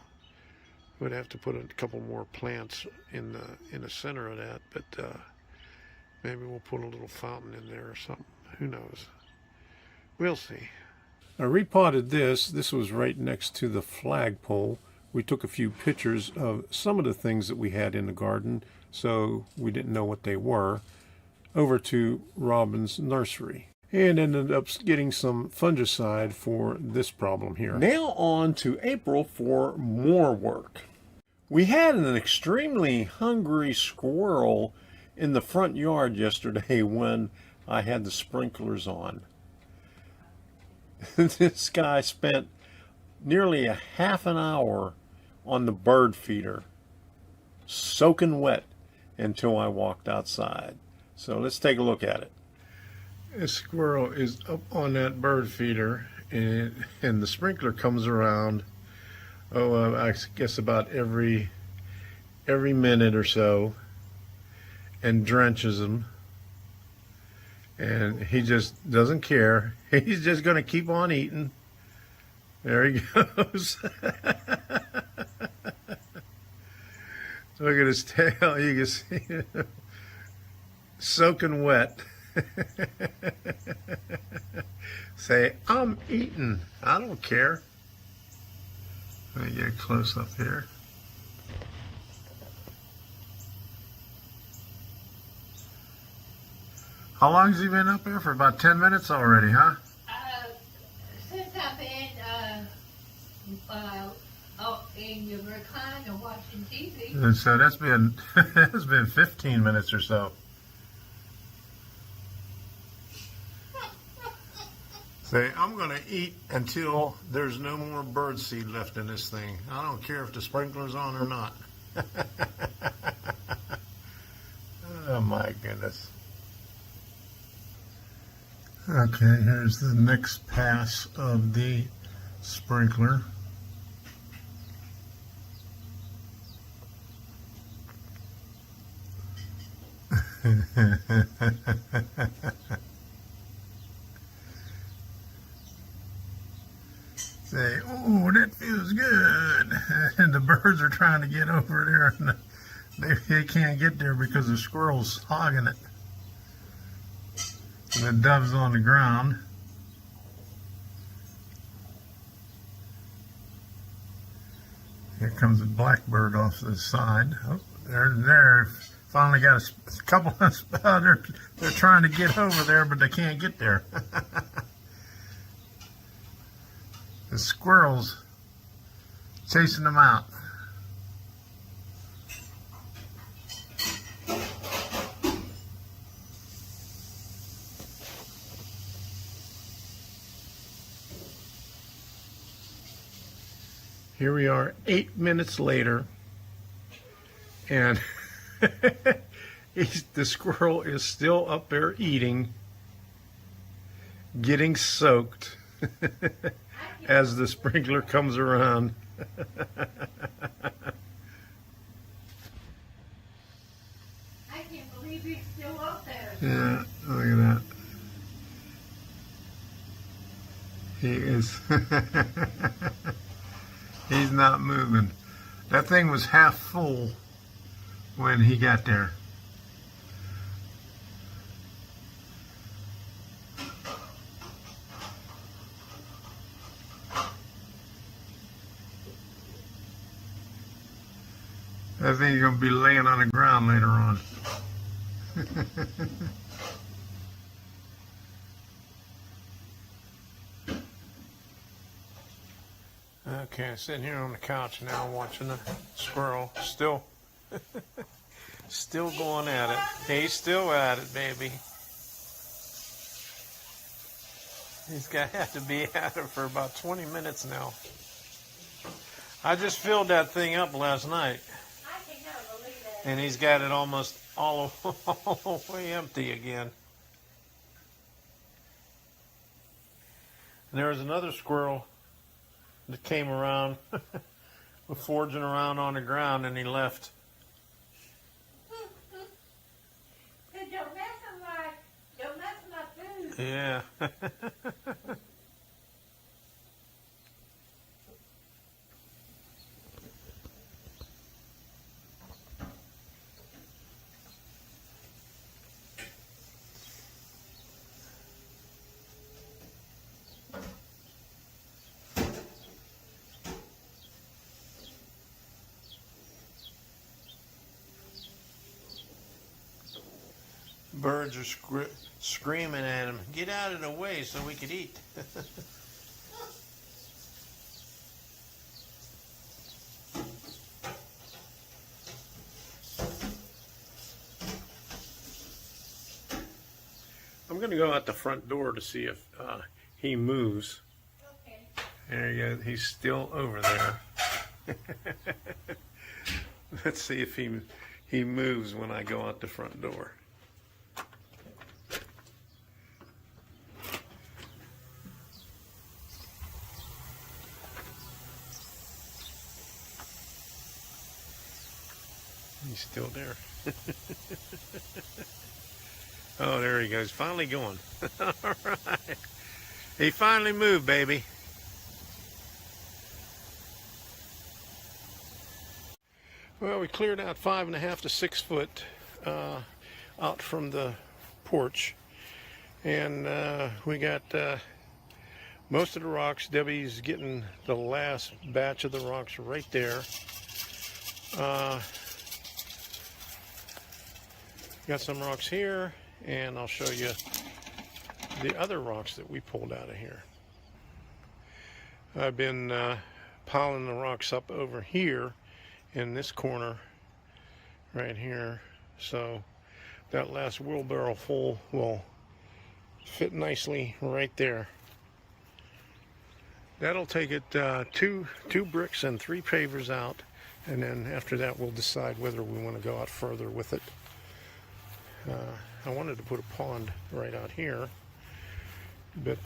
Would have to put a couple more plants in the center of that, but maybe we'll put a little fountain in there or something. Who knows? We'll see. I repotted this. This was right next to the flagpole. We took a few pictures of some of the things that we had in the garden, so we didn't know what they were, over to Robin's nursery, and ended up getting some fungicide for this problem here. Now on to April for more work. We had an extremely hungry squirrel in the front yard yesterday when I had the sprinklers on. This guy spent nearly a half an hour on the bird feeder, soaking wet, until I walked outside. So let's take a look at it. This squirrel is up on that bird feeder, and the sprinkler comes around, I guess about every minute or so, and drenches him. And he just doesn't care. He's just going to keep on eating. There he goes. Look at his tail. You can see soaking wet. Say, I'm eating. I don't care. Let me get close up here. How long has he been up here? For about 10 minutes already, huh? Since I've been in your recliner watching TV. And so that's been that's been 15 minutes or so. Say, I'm going to eat until there's no more bird seed left in this thing. I don't care if the sprinkler's on or not. Oh my goodness. Okay, here's the next pass of the sprinkler. Say, oh, that feels good. And the birds are trying to get over there, and they can't get there because the squirrel's hogging it. And the dove's on the ground. Here comes a blackbird off to the side. Oh, there. Finally got a couple of they're trying to get over there, but they can't get there. The squirrels chasing them out. Here we are 8 minutes later, and the squirrel is still up there eating, getting soaked as the sprinkler comes around. I can't believe he's still up there. Yeah, look at that. He is. He's not moving. That thing was half full when he got there. I think you're gonna be laying on the ground later on. Okay, sitting here on the couch now watching the squirrel. Still going at it. He's still at it, baby. He's got to have to be at it for about 20 minutes now. I just filled that thing up last night. I cannot believe that. And he's got it almost all the way empty again. And there was another squirrel that came around, foraging around on the ground, and he left. Don't mess with my food. Yeah. Birds are screaming at him, "Get out of the way so we could eat." I'm going to go out the front door to see if he moves. Okay. There you go. He's still over there. Let's see if he moves when I go out the front door. He's still there. Oh, there he goes. Finally going. All right. He finally moved, baby. Well, we cleared out 5.5 to 6 foot out from the porch. And we got most of the rocks. Debbie's getting the last batch of the rocks right there. Got some rocks here, and I'll show you the other rocks that we pulled out of here. I've been piling the rocks up over here in this corner right here, so that last wheelbarrow full will fit nicely right there. That'll take it two bricks and 3 pavers out, and then after that we'll decide whether we want to go out further with it. I wanted to put a pond right out here, but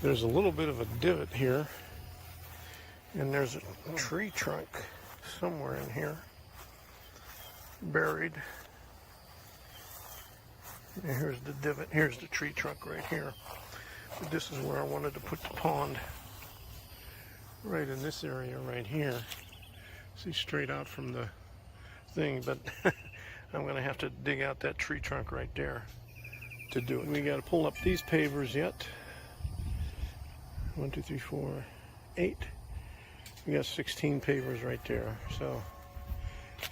there's a little bit of a divot here, and there's a tree trunk somewhere in here buried. And here's the divot. Here's the tree trunk right here. But this is where I wanted to put the pond, right in this area right here. See, straight out from the thing, but I'm going to have to dig out that tree trunk right there to do it. We got to pull up these pavers yet. 1, 2, 3, 4, 8. We got 16 pavers right there. So,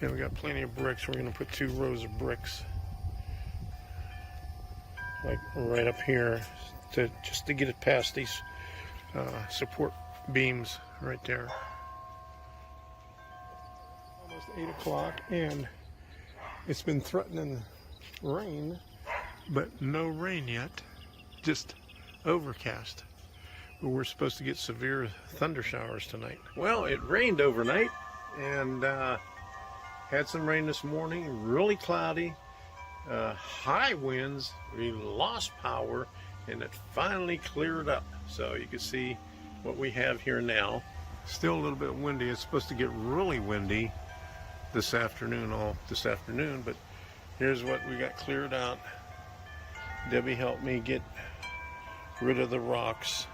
and we got plenty of bricks. We're going to put 2 rows of bricks, like right up here, just to get it past these support beams right there. Almost 8 o'clock, and it's been threatening rain, but no rain yet, just overcast. But we're supposed to get severe thunder showers tonight. Well, it rained overnight, and had some rain this morning, really cloudy, high winds, we lost power, and it finally cleared up. So you can see what we have here now. Still a little bit windy. It's supposed to get really windy this afternoon, but here's what we got cleared out. Debbie helped me get rid of the rocks,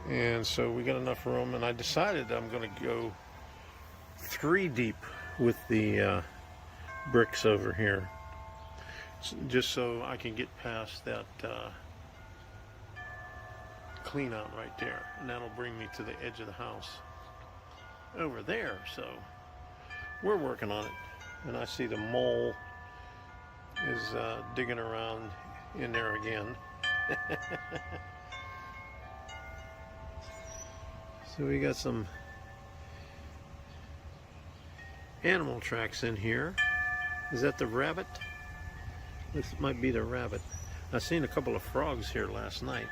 and so we got enough room, and I decided I'm going to go 3 deep with the bricks over here, just so I can get past that clean out right there, and that'll bring me to the edge of the house. over there, so we're working on it. And I see the mole is digging around in there again. So we got some animal tracks in here. Is that the rabbit? This might be the rabbit. I seen a couple of frogs here last night.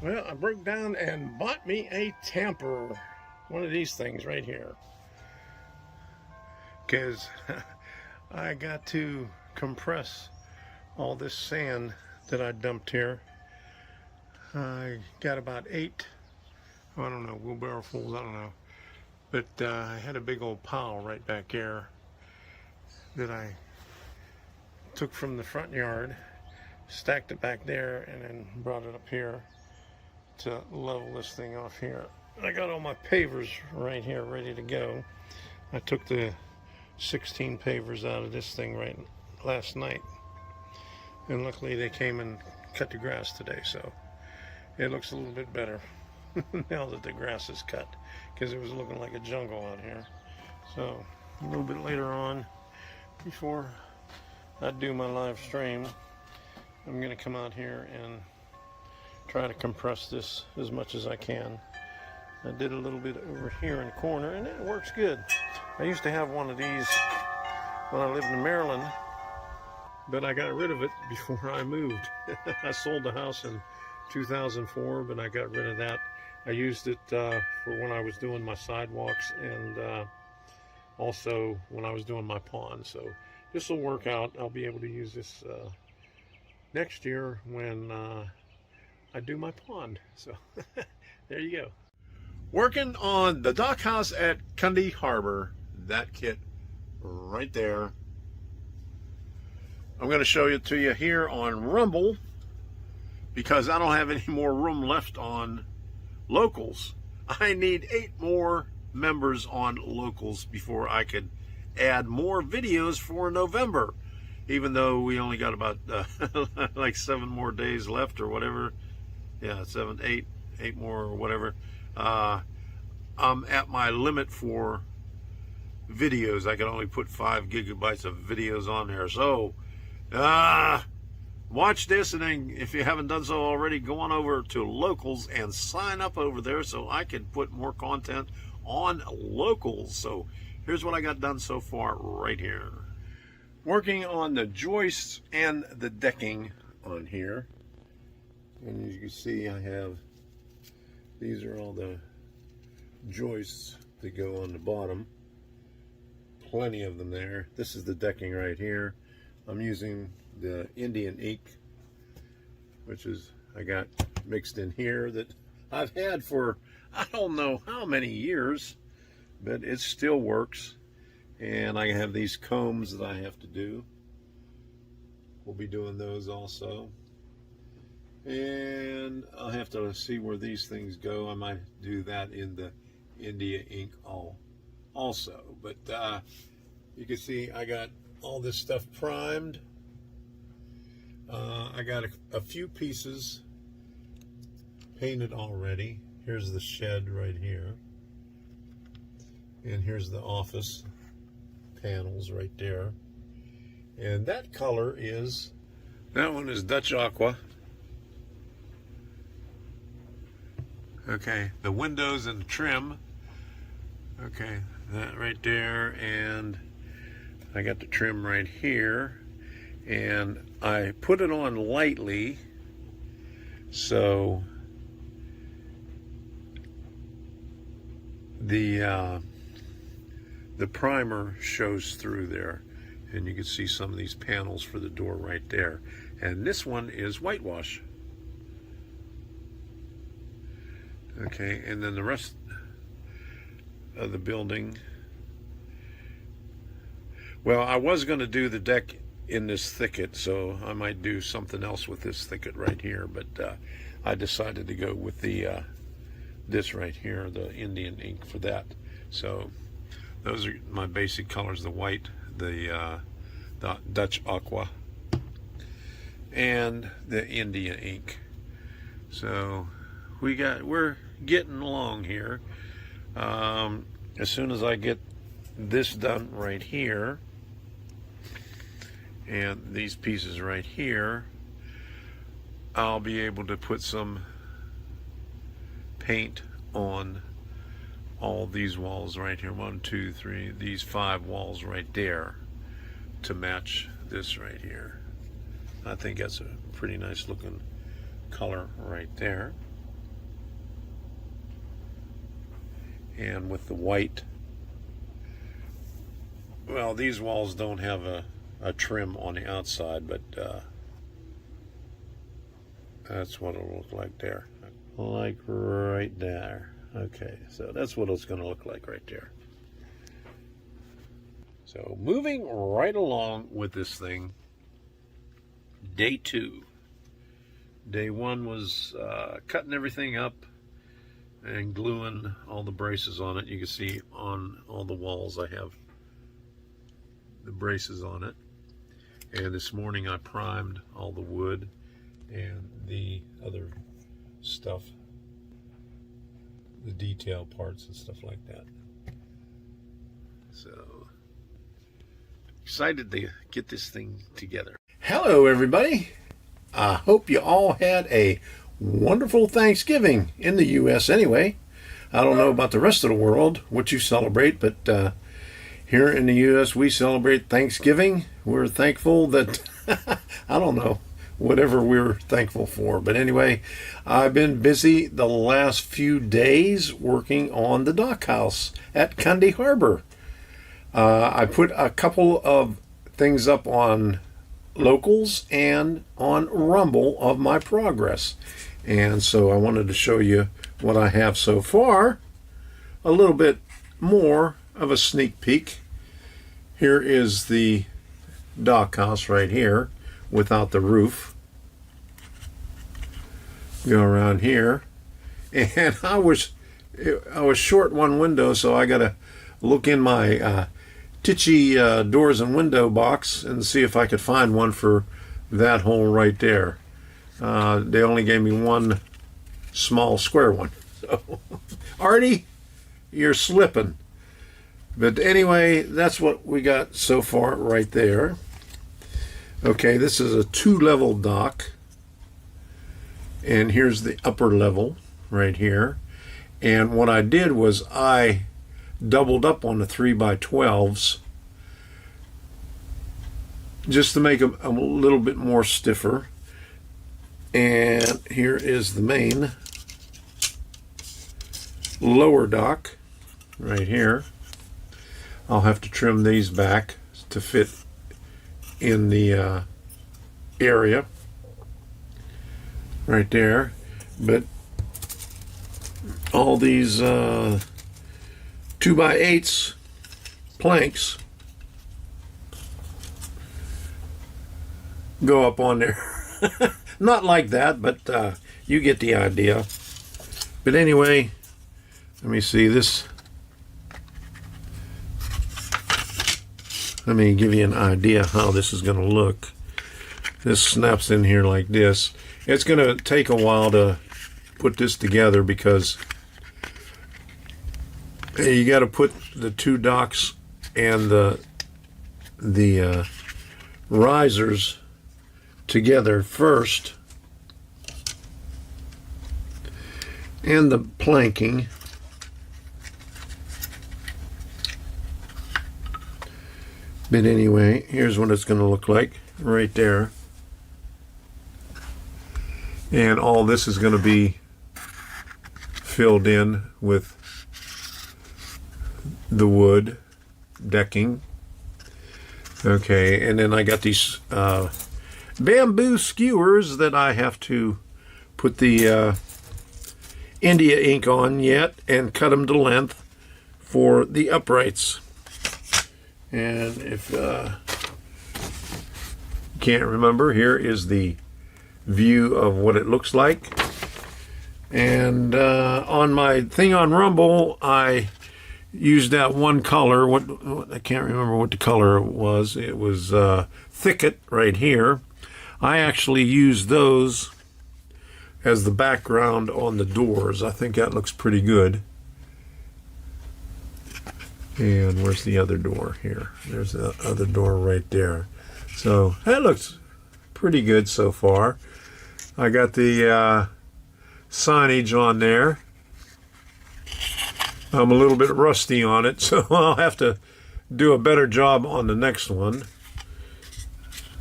Well, I broke down and bought me a tamper. One of these things right here. Because I got to compress all this sand that I dumped here. I got about 8, I don't know, wheelbarrowfuls, I don't know. But I had a big old pile right back here that I took from the front yard, stacked it back there, and then brought it up here to level this thing off here. I got all my pavers right here ready to go. I took the 16 pavers out of this thing right last night, and luckily they came and cut the grass today, so it looks a little bit better now that the grass is cut, because it was looking like a jungle out here. So a little bit later on, before I do my live stream, I'm going to come out here and try to compress this as much as I can. I did a little bit over here in the corner, and it works good. I used to have one of these when I lived in Maryland, but I got rid of it before I moved. I sold the house in 2004, but I got rid of that. I used it for when I was doing my sidewalks, and also when I was doing my pond. So this will work out. I'll be able to use this next year when I do my pond. So there you go. Working on the dock house at Cundy Harbor. That kit right there. I'm going to show it to you here on Rumble, because I don't have any more room left on Locals. I need 8 more members on Locals before I could add more videos for November, even though we only got about like 7 more days left or whatever. Yeah, 7, 8 more or whatever. I'm at my limit for videos. I can only put 5 gigabytes of videos on there. So watch this, and then if you haven't done so already, go on over to Locals and sign up over there so I can put more content on Locals. So here's what I got done so far right here. Working on the joists and the decking on here. And as you can see, I have, these are all the joists that go on the bottom. Plenty of them there. This is the decking right here. I'm using the Indian ink, which is I got mixed in here, that I've had for I don't know how many years, but it still works. And I have these combs that I have to do. We'll be doing those also. And I'll have to see where these things go. I might do that in the India ink also. But you can see I got all this stuff primed. I got a few pieces painted already. Here's the shed right here. And here's the office panels right there. And that color is, that one is Dutch Aqua. Okay, the windows and trim. Okay, that right there, and I got the trim right here, and I put it on lightly so the primer shows through there, and you can see some of these panels for the door right there. And this one is whitewash. Okay, and then the rest of the building, well, I was going to do the deck in this thicket, so I might do something else with this thicket right here, but I decided to go with the this right here, the Indian ink, for that. So those are my basic colors: the white, the Dutch Aqua, and the India ink. So we're getting along here. As soon as I get this done right here, and these pieces right here, I'll be able to put some paint on all these walls right here. 1, 2, 3, these 5 walls right there to match this right here. I think that's a pretty nice looking color right there. And with the white, well, these walls don't have a trim on the outside, but that's what it'll look like there. Like right there. Okay, so that's what it's going to look like right there. So moving right along with this thing, day 2. Day 1 was cutting everything up and gluing all the braces on it. You can see on all the walls I have the braces on it. And this morning I primed all the wood and the other stuff, the detail parts and stuff like that. So excited to get this thing together. Hello everybody. I hope you all had a wonderful Thanksgiving in the U.S. anyway. I don't know about the rest of the world, what you celebrate, but here in the U.S. we celebrate Thanksgiving. We're thankful that, I don't know, whatever we're thankful for. But anyway, I've been busy the last few days working on the dock house at Cundy Harbor. I put a couple of things up on Locals and on Rumble of my progress. And so I wanted to show you what I have so far. A little bit more of a sneak peek. Here is the dock house right here without the roof. Go around here, and I was short one window, so I gotta look in my Tichy doors and window box and see if I could find one for that hole right there. They only gave me one small square one. So, Artie, you're slipping. But anyway, that's what we got so far right there. Okay, this is a 2-level dock. And here's the upper level right here. And what I did was I doubled up on the 3x12s just to make them a little bit more stiffer. And here is the main lower dock right here. I'll have to trim these back to fit in the area right there, but all these 2x8s planks go up on there. Not like that, but you get the idea. But anyway, let me see this. Let me give you an idea how this is going to look. This snaps in here like this. It's going to take a while to put this together because you got to put the 2 docks and the risers together first, and the planking. But anyway, here's what it's going to look like right there. And all this is going to be filled in with the wood decking. Okay, and then I got these bamboo skewers that I have to put the India ink on yet and cut them to length for the uprights. And if you can't remember, here is the view of what it looks like. And on my thing on Rumble, I used that one color. What I can't remember what the color was. It was Thicket right here. I actually used those as the background on the doors. I think that looks pretty good. And where's the other door here? There's the other door right there. So that looks pretty good so far. I got the signage on there. I'm a little bit rusty on it, so I'll have to do a better job on the next one.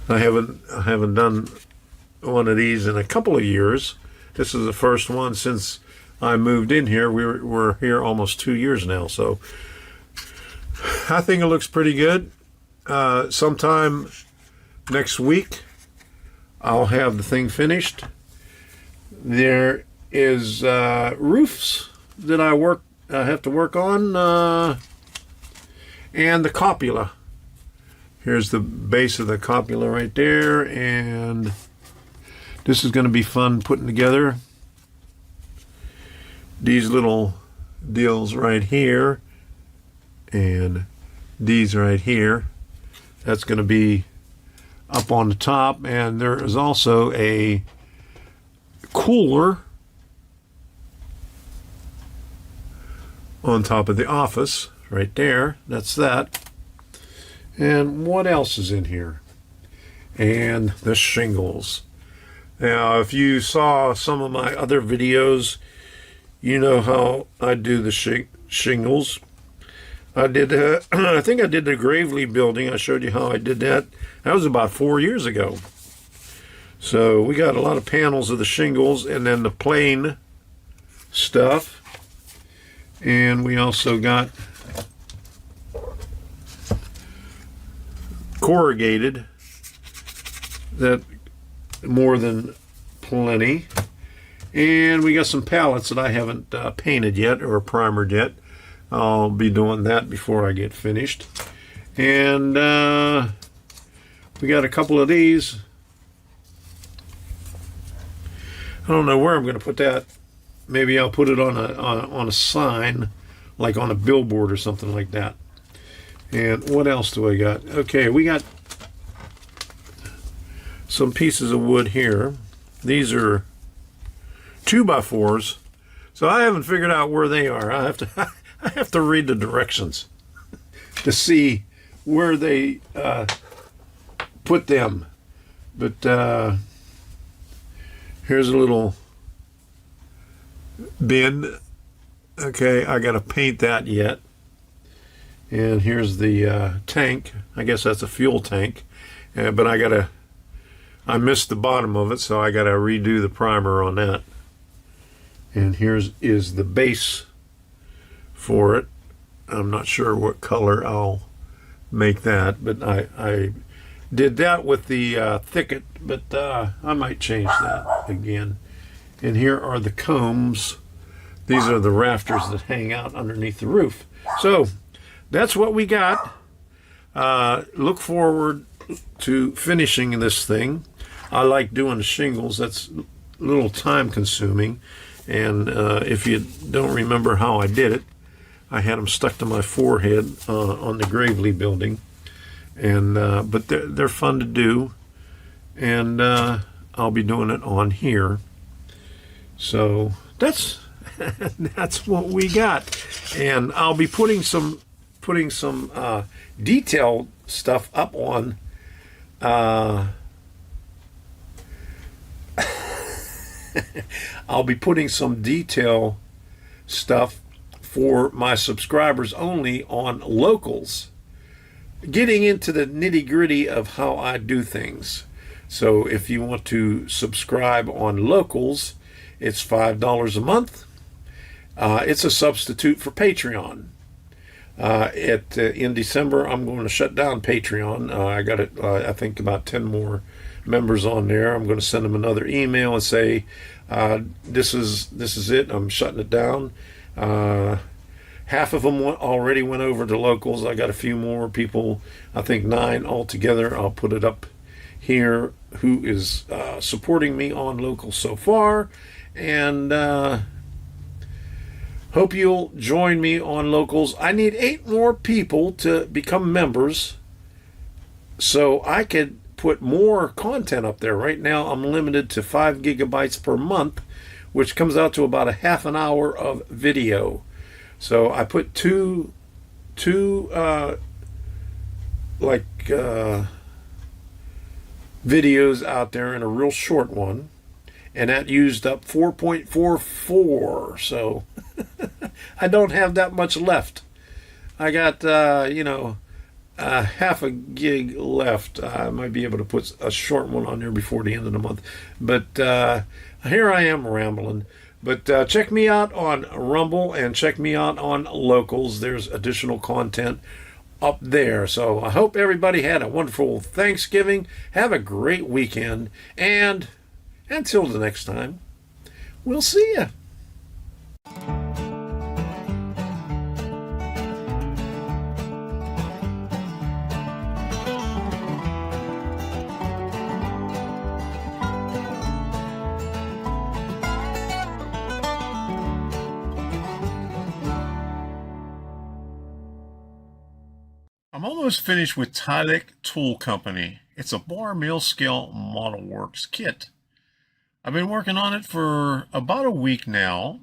I haven't done one of these in a couple of years. This is the first one since I moved in here. We're here almost 2 years now, so I think it looks pretty good. Sometime next week, I'll have the thing finished. There is roofs that I have to work on, and the cupola. Here's the base of the cupola right there, and this is going to be fun putting together. These little deals right here, and these right here. That's going to be up on the top, and there is also a cooler on top of the office right there. That's that. And what else is in here? And the shingles. Now, if you saw some of my other videos, you know how I do the shingles. I did, I think I did the Gravely building. I showed you how I did that. That was about 4 years ago. So we got a lot of panels of the shingles and then the plain stuff. And we also got corrugated, that more than plenty. And we got some pallets that I haven't painted yet or primered yet. I'll be doing that before I get finished. And we got a couple of these. I don't know where I'm going to put that. Maybe I'll put it on a sign, like on a billboard or something like that. And what else do I got? Okay, we got some pieces of wood here. These are 2x4s. So I haven't figured out where they are. I have to read the directions to see where they put them. But here's a little bin. Okay, I got to paint that yet. And here's the tank. I guess that's a fuel tank. But I missed the bottom of it, so I got to redo the primer on that. And is the base for it. I'm not sure what color I'll make that, but I did that with the thicket, but I might change that again. And here are the combs. These are the rafters that hang out underneath the roof. So that's what we got. Look forward to finishing this thing. I like doing the shingles. That's a little time consuming. And if you don't remember how I did it, I had them stuck to my forehead on the Gravely building. And but they're fun to do. And I'll be doing it on here. So that's what we got. And I'll be putting some detailed stuff up on I'll be putting some detail stuff for my subscribers only on Locals, getting into the nitty-gritty of how I do things. So if you want to subscribe on Locals, it's $5 a month. It's a substitute for Patreon. In December, I'm going to shut down Patreon. I got it. I think about 10 more members on there. I'm going to send them another email and say, this is it. I'm shutting it down. Half of them already went over to Locals. I got a few more people. I think 9 altogether. I'll put it up here. Who is supporting me on Locals so far, and hope you'll join me on Locals. I need 8 more people to become members so I could put more content up there. Right now I'm limited to 5 gigabytes per month, which comes out to about a half an hour of video. So I put two videos out there and a real short one, and that used up 4.44. So I don't have that much left. I got half a gig left. I might be able to put a short one on there before the end of the month. But here I am rambling. But check me out on Rumble and check me out on Locals. There's additional content up there. So I hope everybody had a wonderful Thanksgiving. Have a great weekend. And until the next time, we'll see you. I'm almost finished with Tylik Tool Company. It's a bar mill scale model works kit. I've been working on it for about a week now.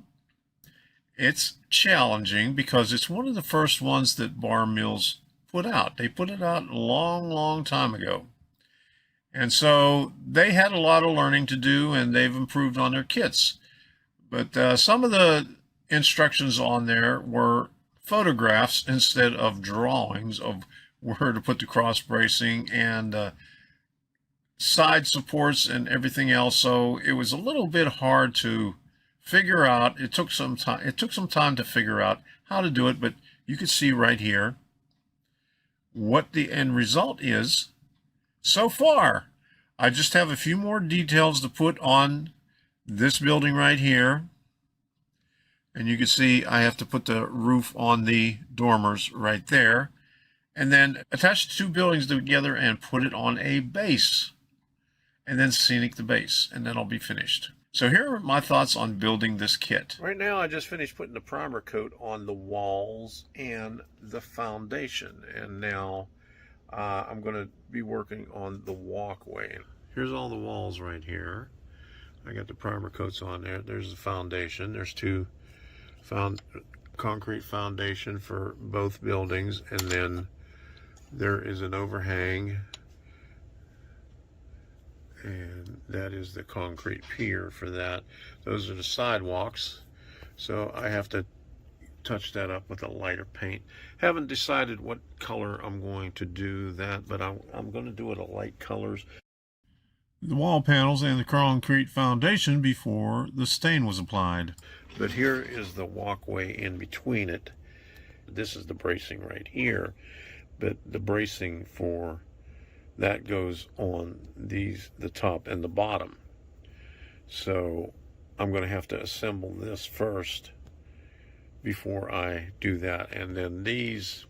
It's challenging because it's one of the first ones that bar mills put out. They put it out a long time ago. And so they had a lot of learning to do, and they've improved on their kits. But some of the instructions on there were photographs instead of drawings of where to put the cross bracing and side supports and everything else. So it was a little bit hard to figure out. It took some time. It took some time to figure out how to do it, but you can see right here what the end result is so far. I just have a few more details to put on this building right here. And you can see I have to put the roof on the dormers right there. And then attach the two buildings together and put it on a base. And then scenic the base. And then I'll be finished. So here are my thoughts on building this kit. Right now I just finished putting the primer coat on the walls and the foundation. And now I'm going to be working on the walkway. Here's all the walls right here. I got the primer coats on there. There's the foundation. There's two concrete foundation for both buildings, and then there is an overhang, and that is the concrete pier for that. Those are the sidewalks, so I have to touch that up with a lighter paint. Haven't decided what color I'm going to do that, but I'm going to do it a light colors. The wall panels and the concrete foundation before the stain was applied. But here is the walkway in between it. This is the bracing right here, but the bracing for that goes on the top and the bottom. So I'm going to have to assemble this first before I do that. And then these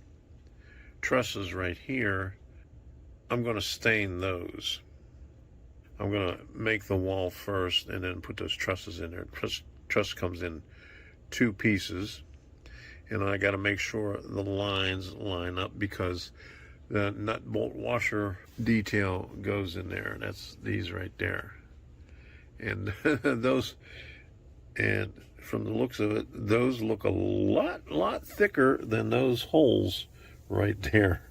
trusses right here, I'm going to stain those. I'm going to make the wall first and then put those trusses in there. Truss comes in two pieces, and I got to make sure the lines line up because the nut bolt washer detail goes in there. That's these right there. And those, and from the looks of it, those look a lot thicker than those holes right there.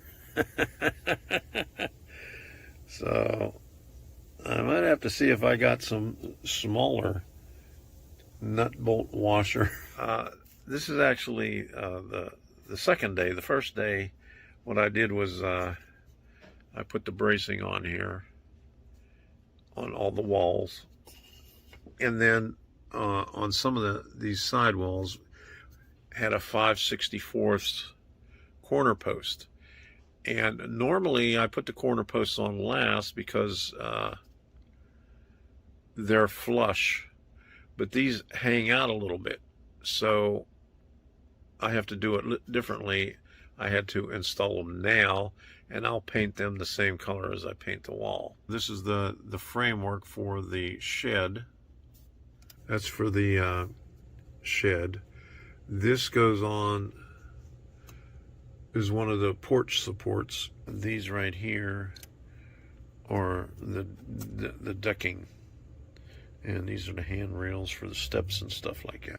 So I might have to see if I got some smaller nut bolt washer. This is actually the second day. The first day, what I did was I put the bracing on here on all the walls, and then on some of these side walls had a 5/64 corner post. And normally I put the corner posts on last because they're flush, but these hang out a little bit, so I have to do it differently. I had to install them now, and I'll paint them the same color as I paint the wall. This is the framework for the shed. That's for the shed. This goes on, is one of the porch supports. These right here or the decking. And these are the handrails for the steps and stuff like that.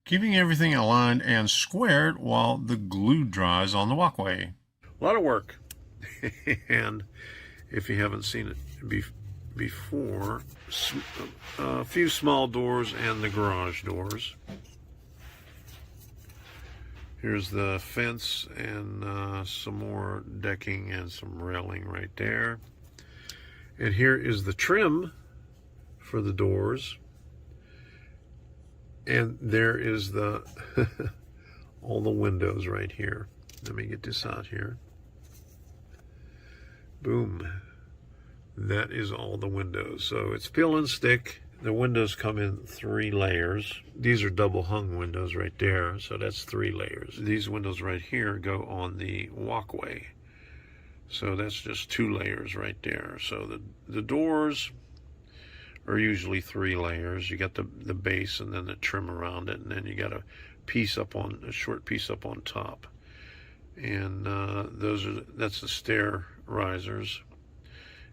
Keeping everything aligned and squared while the glue dries on the walkway. A lot of work. And if you haven't seen it before, a few small doors and the garage doors. Here's the fence and some more decking and some railing right there. And here is the trim for the doors. And there is the all the windows right here. Let me get this out here. Boom. That is all the windows. So it's peel and stick. The windows come in 3 layers. These are double hung windows right there, so that's 3 layers. These windows right here go on the walkway. So that's just 2 layers right there. So the doors are usually 3 layers. You got the base and then the trim around it, and then you got a short piece up on top. And that's the stair risers.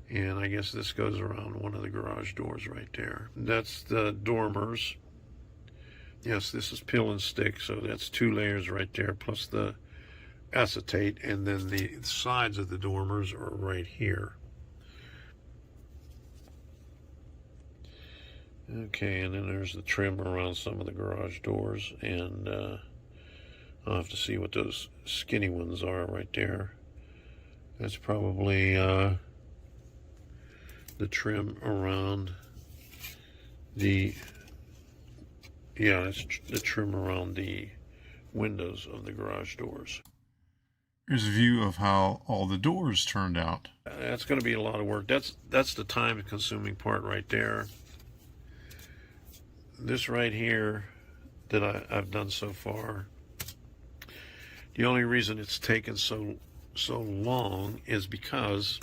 And I guess this goes around one of the garage doors right there. That's the dormers. Yes, this is peel and stick, so that's 2 layers right there, plus the acetate, and then the sides of the dormers are right here. Okay, and then there's the trim around some of the garage doors, and I'll have to see what those skinny ones are right there. That's probably the trim around the, it's the trim around the windows of the garage doors. Here's a view of how all the doors turned out. That's going to be a lot of work. That's the time-consuming part right there. This right here that I've done so far, the only reason it's taken so long is because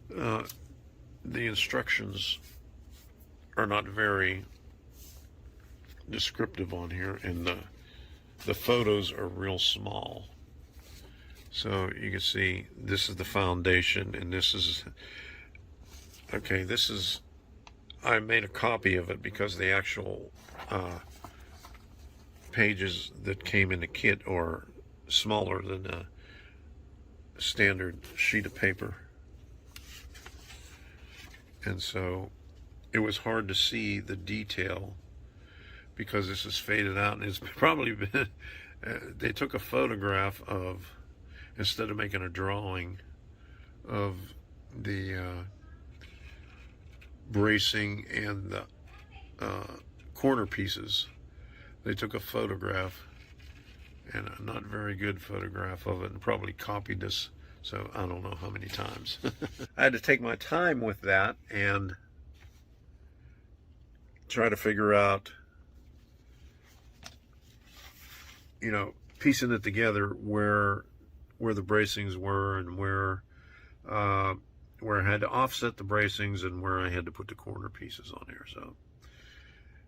the instructions are not very descriptive on here, and the photos are real small. So you can see this is the foundation, and this is, okay, this is, I made a copy of it because the actual pages that came in the kit are smaller than a standard sheet of paper. And so it was hard to see the detail because this is faded out, and it's probably been, they took a photograph of, instead of making a drawing of the bracing and the corner pieces, they took a photograph, and a not very good photograph of it, and probably copied this, so I don't know how many times. I had to take my time with that and try to figure out, piecing it together where the bracings were, and where I had to offset the bracings, and where I had to put the corner pieces on there. So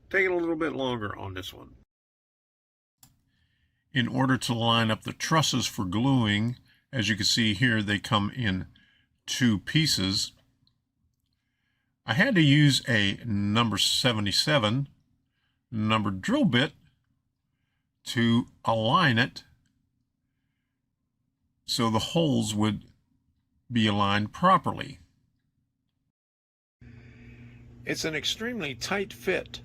taking a little bit longer on this one. In order to line up the trusses for gluing, as you can see here, they come in 2 pieces. I had to use a number 77 number drill bit to align it so the holes would be aligned properly. It's an extremely tight fit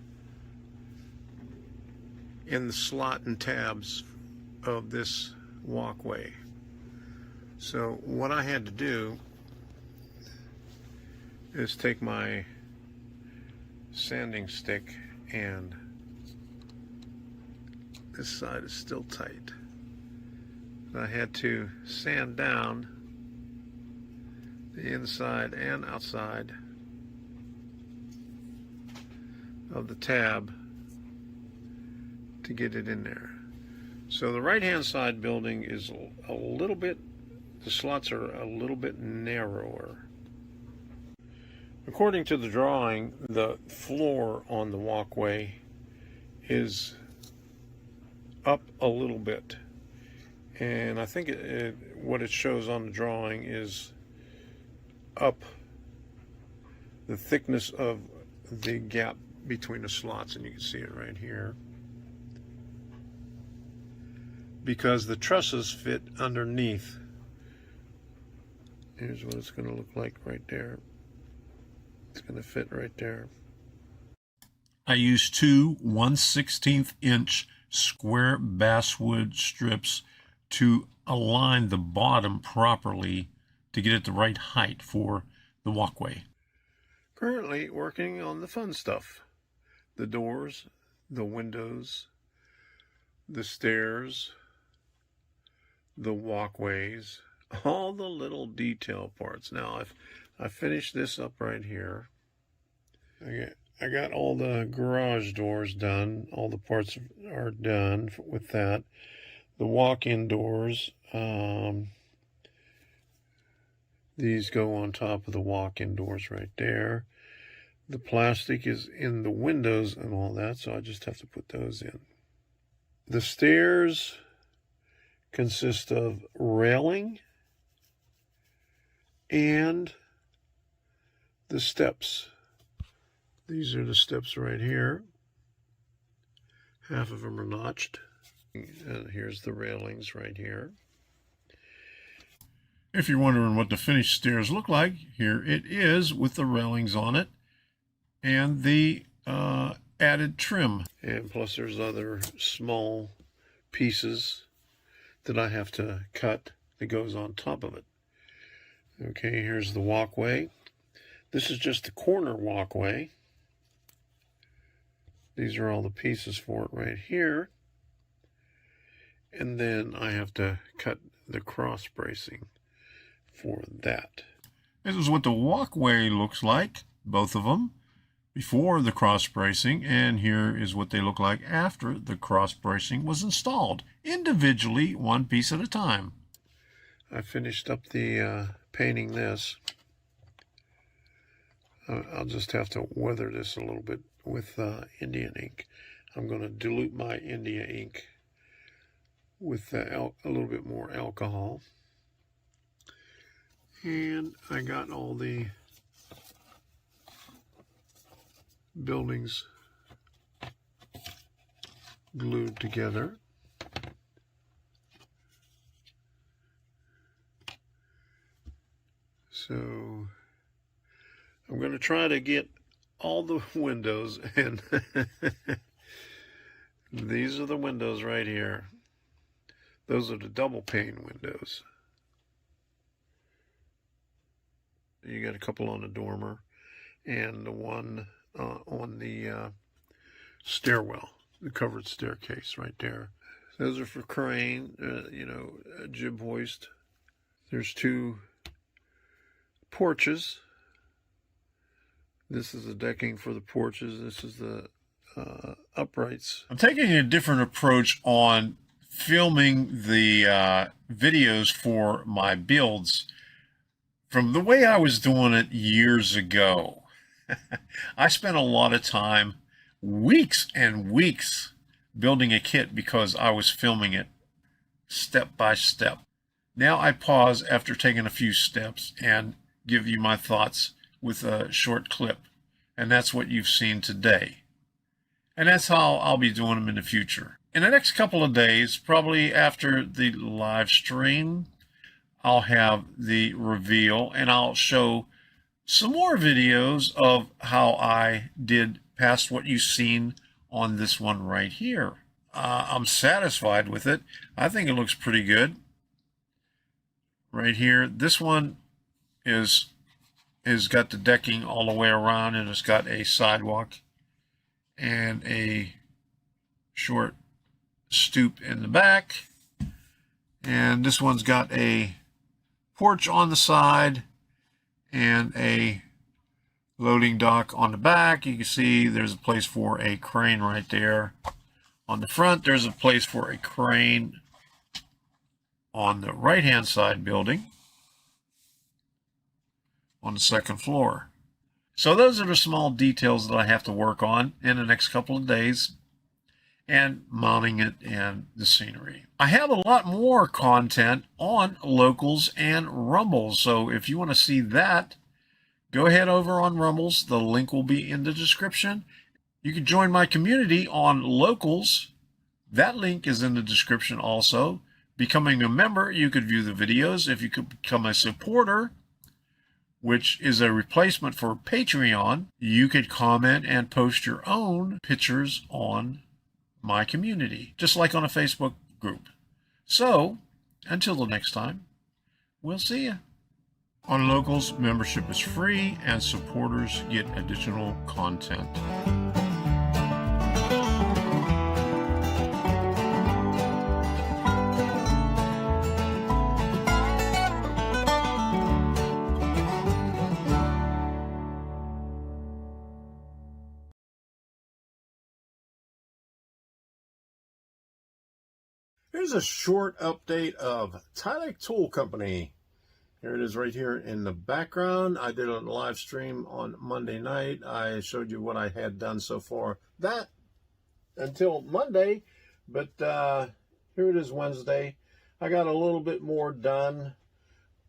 in the slot and tabs of this walkway. So what I had to do is take my sanding stick, and this side is still tight. I had to sand down the inside and outside of the tab to get it in there. So the right hand side building is a little bit, the slots are a little bit narrower. According to the drawing, the floor on the walkway is up a little bit, and I think what it shows on the drawing is up the thickness of the gap between the slots, and you can see it right here, because the trusses fit underneath. Here's what it's going to look like right there. It's going to fit right there. I used two 1/16 inch square basswood strips to align the bottom properly to get it the right height for the walkway. Currently working on the fun stuff. The doors, the windows, the stairs, the walkways, all the little detail parts. Now, if I finish this up right here, I got all the garage doors done. All the parts are done with that. The walk-in doors, these go on top of the walk-in doors right there. The plastic is in the windows and all that, so I just have to put those in. The stairs consist of railing and the steps. These are the steps right here. Half of them are notched. And here's the railings right here. If you're wondering what the finished stairs look like, here it is with the railings on it and the added trim. And plus there's other small pieces that I have to cut that goes on top of it. Okay, here's the walkway. This is just the corner walkway. These are all the pieces for it right here. And then I have to cut the cross bracing for that. This is what the walkway looks like, both of them, before the cross bracing, and here is what they look like after the cross bracing was installed, individually, one piece at a time. I finished up the painting this. I'll just have to weather this a little bit with Indian ink. I'm going to dilute my India ink with a little bit more alcohol. And I got all the buildings glued together. So I'm going to try to get all the windows, and these are the windows right here. Those are the double pane windows. You got a couple on the dormer and the one on the stairwell, the covered staircase right there. Those are for crane, a jib hoist. There's two porches. This is the decking for the porches. This is the uprights. I'm taking a different approach on filming the videos for my builds from the way I was doing it years ago. I spent a lot of time, weeks and weeks, building a kit because I was filming it step by step. Now I pause after taking a few steps and give you my thoughts with a short clip, and that's what you've seen today. And that's how I'll be doing them in the future. In the next couple of days, probably after the live stream, I'll have the reveal, and I'll show some more videos of how I did past what you've seen on this one right here. I'm satisfied with it. I think it looks pretty good. Right here, this one is got the decking all the way around, and it's got a sidewalk and a short stoop in the back. And this one's got a porch on the side and a loading dock on the back. You can see there's a place for a crane right there. On the front, there's a place for a crane on the right-hand side building on the second floor. So those are the small details that I have to work on in the next couple of days, and mounting it and the scenery. I have a lot more content on locals and rumbles, so if you want to see that, go ahead over on Rumbles. The link will be in the description. You can join my community on Locals. That link is in the description also. Becoming a member, you could view the videos. If you could become a supporter, which is a replacement for Patreon, you could comment and post your own pictures on my community, just like on a Facebook group. So, until the next time, we'll see you. On Locals, membership is free and supporters get additional content. Here's a short update of Tylex Tool Company. Here it is right here in the background. I did a live stream on Monday night. I showed you what I had done so far. That until Monday, but here it is Wednesday. I got a little bit more done.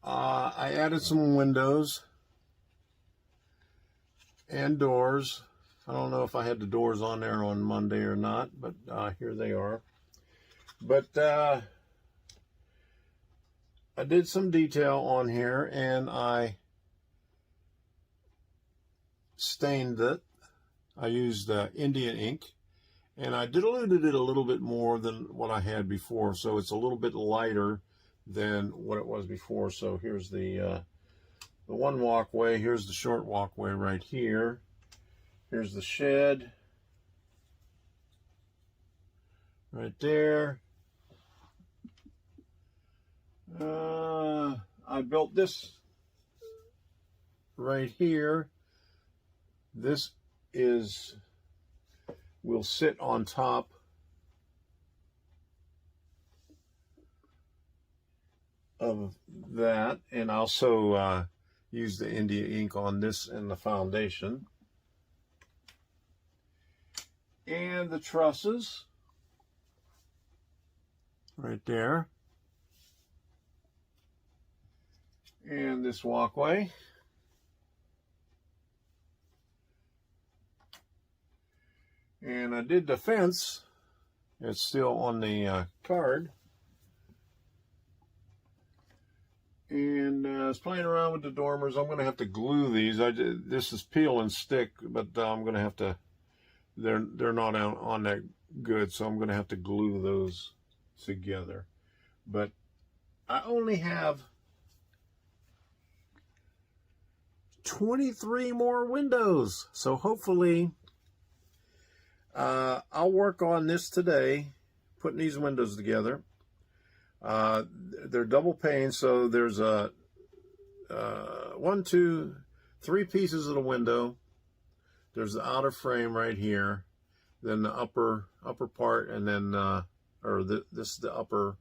I added some windows and doors. I don't know if I had the doors on there on Monday or not, but here they are. But I did some detail on here, and I stained it. I used Indian ink, and I diluted it a little bit more than what I had before, so it's a little bit lighter than what it was before. So here's the one walkway. Here's the short walkway right here. Here's the shed right there. I built this right here. This will sit on top of that, and also use the India ink on this and the foundation. And the trusses right there. And this walkway. And I did the fence. It's still on the card. And I was playing around with the dormers. I'm going to have to glue these. This is peel and stick, but I'm going to have to. They're not on that good, so I'm going to have to glue those together. But I only have 23 more windows, so hopefully I'll work on this today, putting these windows together. They're double pane, so there's a 1, 2, 3 pieces of the window. There's the outer frame right here, then the upper part, and then this is the upper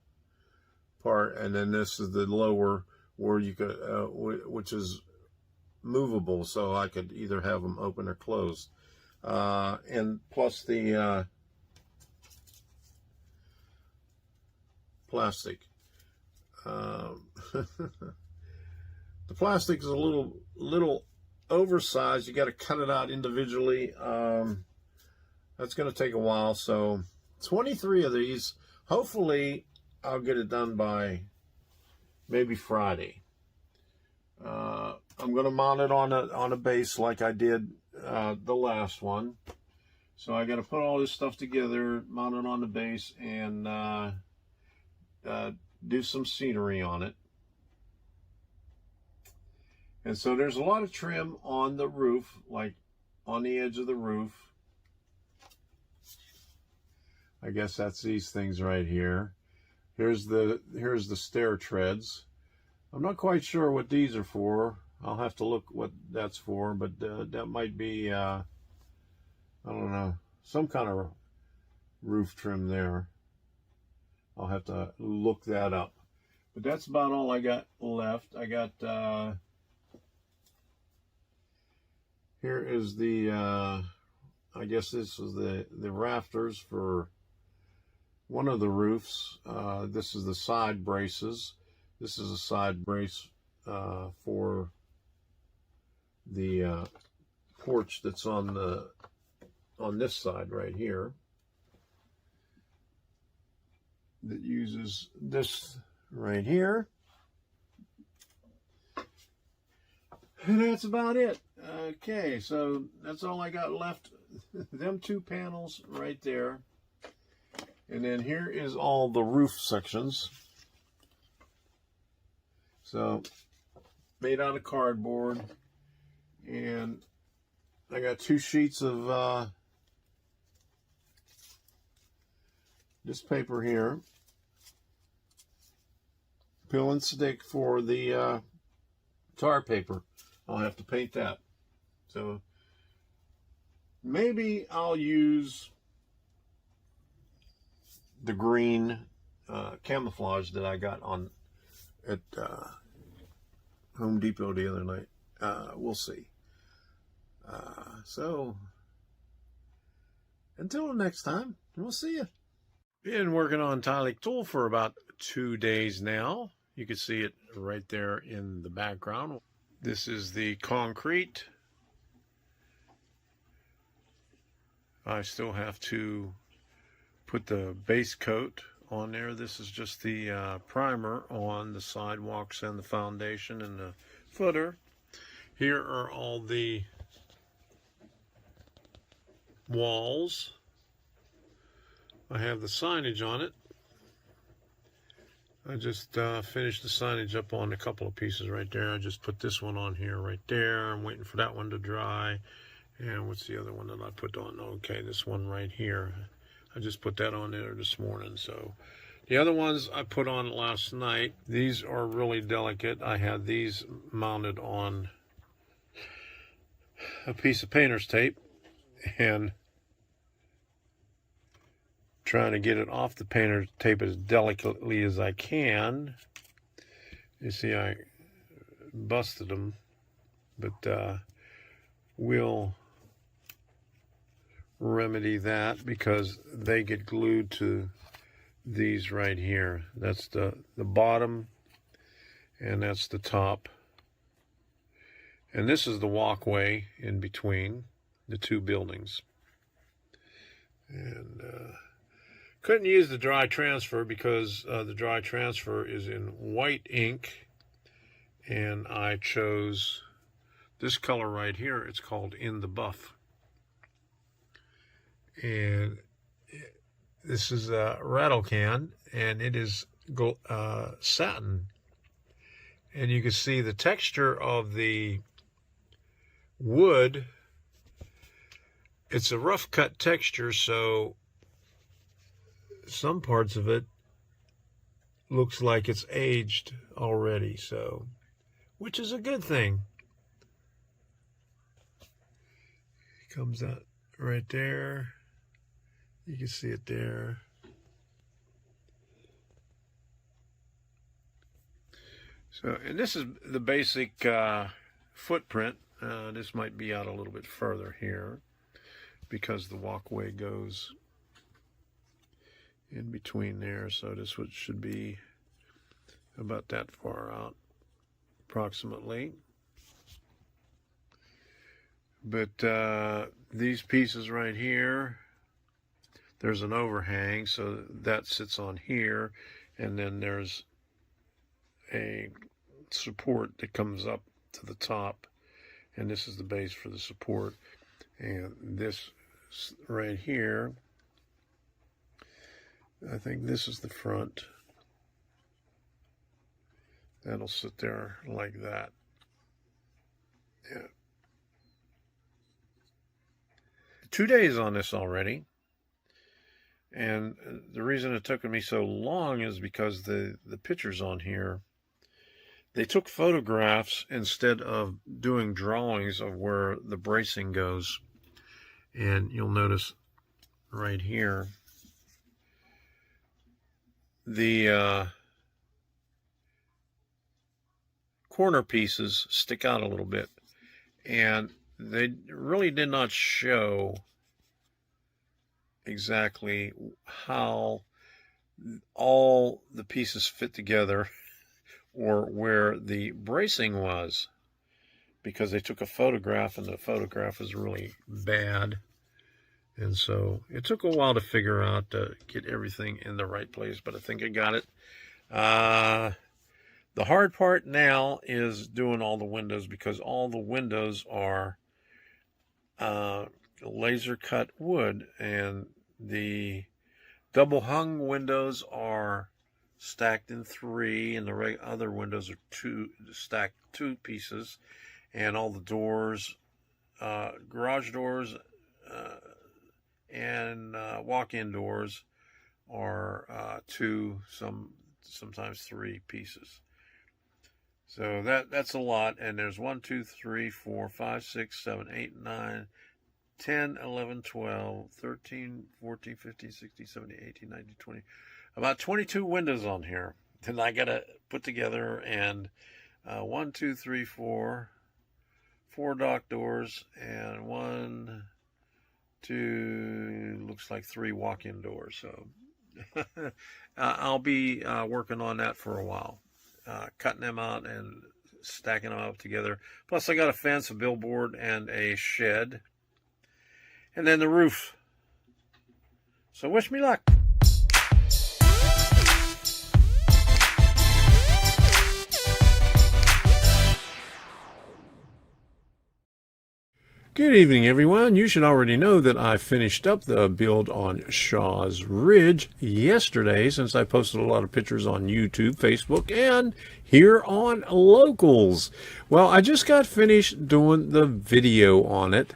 part, and then this is the lower where you could which is movable, so I could either have them open or closed, and plus the plastic. The plastic is a little oversized. You got to cut it out individually. That's going to take a while. So 23 of these. Hopefully I'll get it done by maybe Friday. I'm going to mount it on a base like I did the last one. So I got to put all this stuff together, mount it on the base, and do some scenery on it. And so there's a lot of trim on the roof, like on the edge of the roof. I guess that's these things right here. Here's the stair treads. I'm not quite sure what these are for. I'll have to look what that's for, but that might be, I don't know, some kind of roof trim there. I'll have to look that up. But that's about all I got left. I got, here is the, I guess this is the rafters for one of the roofs. This is the side braces. This is a side brace for the porch that's on this side right here that uses this right here. And that's about it. Okay, so that's all I got left. Them two panels right there. And then here is all the roof sections. So, made out of cardboard. And I got 2 sheets of this paper here. Peel and stick for the tar paper. I'll have to paint that. So maybe I'll use the green camouflage that I got at Home Depot the other night. We'll see. So until next time, we'll see you. Been working on Tylik tool for about 2 days now. You can see it right there in the background. This is the concrete. I still have to put the base coat on there. This is just the primer on the sidewalks and the foundation and the footer. Here are all the walls. I have the signage on it. I just finished the signage up on a couple of pieces right there. I just put this one on here right there. I'm waiting for that one to dry. And what's the other one that I put on? Okay, this one right here. I just put that on there this morning. So the other ones I put on last night. These are really delicate. I had these mounted on a piece of painter's tape and trying to get it off the painter's tape as delicately as I can. You see, I busted them, but we'll remedy that because they get glued to these right here. That's the bottom, and that's the top. And this is the walkway in between the 2 buildings. And couldn't use the dry transfer because the dry transfer is in white ink, and I chose this color right here. It's called In the Buff, and this is a rattle can, and it is satin, and you can see the texture of the wood. It's a rough cut texture, so some parts of it looks like it's aged already, so which is a good thing. It comes out right there. You can see it there. So, and this is the basic footprint. This might be out a little bit further here because the walkway goes in between there, so this should be about that far out approximately. But these pieces right here, there's an overhang, so that sits on here, and then there's a support that comes up to the top, and this is the base for the support. And this right here, I think this is the front. That'll sit there like that. Yeah. 2 days on this already. And the reason it took me so long is because the pictures on here, they took photographs instead of doing drawings of where the bracing goes. And you'll notice right here, the corner pieces stick out a little bit, and they really did not show exactly how all the pieces fit together or where the bracing was, because they took a photograph and the photograph was really bad. And so it took a while to figure out to get everything in the right place, but I think I got it. The hard part now is doing all the windows, because all the windows are laser cut wood, and the double hung windows are stacked in 3, and the other windows are stacked 2 pieces, and all the doors, garage doors, and walk-in doors are 2, sometimes 3 pieces. So that's a lot. And there's 1, 2, 3, 4, 5, 6, 7, 8, 9, 10, 11, 12, 13, 14, 15, 16, 17, 18, 19, 20. About 22 windows on here. Then I got to put together, and 1, 2, 3, 4 dock doors, and 1, 2, looks like 3 walk-in doors. So I'll be working on that for a while, cutting them out and stacking them up together. Plus I got a fence, a billboard, and a shed, and then the roof. So wish me luck. Good evening, everyone. You should already know that I finished up the build on Shaw's Ridge yesterday, since I posted a lot of pictures on YouTube, Facebook, and here on Locals. Well, I just got finished doing the video on it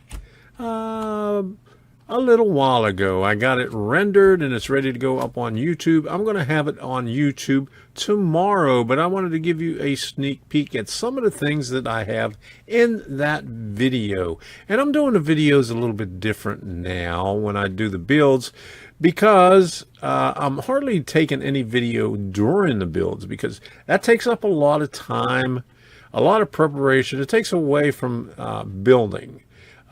a little while ago. I got it rendered and it's ready to go up on YouTube. I'm going to have it on YouTube tomorrow, but I wanted to give you a sneak peek at some of the things that I have in that video. And I'm doing the videos a little bit different now when I do the builds, because I'm hardly taking any video during the builds, because that takes up a lot of time, a lot of preparation. It takes away from building.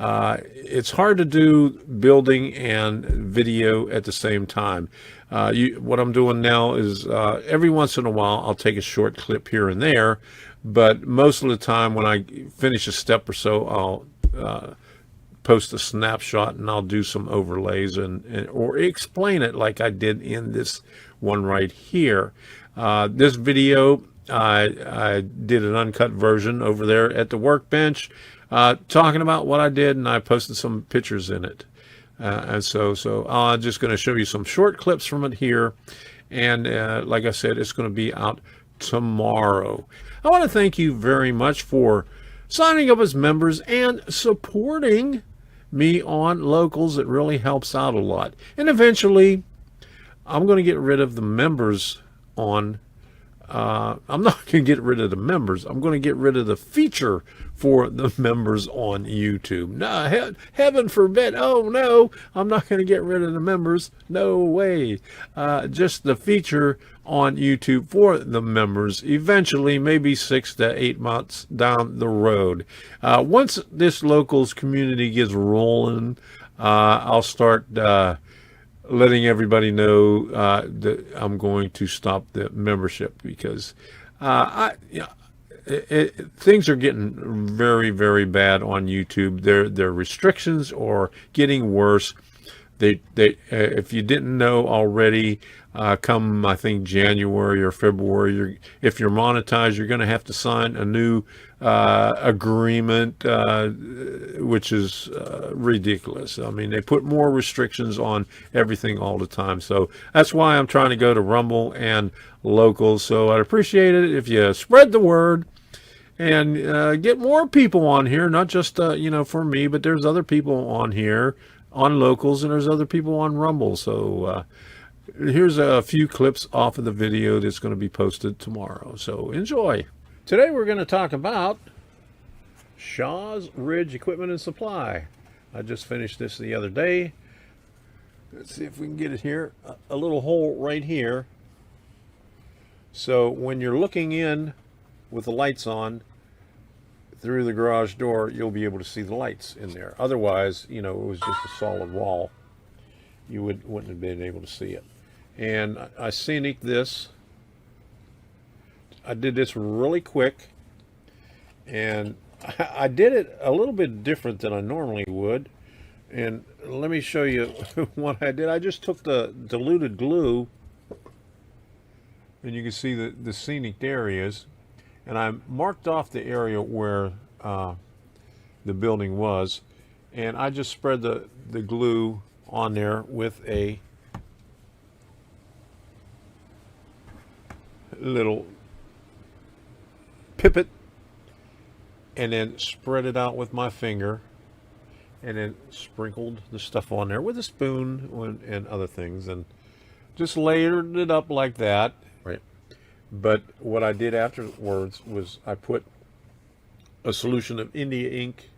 It's hard to do building and video at the same time. What I'm doing now is every once in a while I'll take a short clip here and there, but most of the time when I finish a step or so, I'll post a snapshot and I'll do some overlays or explain it like I did in this one right here. This video, I did an uncut version over there at the workbench, talking about what I did, and I posted some pictures in it. And so I'm just going to show you some short clips from it here. And like I said, it's going to be out tomorrow. I want to thank you very much for signing up as members and supporting me on Locals. It really helps out a lot. And eventually, I'm going to get rid of the members on I'm not going to get rid of the members. I'm going to get rid of the feature for the members on YouTube. No, heaven forbid. Oh, no, I'm not going to get rid of the members. No way. Just the feature on YouTube for the members, eventually, maybe 6 to 8 months down the road. Once this Locals community gets rolling, I'll start letting everybody know that I'm going to stop the membership, because things are getting very, very bad on YouTube. Their restrictions are getting worse. If you didn't know already, come I think January or February, if you're monetized, you're going to have to sign a new agreement, which is ridiculous. I mean, they put more restrictions on everything all the time. So that's why I'm trying to go to Rumble and Locals. So I'd appreciate it if you spread the word and get more people on here, not just for me, but there's other people on here on Locals, and there's other people on Rumble. So here's a few clips off of the video that's going to be posted tomorrow. So enjoy. Today we're going to talk about Shaw's Ridge Equipment and Supply. I just finished this the other day. Let's see if we can get it here. A little hole right here. So when you're looking in with the lights on through the garage door, you'll be able to see the lights in there. Otherwise, it was just a solid wall. You wouldn't have been able to see it. And I scenic this. I did this really quick, and I did it a little bit different than I normally would. And let me show you what I did. I just took the diluted glue, and you can see the scenic areas, and I marked off the area where the building was, and I just spread the glue on there with a little pipet, and then spread it out with my finger, and then sprinkled the stuff on there with a spoon and other things, and just layered it up like that. Right. But what I did afterwards was I put a solution of India ink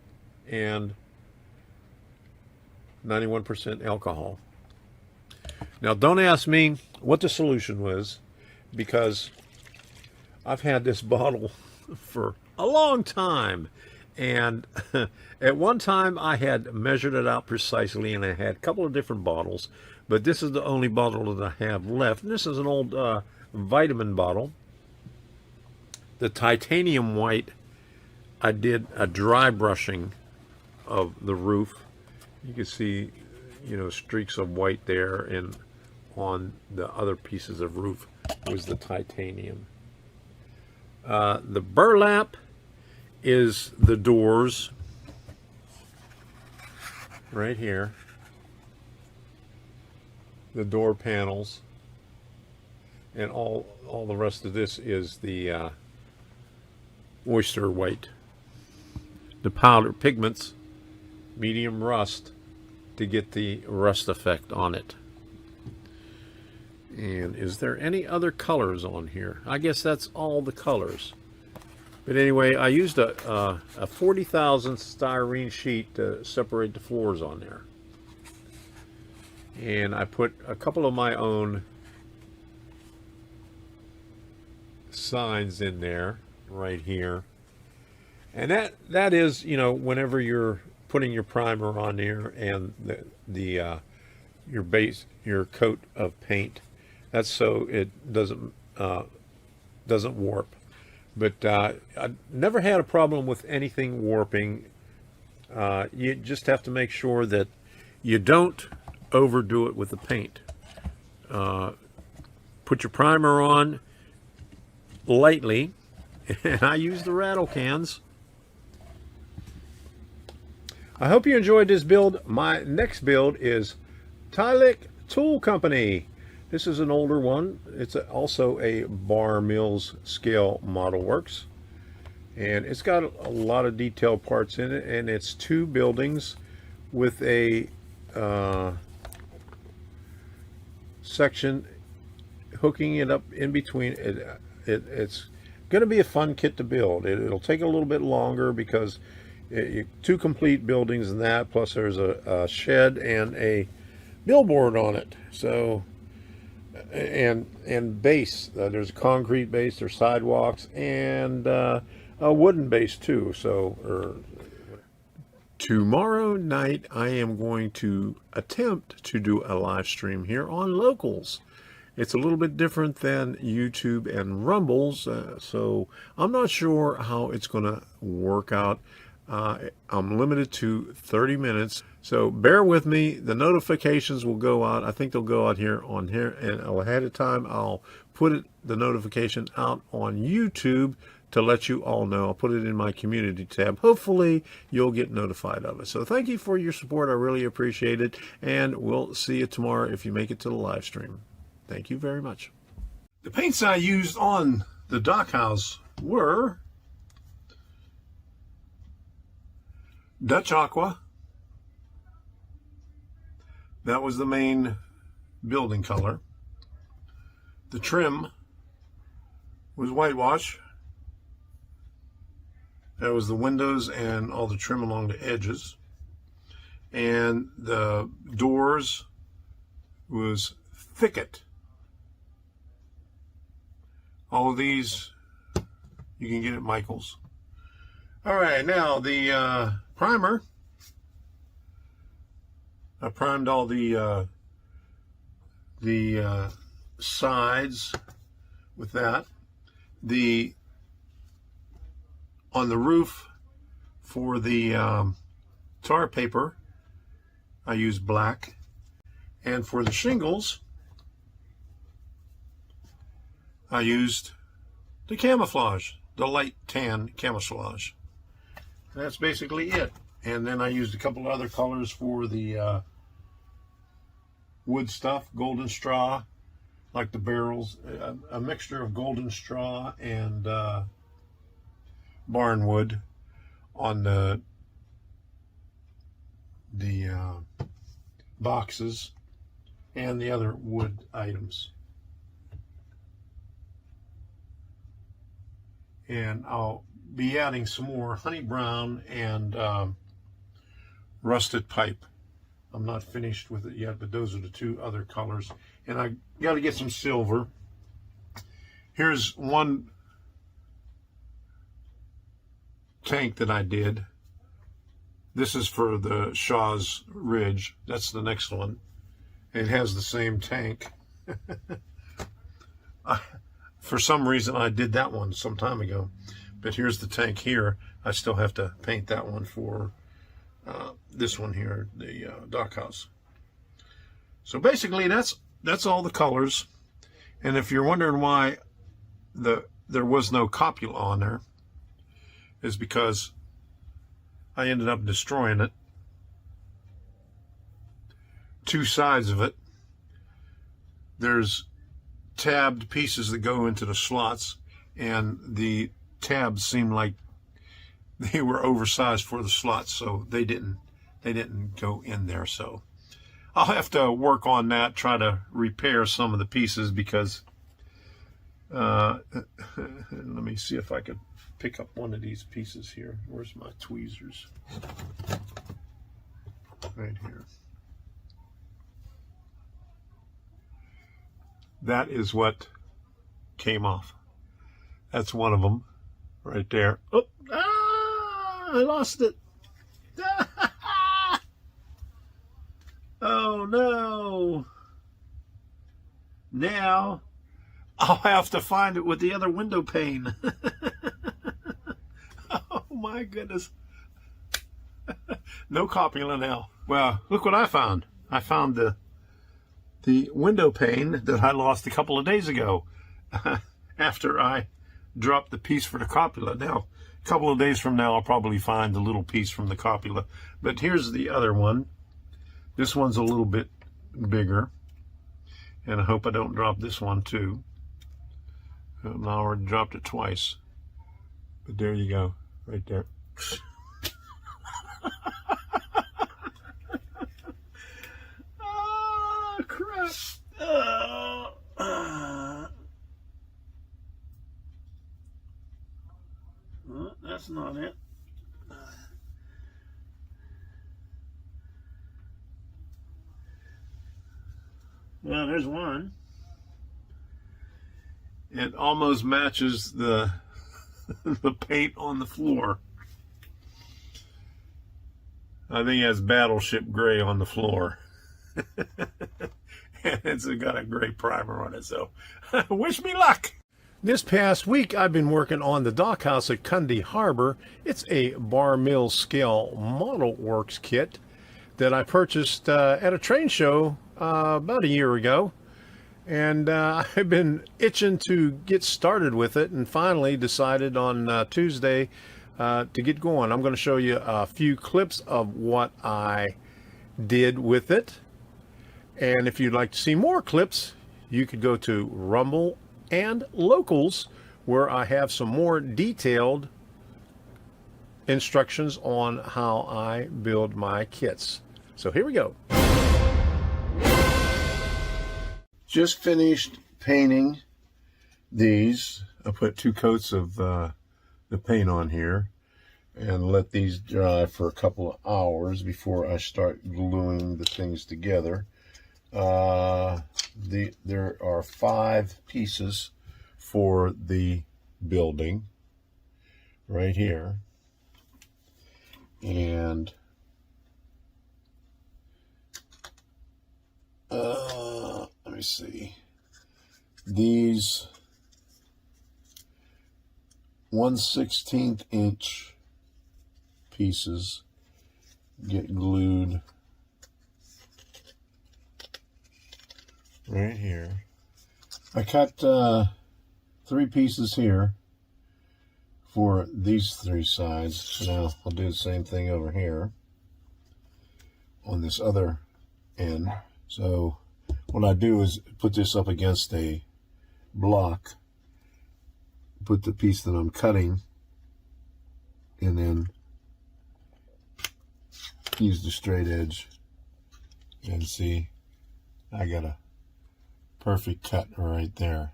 and 91% alcohol. Now, don't ask me what the solution was, because I've had this bottle for a long time, and at one time I had measured it out precisely, and I had a couple of different bottles, but this is the only bottle that I have left. And this is an old vitamin bottle. The titanium white, I did a dry brushing of the roof. You can see, you know, streaks of white there, and on the other pieces of roof was the titanium. The burlap is the doors right here, the door panels, and all the rest of this is the oyster white. The powder pigments, medium rust, to get the rust effect on it. And is there any other colors on here? I guess that's all the colors. But anyway, I used a 40,000 styrene sheet to separate the floors on there. And I put a couple of my own signs in there, right here. And that is, you know, whenever you're putting your primer on there and your base, your coat of paint, that's so it doesn't warp. But I never had a problem with anything warping. You just have to make sure that you don't overdo it with the paint. Put your primer on lightly, and I use the rattle cans. I hope you enjoyed this build. My next build is Tylick Tool Company. This is an older one. It's also a Bar Mills scale model works, and it's got a lot of detailed parts in it, and it's two buildings with a section hooking it up in between. It's going to be a fun kit to build. It'll take a little bit longer because two complete buildings and that, plus there's a shed and a billboard on it. So, and base, there's a concrete base, there's sidewalks, and a wooden base too. So, tomorrow night I am going to attempt to do a live stream here on Locals. It's a little bit different than YouTube and Rumbles, so I'm not sure how it's going to work out. I'm limited to 30 minutes, so bear with me. The notifications will go out. I think they'll go out here, and ahead of time I'll put the notification out on YouTube to let you all know. I'll put it in my community tab. Hopefully you'll get notified of it. So thank you for your support. I really appreciate it, and we'll see you tomorrow if you make it to the live stream. Thank you very much. The paints I used on the dock house were Dutch Aqua. That was the main building color. The trim was whitewash. That was the windows and all the trim along the edges. And the doors was thicket. All of these you can get at Michael's. All right, now the primer. I primed all the sides with that. On the roof, For the tar paper, I use black. And for the shingles, I used the camouflage, the light tan camouflage. That's basically it. And then I used a couple other colors for the wood stuff, golden straw, like the barrels, a mixture of golden straw and barnwood on the boxes and the other wood items. And I'll be adding some more honey brown and rusted pipe. I'm not finished with it yet, but those are the two other colors. And I got to get some silver. Here's one tank that I did. This is for the Shaw's Ridge. That's the next one. It has the same tank. For some reason, I did that one some time ago. But here's the tank here. I still have to paint that one for this one here, the dock house. So basically, that's all the colors. And if you're wondering why there was no copula on there, is because I ended up destroying it. Two sides of it, there's tabbed pieces that go into the slots, and the tabs seem like they were oversized for the slots, so they didn't go in there. So I'll have to work on that, try to repair some of the pieces, because let me see if I could pick up one of these pieces here. Where's my tweezers? Right here. That is what came off. That's one of them right there. Oh, I lost it. Oh no. Now I'll have to find it with the other window pane. Oh my goodness. No copula now. Well, look what I found. I found the window pane that I lost a couple of days ago after I dropped the piece for the copula. Now, a couple of days from now, I'll probably find the little piece from the copula. But here's the other one. This one's a little bit bigger. And I hope I don't drop this one too. I already dropped it twice. But there you go, right there. Oh, crap. Well, that's not it. Well, there's one. It almost matches the the paint on the floor. I think it has Battleship Gray on the floor. And it's got a gray primer on it, so wish me luck. This past week, I've been working on the dock house at Cundy Harbor. It's a bar mill scale model works kit that I purchased at a train show about a year ago. And I've been itching to get started with it, and finally decided on Tuesday to get going. I'm going to show you a few clips of what I did with it. And if you'd like to see more clips, you could go to Rumble and Locals, where I have some more detailed instructions on how I build my kits. So here we go. Just finished painting these. I put 2 coats of the paint on here and let these dry for a couple of hours before I start gluing the things together. There are 5 pieces for the building right here, and let me see, these 1/16 inch pieces get glued right here. I cut 3 pieces here for these 3 sides. Now I'll do the same thing over here on this other end. So what I do is put this up against a block, put the piece that I'm cutting, and then use the straight edge, and see, I got a perfect cut right there.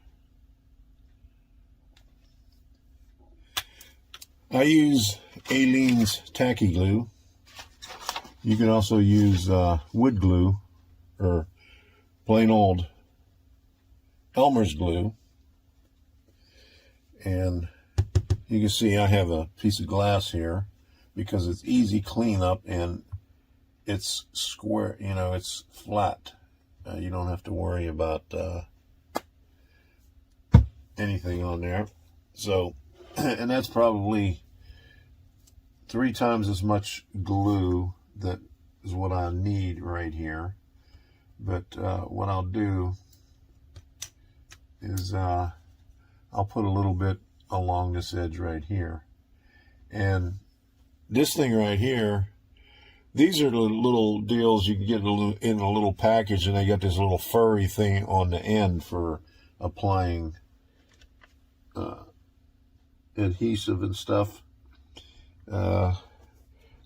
I use Aleene's tacky glue. You can also use wood glue or plain old Elmer's glue. And you can see I have a piece of glass here because it's easy cleanup and it's square, you know, it's flat. You don't have to worry about anything on there. So, and that's probably 3 times as much glue that is what I need right here. But what I'll do is I'll put a little bit along this edge right here. And this thing right here, these are the little deals you can get in a little package, and they got this little furry thing on the end for applying adhesive and stuff.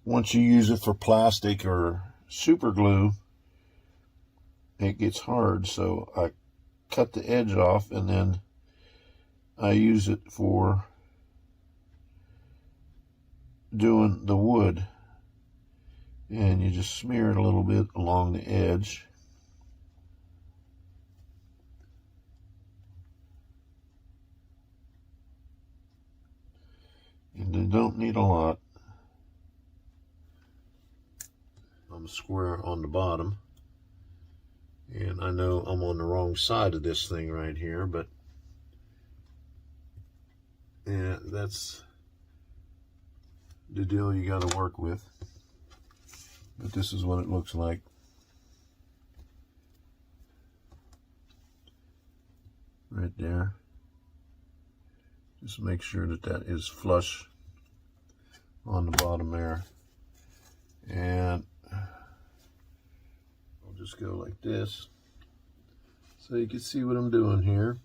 Once you use it for plastic or super glue, it gets hard, so I cut the edge off, and then I use it for doing the wood. And you just smear it a little bit along the edge. And you don't need a lot. I'm square on the bottom. And I know I'm on the wrong side of this thing right here, but yeah, that's the deal you got to work with. But this is what it looks like. Right there. Just make sure that that is flush on the bottom there. And I'll just go like this so you can see what I'm doing here.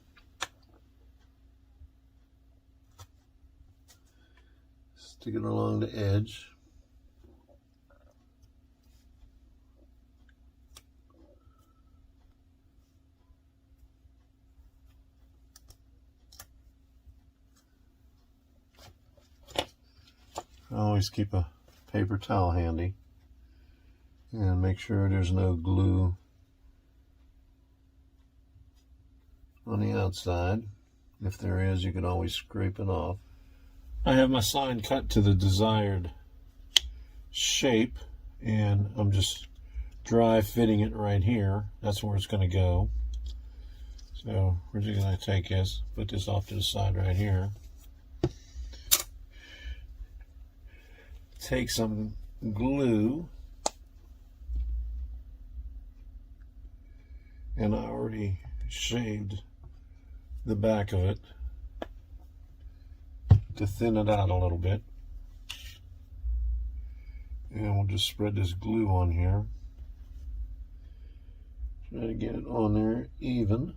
Stick it along the edge. I always keep a paper towel handy and make sure there's no glue on the outside. If there is, you can always scrape it off. I have my sign cut to the desired shape, and I'm just dry fitting it right here. That's where it's going to go. So we're just going to take this, put this off to the side right here. Take some glue, and I already shaved the back of it to thin it out a little bit. And we'll just spread this glue on here. Try to get it on there even.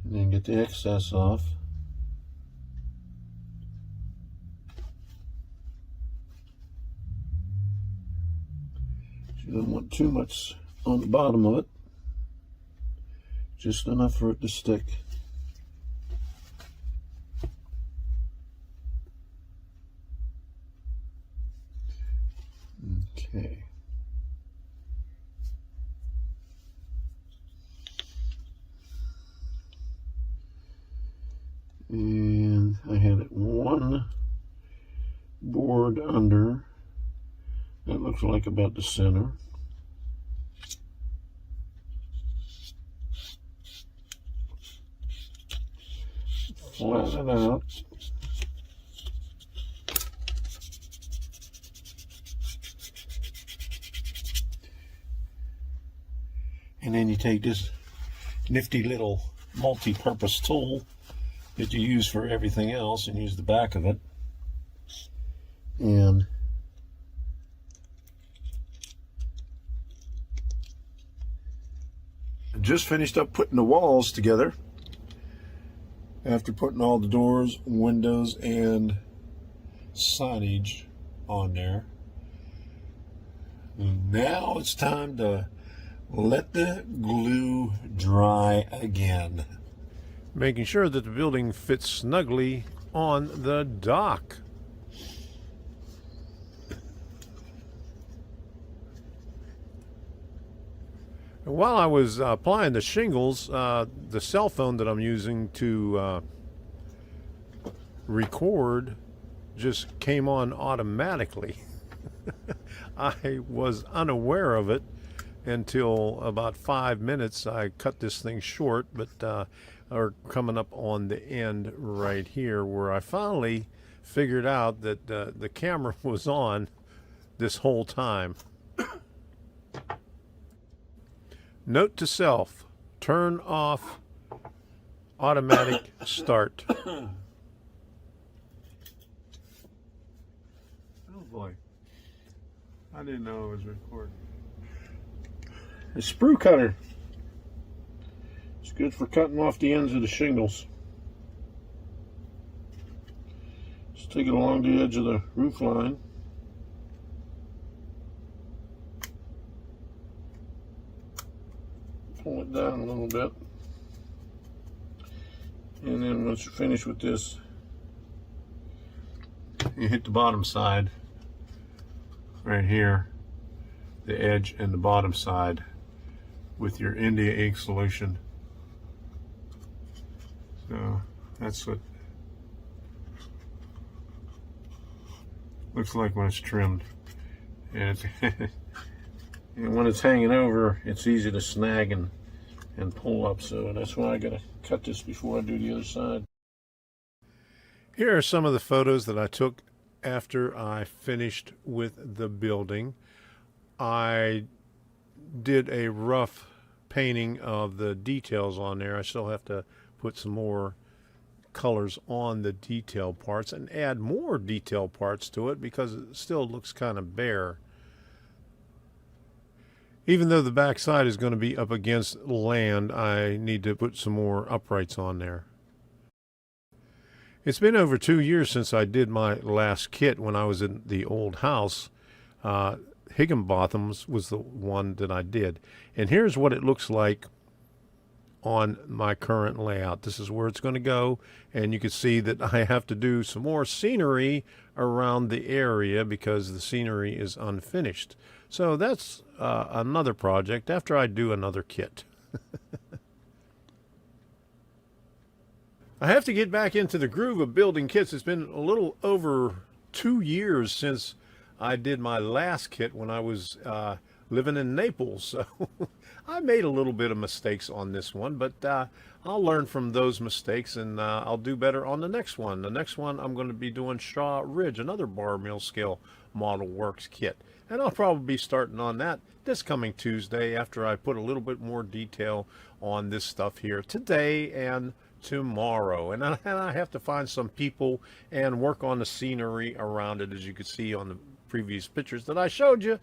And then get the excess off. You don't want too much on the bottom of it. Just enough for it to stick. Okay. And I had it one board under. That looks like about the center. flatten it out. And then you take this nifty little multi-purpose tool that you use for everything else and use the back of it. And I just finished up putting the walls together after putting all the doors, windows, and signage on there. And now it's time to let the glue dry again. Making sure that the building fits snugly on the dock. While I was applying the shingles, the cell phone that I'm using to record just came on automatically. I was unaware of it until about 5 minutes. I cut this thing short, but are coming up on the end right here where I finally figured out that the camera was on this whole time. Note to self, turn off automatic start. Oh boy, I didn't know it was recording. A sprue cutter. It's good for cutting off the ends of the shingles. Just take it along the edge of the roof line. Pull it down a little bit. And then once you're finished with this, you hit the bottom side right here, the edge and the bottom side with your India ink solution. So that's what looks like when it's trimmed. And it's and when it's hanging over, it's easy to snag and pull up. So that's why I gotta cut this before I do the other side. Here are some of the photos that I took after I finished with the building. I did a rough painting of the details on there. I still have to put some more colors on the detail parts and add more detail parts to it because it still looks kind of bare. Even though the back side is going to be up against land, I need to put some more uprights on there. It's been over 2 years since I did my last kit when I was in the old house. Higginbotham's was the one that I did. And here's what it looks like on my current layout. This is where it's going to go, and you can see that I have to do some more scenery around the area because the scenery is unfinished. So that's another project after I do another kit. I have to get back into the groove of building kits. It's been a little over 2 years since I did my last kit when I was living in Naples. So I made a little bit of mistakes on this one, but I'll learn from those mistakes and I'll do better on the next one. The next one I'm going to be doing Straw Ridge, another bar mill scale model works kit. And I'll probably be starting on that this coming Tuesday after I put a little bit more detail on this stuff here today and tomorrow. And I have to find some people and work on the scenery around it. As you can see on the previous pictures that I showed you,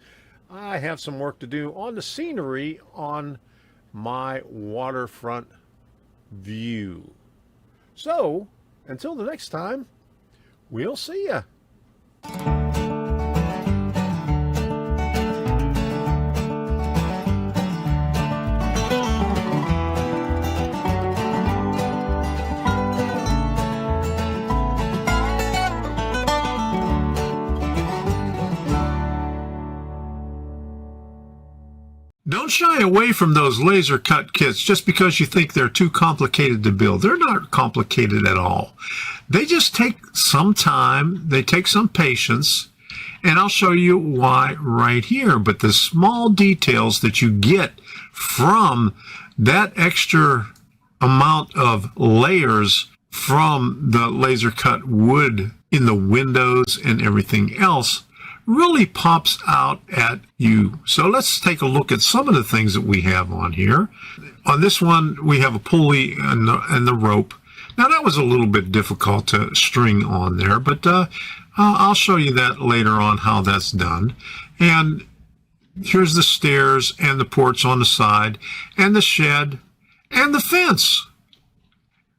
I have some work to do on the scenery on my waterfront view. So until the next time, we'll see ya. Don't shy away from those laser cut kits just because you think they're too complicated to build. They're not complicated at all. They just take some time, they take some patience, and I'll show you why right here. But the small details that you get from that extra amount of layers from the laser cut wood in the windows and everything else really pops out at you. So let's take a look at some of the things that we have on here. On this one, we have a pulley and the rope. Now that was a little bit difficult to string on there, but I'll show you that later on how that's done. And here's the stairs and the porch on the side and the shed and the fence.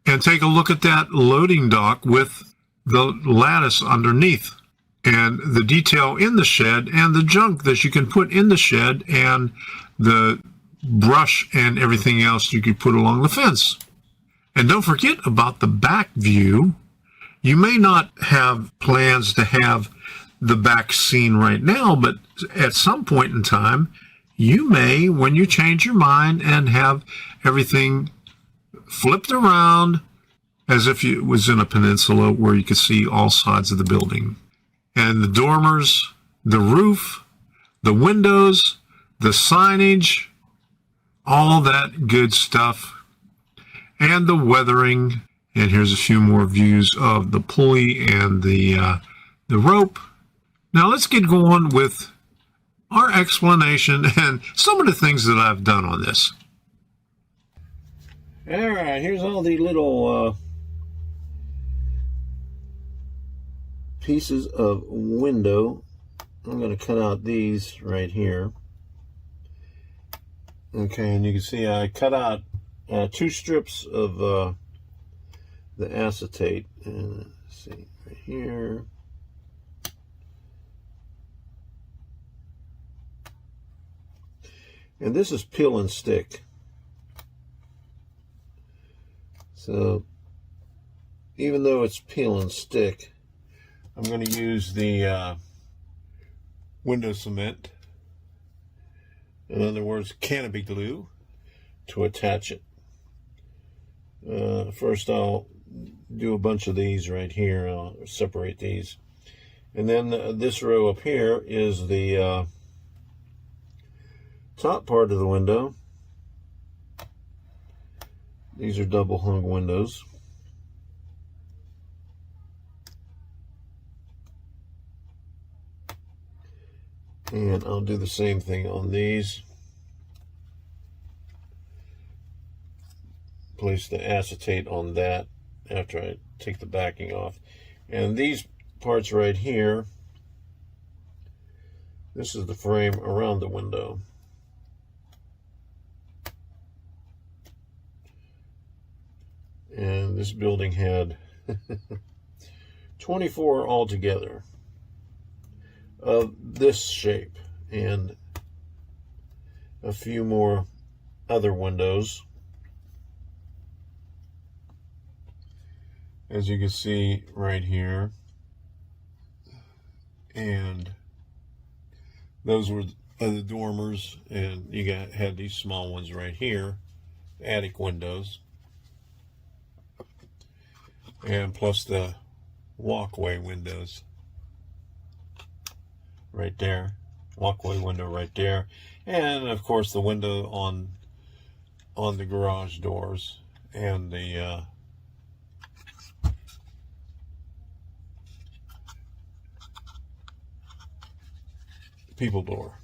And take a look at that loading dock with the lattice underneath and the detail in the shed and the junk that you can put in the shed and the brush and everything else you could put along the fence. And don't forget about the back view. You may not have plans to have the back seen right now, but at some point in time, you may, when you change your mind and have everything flipped around as if it was in a peninsula where you could see all sides of the building. And the dormers, the roof, the windows, the signage, all that good stuff, and the weathering. And here's a few more views of the pulley and the rope. Now let's get going with our explanation and some of the things that I've done on this. All right, here's all the little pieces of window. I'm going to cut out these right here. Okay, and you can see I cut out 2 strips of the acetate. And let's see, right here. And this is peel and stick. So even though it's peel and stick, I'm going to use the window cement, in other words, canopy glue, to attach it. First I'll do a bunch of these right here. I'll separate these. And then this row up here is the top part of the window. These are double hung windows. And I'll do the same thing on these. Place the acetate on that after I take the backing off. And these parts right here, this is the frame around the window. And this building had 24 altogether of this shape, and a few more other windows. As you can see right here. And those were the dormers, and you had these small ones right here, attic windows. And plus the walkway windows right there, walkway window right there, and of course the window on the garage doors and the people door.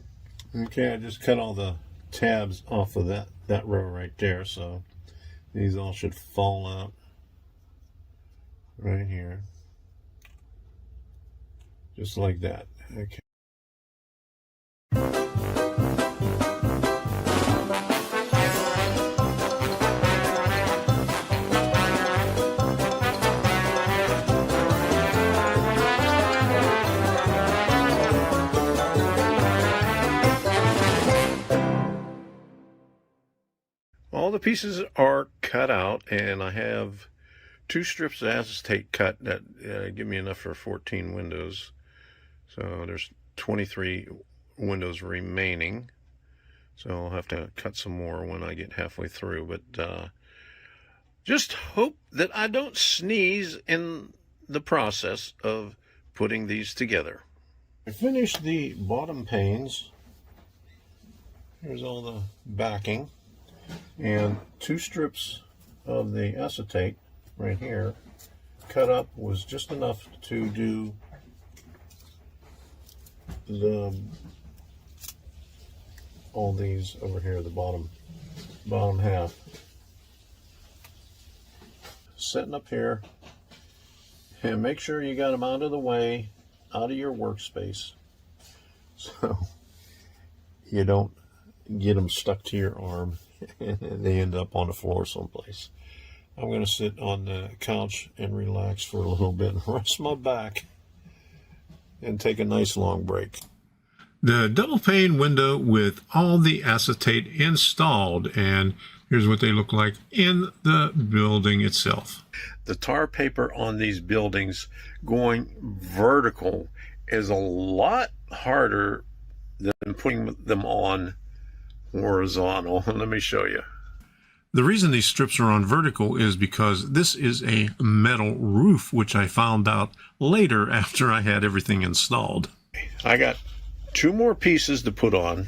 Okay, I just cut all the tabs off of that row right there, so these all should fall out right here, just like that. Okay. All the pieces are cut out, and I have 2 strips of acetate cut that give me enough for 14 windows. So there's 23 windows remaining. So I'll have to cut some more when I get halfway through. But just hope that I don't sneeze in the process of putting these together. I finished the bottom panes. Here's all the backing and 2 strips of the acetate right here, cut up was just enough to do all these over here, the bottom half. Setting up here, and make sure you got them out of the way, out of your workspace, so you don't get them stuck to your arm and they end up on the floor someplace. I'm going to sit on the couch and relax for a little bit and rest my back and take a nice long break. The double pane window with all the acetate installed, and here's what they look like in the building itself. The tar paper on these buildings going vertical is a lot harder than putting them on horizontal. Let me show you. The reason these strips are on vertical is because this is a metal roof, which I found out later after I had everything installed. I got 2 more pieces to put on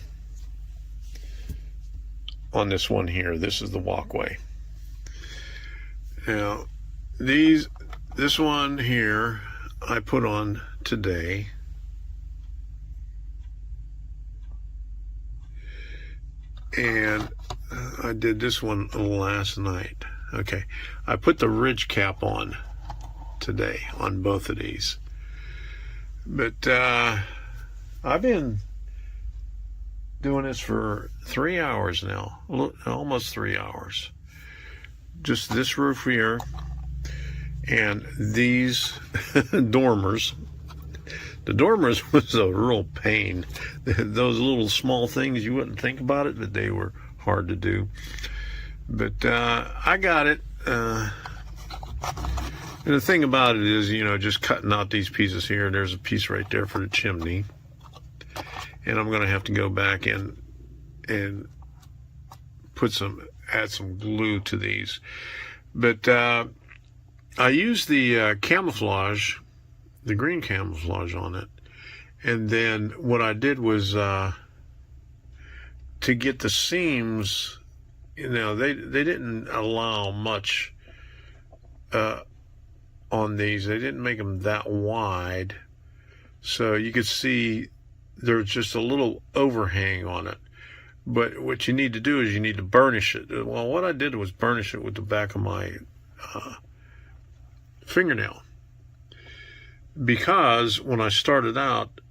this one here. This is the walkway. Now, this one here I put on today. And I did this one last night. Okay, I put the ridge cap on today on both of these. But I've been doing this for 3 hours now, almost 3 hours. Just this roof here and these dormers. The dormers was a real pain. Those little small things, you wouldn't think about it, but they were hard to do. But I got it. And the thing about it is, just cutting out these pieces here. There's a piece right there for the chimney. And I'm going to have to go back in and add some glue to these. But I used the camouflage, the green camouflage on it. And then what I did was to get the seams, they didn't allow much on these. They didn't make them that wide. So you could see there's just a little overhang on it. But what you need to do is you need to burnish it. Well, what I did was burnish it with the back of my fingernail. Because when I started out,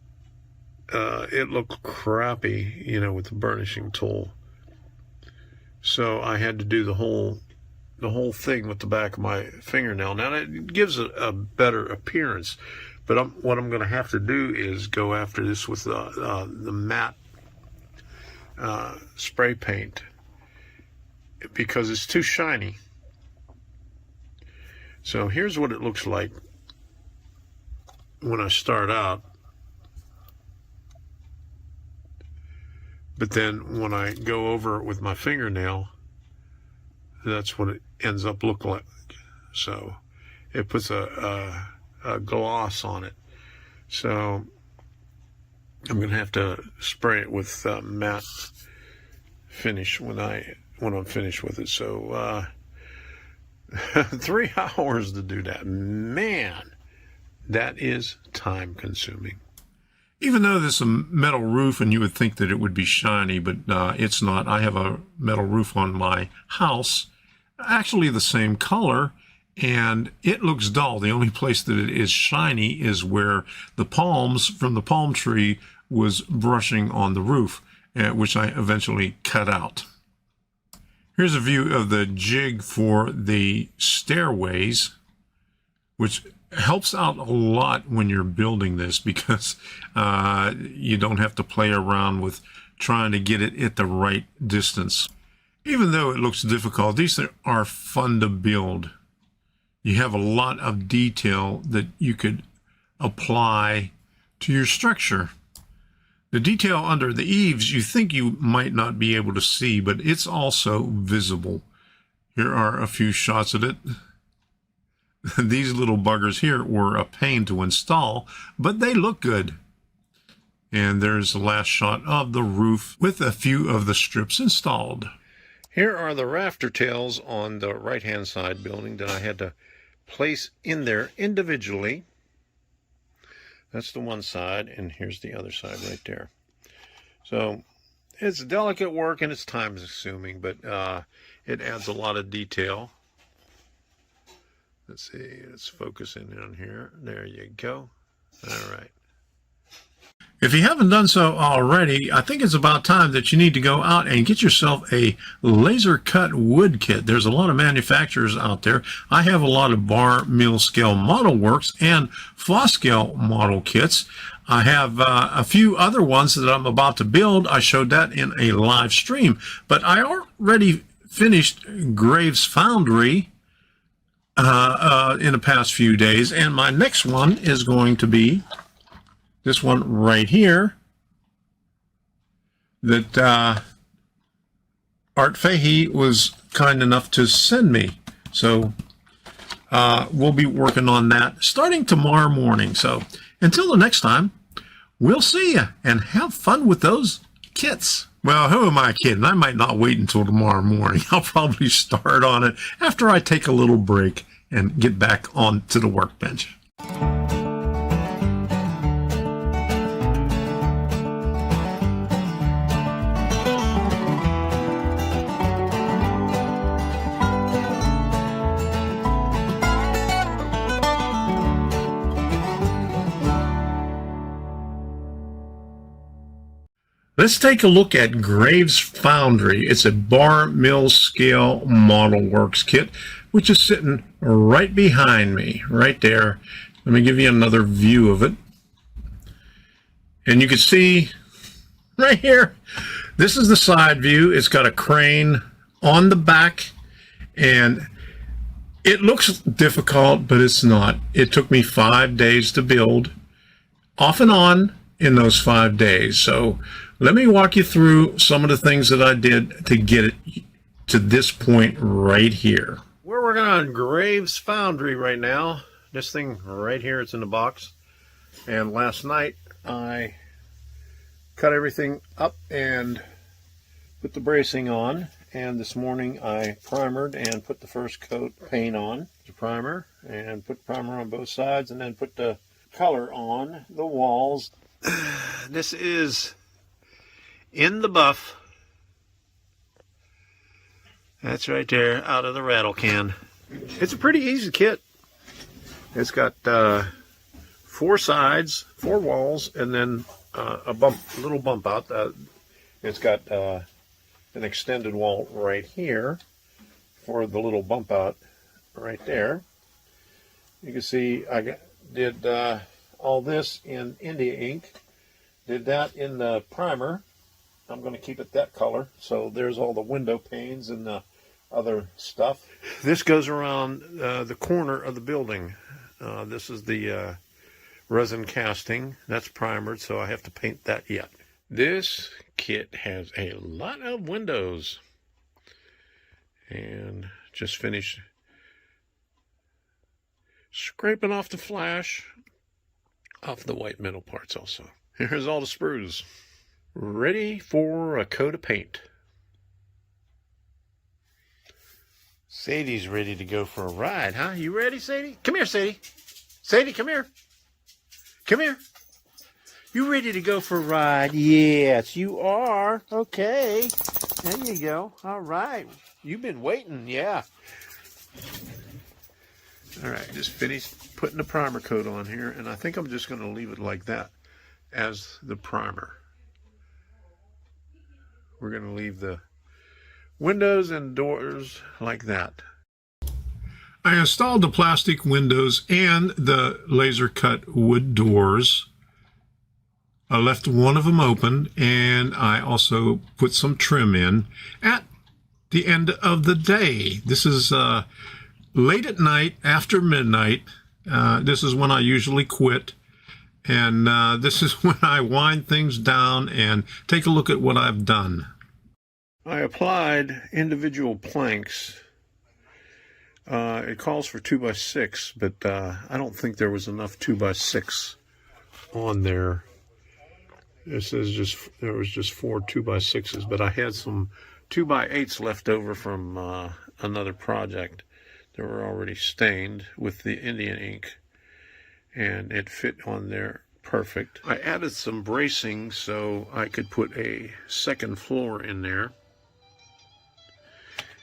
it looked crappy, with the burnishing tool. So I had to do the whole thing with the back of my fingernail. Now it gives a better appearance, but what I'm going to have to do is go after this with the matte spray paint, because it's too shiny. So here's what it looks like when I start out. But then when I go over it with my fingernail, that's what it ends up looking like. So it puts a gloss on it. So I'm going to have to spray it with matte finish when I'm finished with it. So 3 hours to do that. Man, that is time consuming. Even though this is a metal roof and you would think that it would be shiny, but it's not. I have a metal roof on my house, actually the same color, and it looks dull. The only place that it is shiny is where the palms from the palm tree was brushing on the roof, which I eventually cut out. Here's a view of the jig for the stairways, which helps out a lot when you're building this, because you don't have to play around with trying to get it at the right distance. Even though it looks difficult, these are fun to build. You have a lot of detail that you could apply to your structure. The detail under the eaves you think you might not be able to see, but it's also visible. Here are a few shots of it. These little buggers here were a pain to install, but they look good. And there's the last shot of the roof with a few of the strips installed. Here are the rafter tails on the right-hand side building that I had to place in there individually. That's the one side, and here's the other side right there. So it's delicate work and it's time consuming, but it adds a lot of detail. Let's see, let's focus in on here. There you go. All right. If you haven't done so already, I think it's about time that you need to go out and get yourself a laser cut wood kit. There's a lot of manufacturers out there. I have a lot of bar mill scale model works and floss scale model kits. I have a few other ones that I'm about to build. I showed that in a live stream, but I already finished Graves Foundry in the past few days, and my next one is going to be this one right here that Art Fahey was kind enough to send me. So we'll be working on that starting tomorrow morning. So until the next time, we'll see you and have fun with those kits. Well, who am I kidding? I might not wait until tomorrow morning. I'll probably start on it after I take a little break and get back onto the workbench. Let's take a look at Graves Foundry. It's a bar mill scale model works kit, which is sitting right behind me, right there. Let me give you another view of it. And you can see right here, this is the side view. It's got a crane on the back, and it looks difficult, but it's not. It took me 5 days to build, off and on in those 5 days. So let me walk you through some of the things that I did to get it to this point right here. We're working on Graves Foundry right now. This thing right here, it's in the box. And last night I cut everything up and put the bracing on. And this morning I primered and put the first coat paint on the primer, and put primer on both sides, and then put the color on the walls. This is in the buff. That's right there, out of the rattle can. It's a pretty easy kit. It's got 4 sides, 4 walls, and then a little bump out. It's got an extended wall right here for the little bump out right there. You can see I did all this in India ink. Did that in the primer. I'm going to keep it that color. So there's all the window panes and the other stuff. This goes around the corner of the building. This is the resin casting. That's primered, so I have to paint that yet. This kit has a lot of windows. And just finished scraping off the flash off the white metal parts also. Here's all the sprues. Ready for a coat of paint. Sadie's ready to go for a ride, huh? You ready, Sadie? Come here, Sadie. Sadie, come here. Come here. You ready to go for a ride? Yes, you are. Okay. There you go. All right. You've been waiting, yeah. All right, just finished putting the primer coat on here, and I think I'm just going to leave it like that as the primer. We're going to leave the windows and doors like that. I installed the plastic windows and the laser cut wood doors. I left one of them open, and I also put some trim in at the end of the day. This is late at night, after midnight. This is when I usually quit. And this is when I wind things down and take a look at what I've done. I applied individual planks. It calls for 2x6, but I don't think there was enough 2x6 on there. This is there was just 4 2x6s, but I had some 2x8s left over from another project. They were already stained with the Indian ink, and it fit on there perfect. I added some bracing so I could put a second floor in there.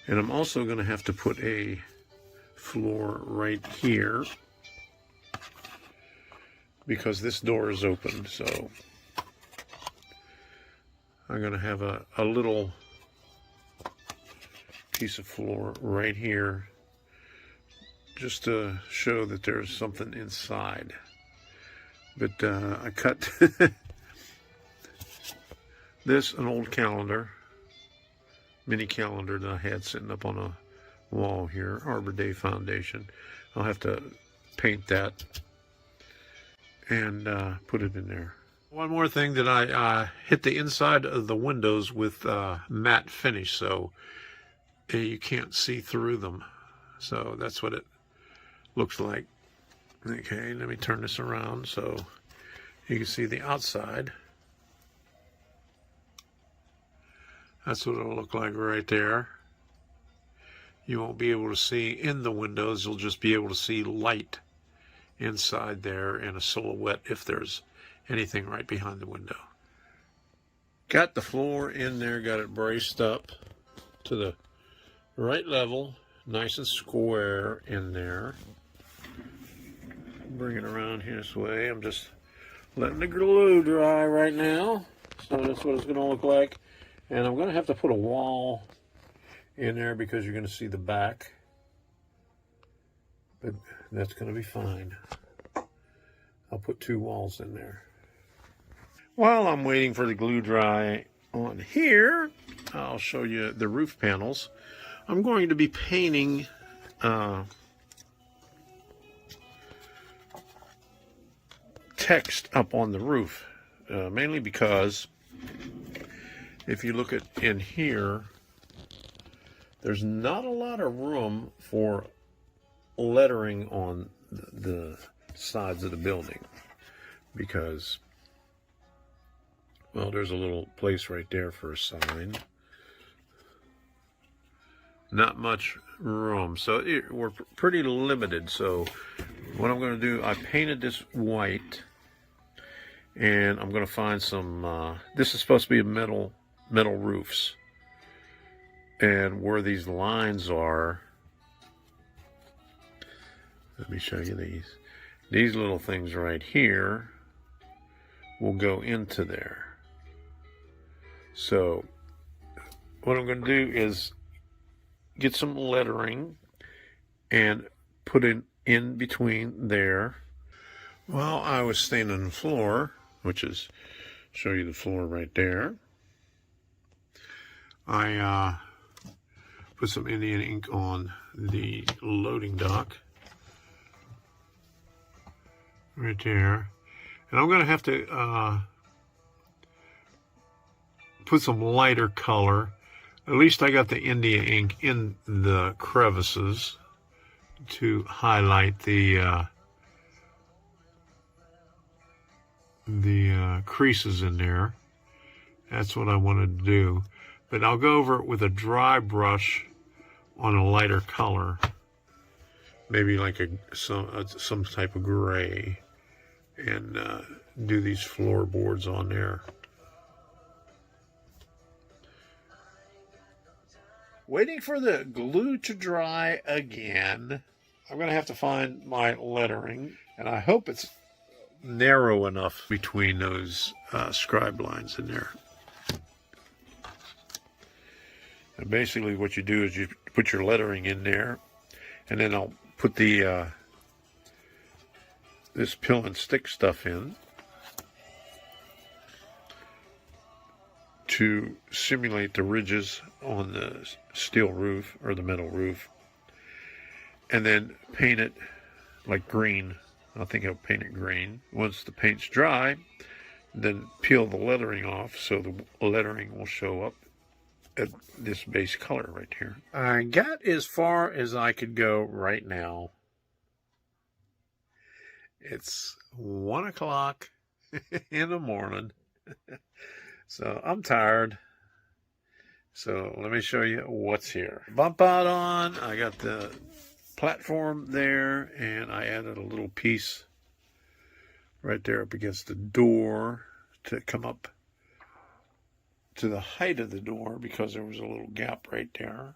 And I'm also going to have to put a floor right here because this door is open. So I'm going to have a little piece of floor right here just to show that there's something inside. But I cut this, an old calendar, mini calendar that I had sitting up on a wall here, Arbor Day Foundation. I'll have to paint that and put it in there. One more thing, that I hit the inside of the windows with matte finish, so you can't see through them. So that's what it looks like. Okay, let me turn this around so you can see the outside. That's what it'll look like right there. You won't be able to see in the windows. You'll just be able to see light inside there and a silhouette if there's anything right behind the window. Got the floor in there, got it braced up to the right level, nice and square in there. Bring it around here this way. I'm just letting the glue dry right now. So that's what it's going to look like. And I'm going to have to put a wall in there because you're going to see the back. But that's going to be fine. I'll put 2 walls in there. While I'm waiting for the glue dry on here, I'll show you the roof panels. I'm going to be painting text up on the roof, mainly because if you look at in here, there's not a lot of room for lettering on the sides of the building because, well, there's a little place right there for a sign. Not much room, so we're pretty limited. So what I'm going to do, I painted this white, and I'm going to find some, this is supposed to be a metal roofs. And where these lines are, let me show you these. These little things right here will go into there. So what I'm going to do is get some lettering and put it in between there. While I was staining the floor, which is, show you the floor right there, I put some Indian ink on the loading dock right there. And I'm going to have to put some lighter color. At least I got the Indian ink in the crevices to highlight the creases in there. That's what I wanted to do. But I'll go over it with a dry brush on a lighter color, maybe like some type of gray, and do these floorboards on there. Waiting for the glue to dry again. I'm going to have to find my lettering, and I hope it's narrow enough between those scribe lines in there. And basically what you do is you put your lettering in there, and then I'll put the this pill and stick stuff in to simulate the ridges on the steel roof or the metal roof, and then paint it like green. I think I'll paint it green. Once the paint's dry, then peel the lettering off so the lettering will show up at this base color right here. I got as far as I could go right now. It's 1 o'clock in the morning. So I'm tired. So let me show you what's here. Bump out on, I got the platform there, and I added a little piece right there up against the door to come up to the height of the door because there was a little gap right there.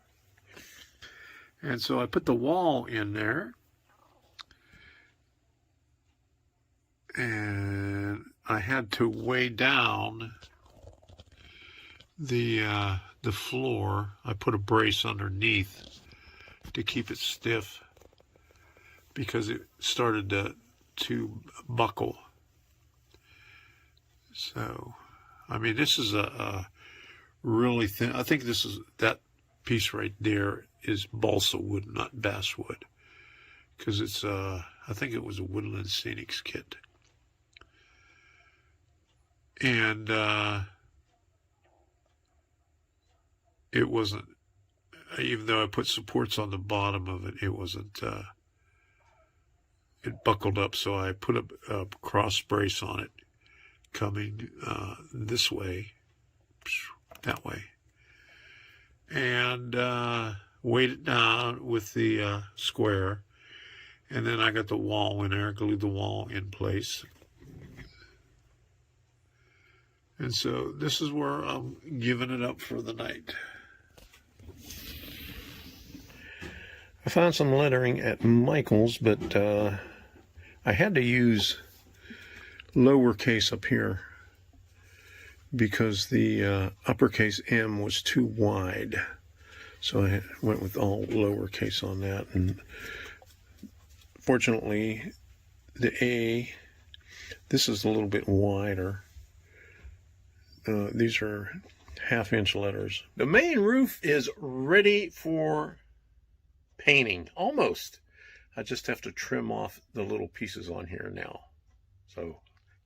And so I put the wall in there, and I had to weigh down the floor. I put a brace underneath to keep it stiff because it started to buckle. So, I mean, this is a really thin. I think that piece right there is balsa wood, not basswood, because it's I think it was a Woodland Scenics kit. And it wasn't, even though I put supports on the bottom of it, it wasn't, it buckled up, so I put a cross brace on it coming this way, that way, and weighed it down with the square, and then I got the wall in there, glued the wall in place. And so this is where I'm giving it up for the night. I found some lettering at Michael's, but I had to use lowercase up here because the uppercase M was too wide. So I went with all lowercase on that. And fortunately, the A, this is a little bit wider. These are 1/2-inch letters. The main roof is ready for painting, almost. I just have to trim off the little pieces on here now. So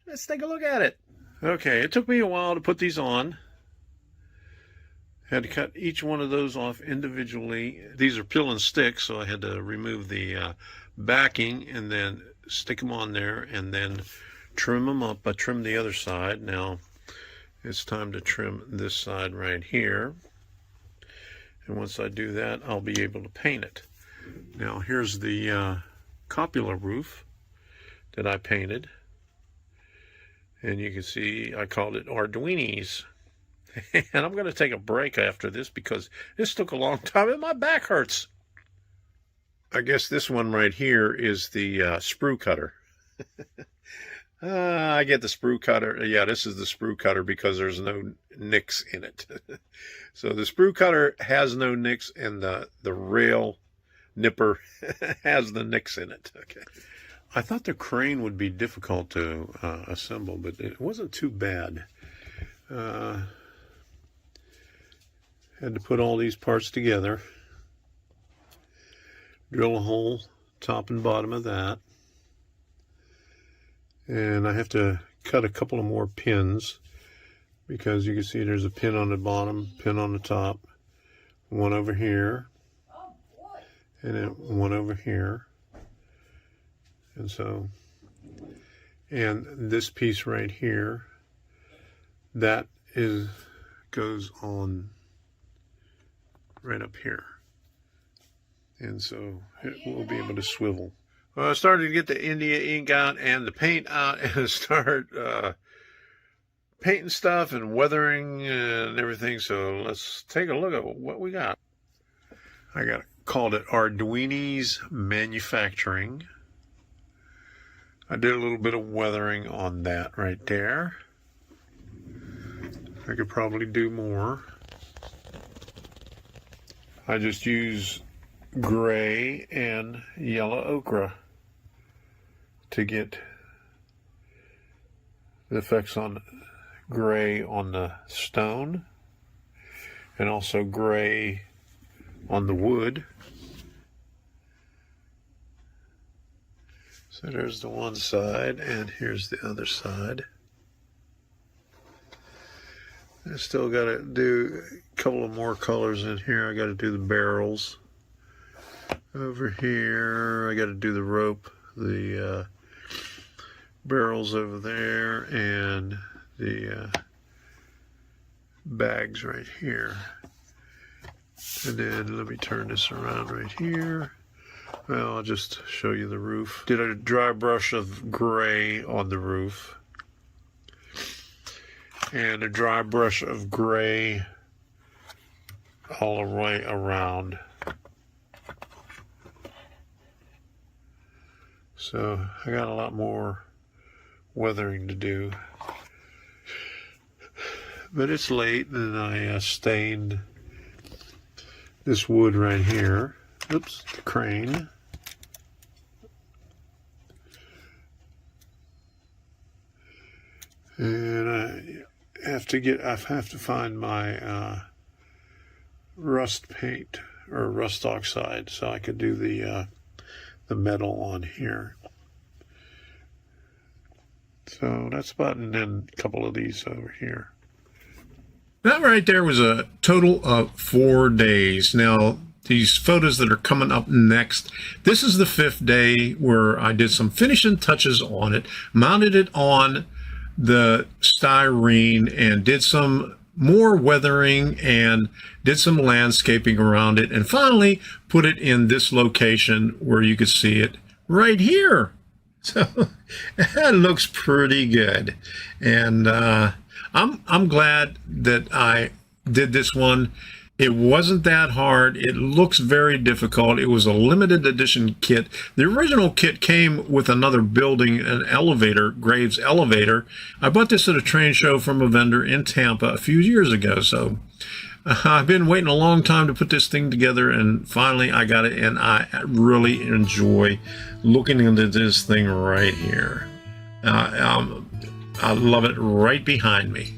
let's take a look at it. Okay, it took me a while to put these on. Had to cut each one of those off individually. These are peel and stick, so I had to remove the backing and then stick them on there and then trim them up. I trimmed the other side. Now it's time to trim this side right here. And once I do that, I'll be able to paint it. Now here's the cupola roof that I painted. And you can see I called it Arduinis. And I'm going to take a break after this because this took a long time and my back hurts. I guess this one right here is the sprue cutter. I get the sprue cutter. Yeah, this is the sprue cutter because there's no nicks in it. So the sprue cutter has no nicks, and the rail nipper has the nicks in it. Okay. I thought the crane would be difficult to assemble, but it wasn't too bad. Had to put all these parts together. Drill a hole top and bottom of that. And I have to cut a couple of more pins because you can see there's a pin on the bottom, pin on the top, one over here, and then one over here. And so, and this piece right here, that goes on right up here. And so it will be able to swivel. Well, I started to get the India ink out and the paint out and start painting stuff and weathering and everything. So let's take a look at what we got. I called it Arduini's Manufacturing. I did a little bit of weathering on that right there. I could probably do more. I just use gray and yellow ochre to get the effects on gray on the stone and also gray on the wood. So there's the one side and here's the other side. I still got to do a couple of more colors in here. I got to do the barrels. Over here, I got to do the rope, the barrels over there, and the bags right here. And then let me turn this around right here. Well, I'll just show you the roof. Did a dry brush of gray on the roof. And a dry brush of gray all the way around. So I got a lot more weathering to do. But it's late, and I stained this wood right here. Oops, the crane. And I have to find my rust paint or rust oxide so I could do the metal on here. So that's about, and then a couple of these over here. That right there was a total of 4 days. Now, these photos that are coming up next, this is the 5th day where I did some finishing touches on it, mounted it on the styrene, and did some more weathering and did some landscaping around it, and finally put it in this location where you could see it right here. So that looks pretty good. And I'm glad that I did this one. It wasn't that hard. It looks very difficult. It was a limited edition kit. The original kit came with another building, an elevator, Graves elevator. I bought this at a train show from a vendor in Tampa a few years ago. So I've been waiting a long time to put this thing together, and finally I got it, and I really enjoy looking into this thing right here. I love it right behind me.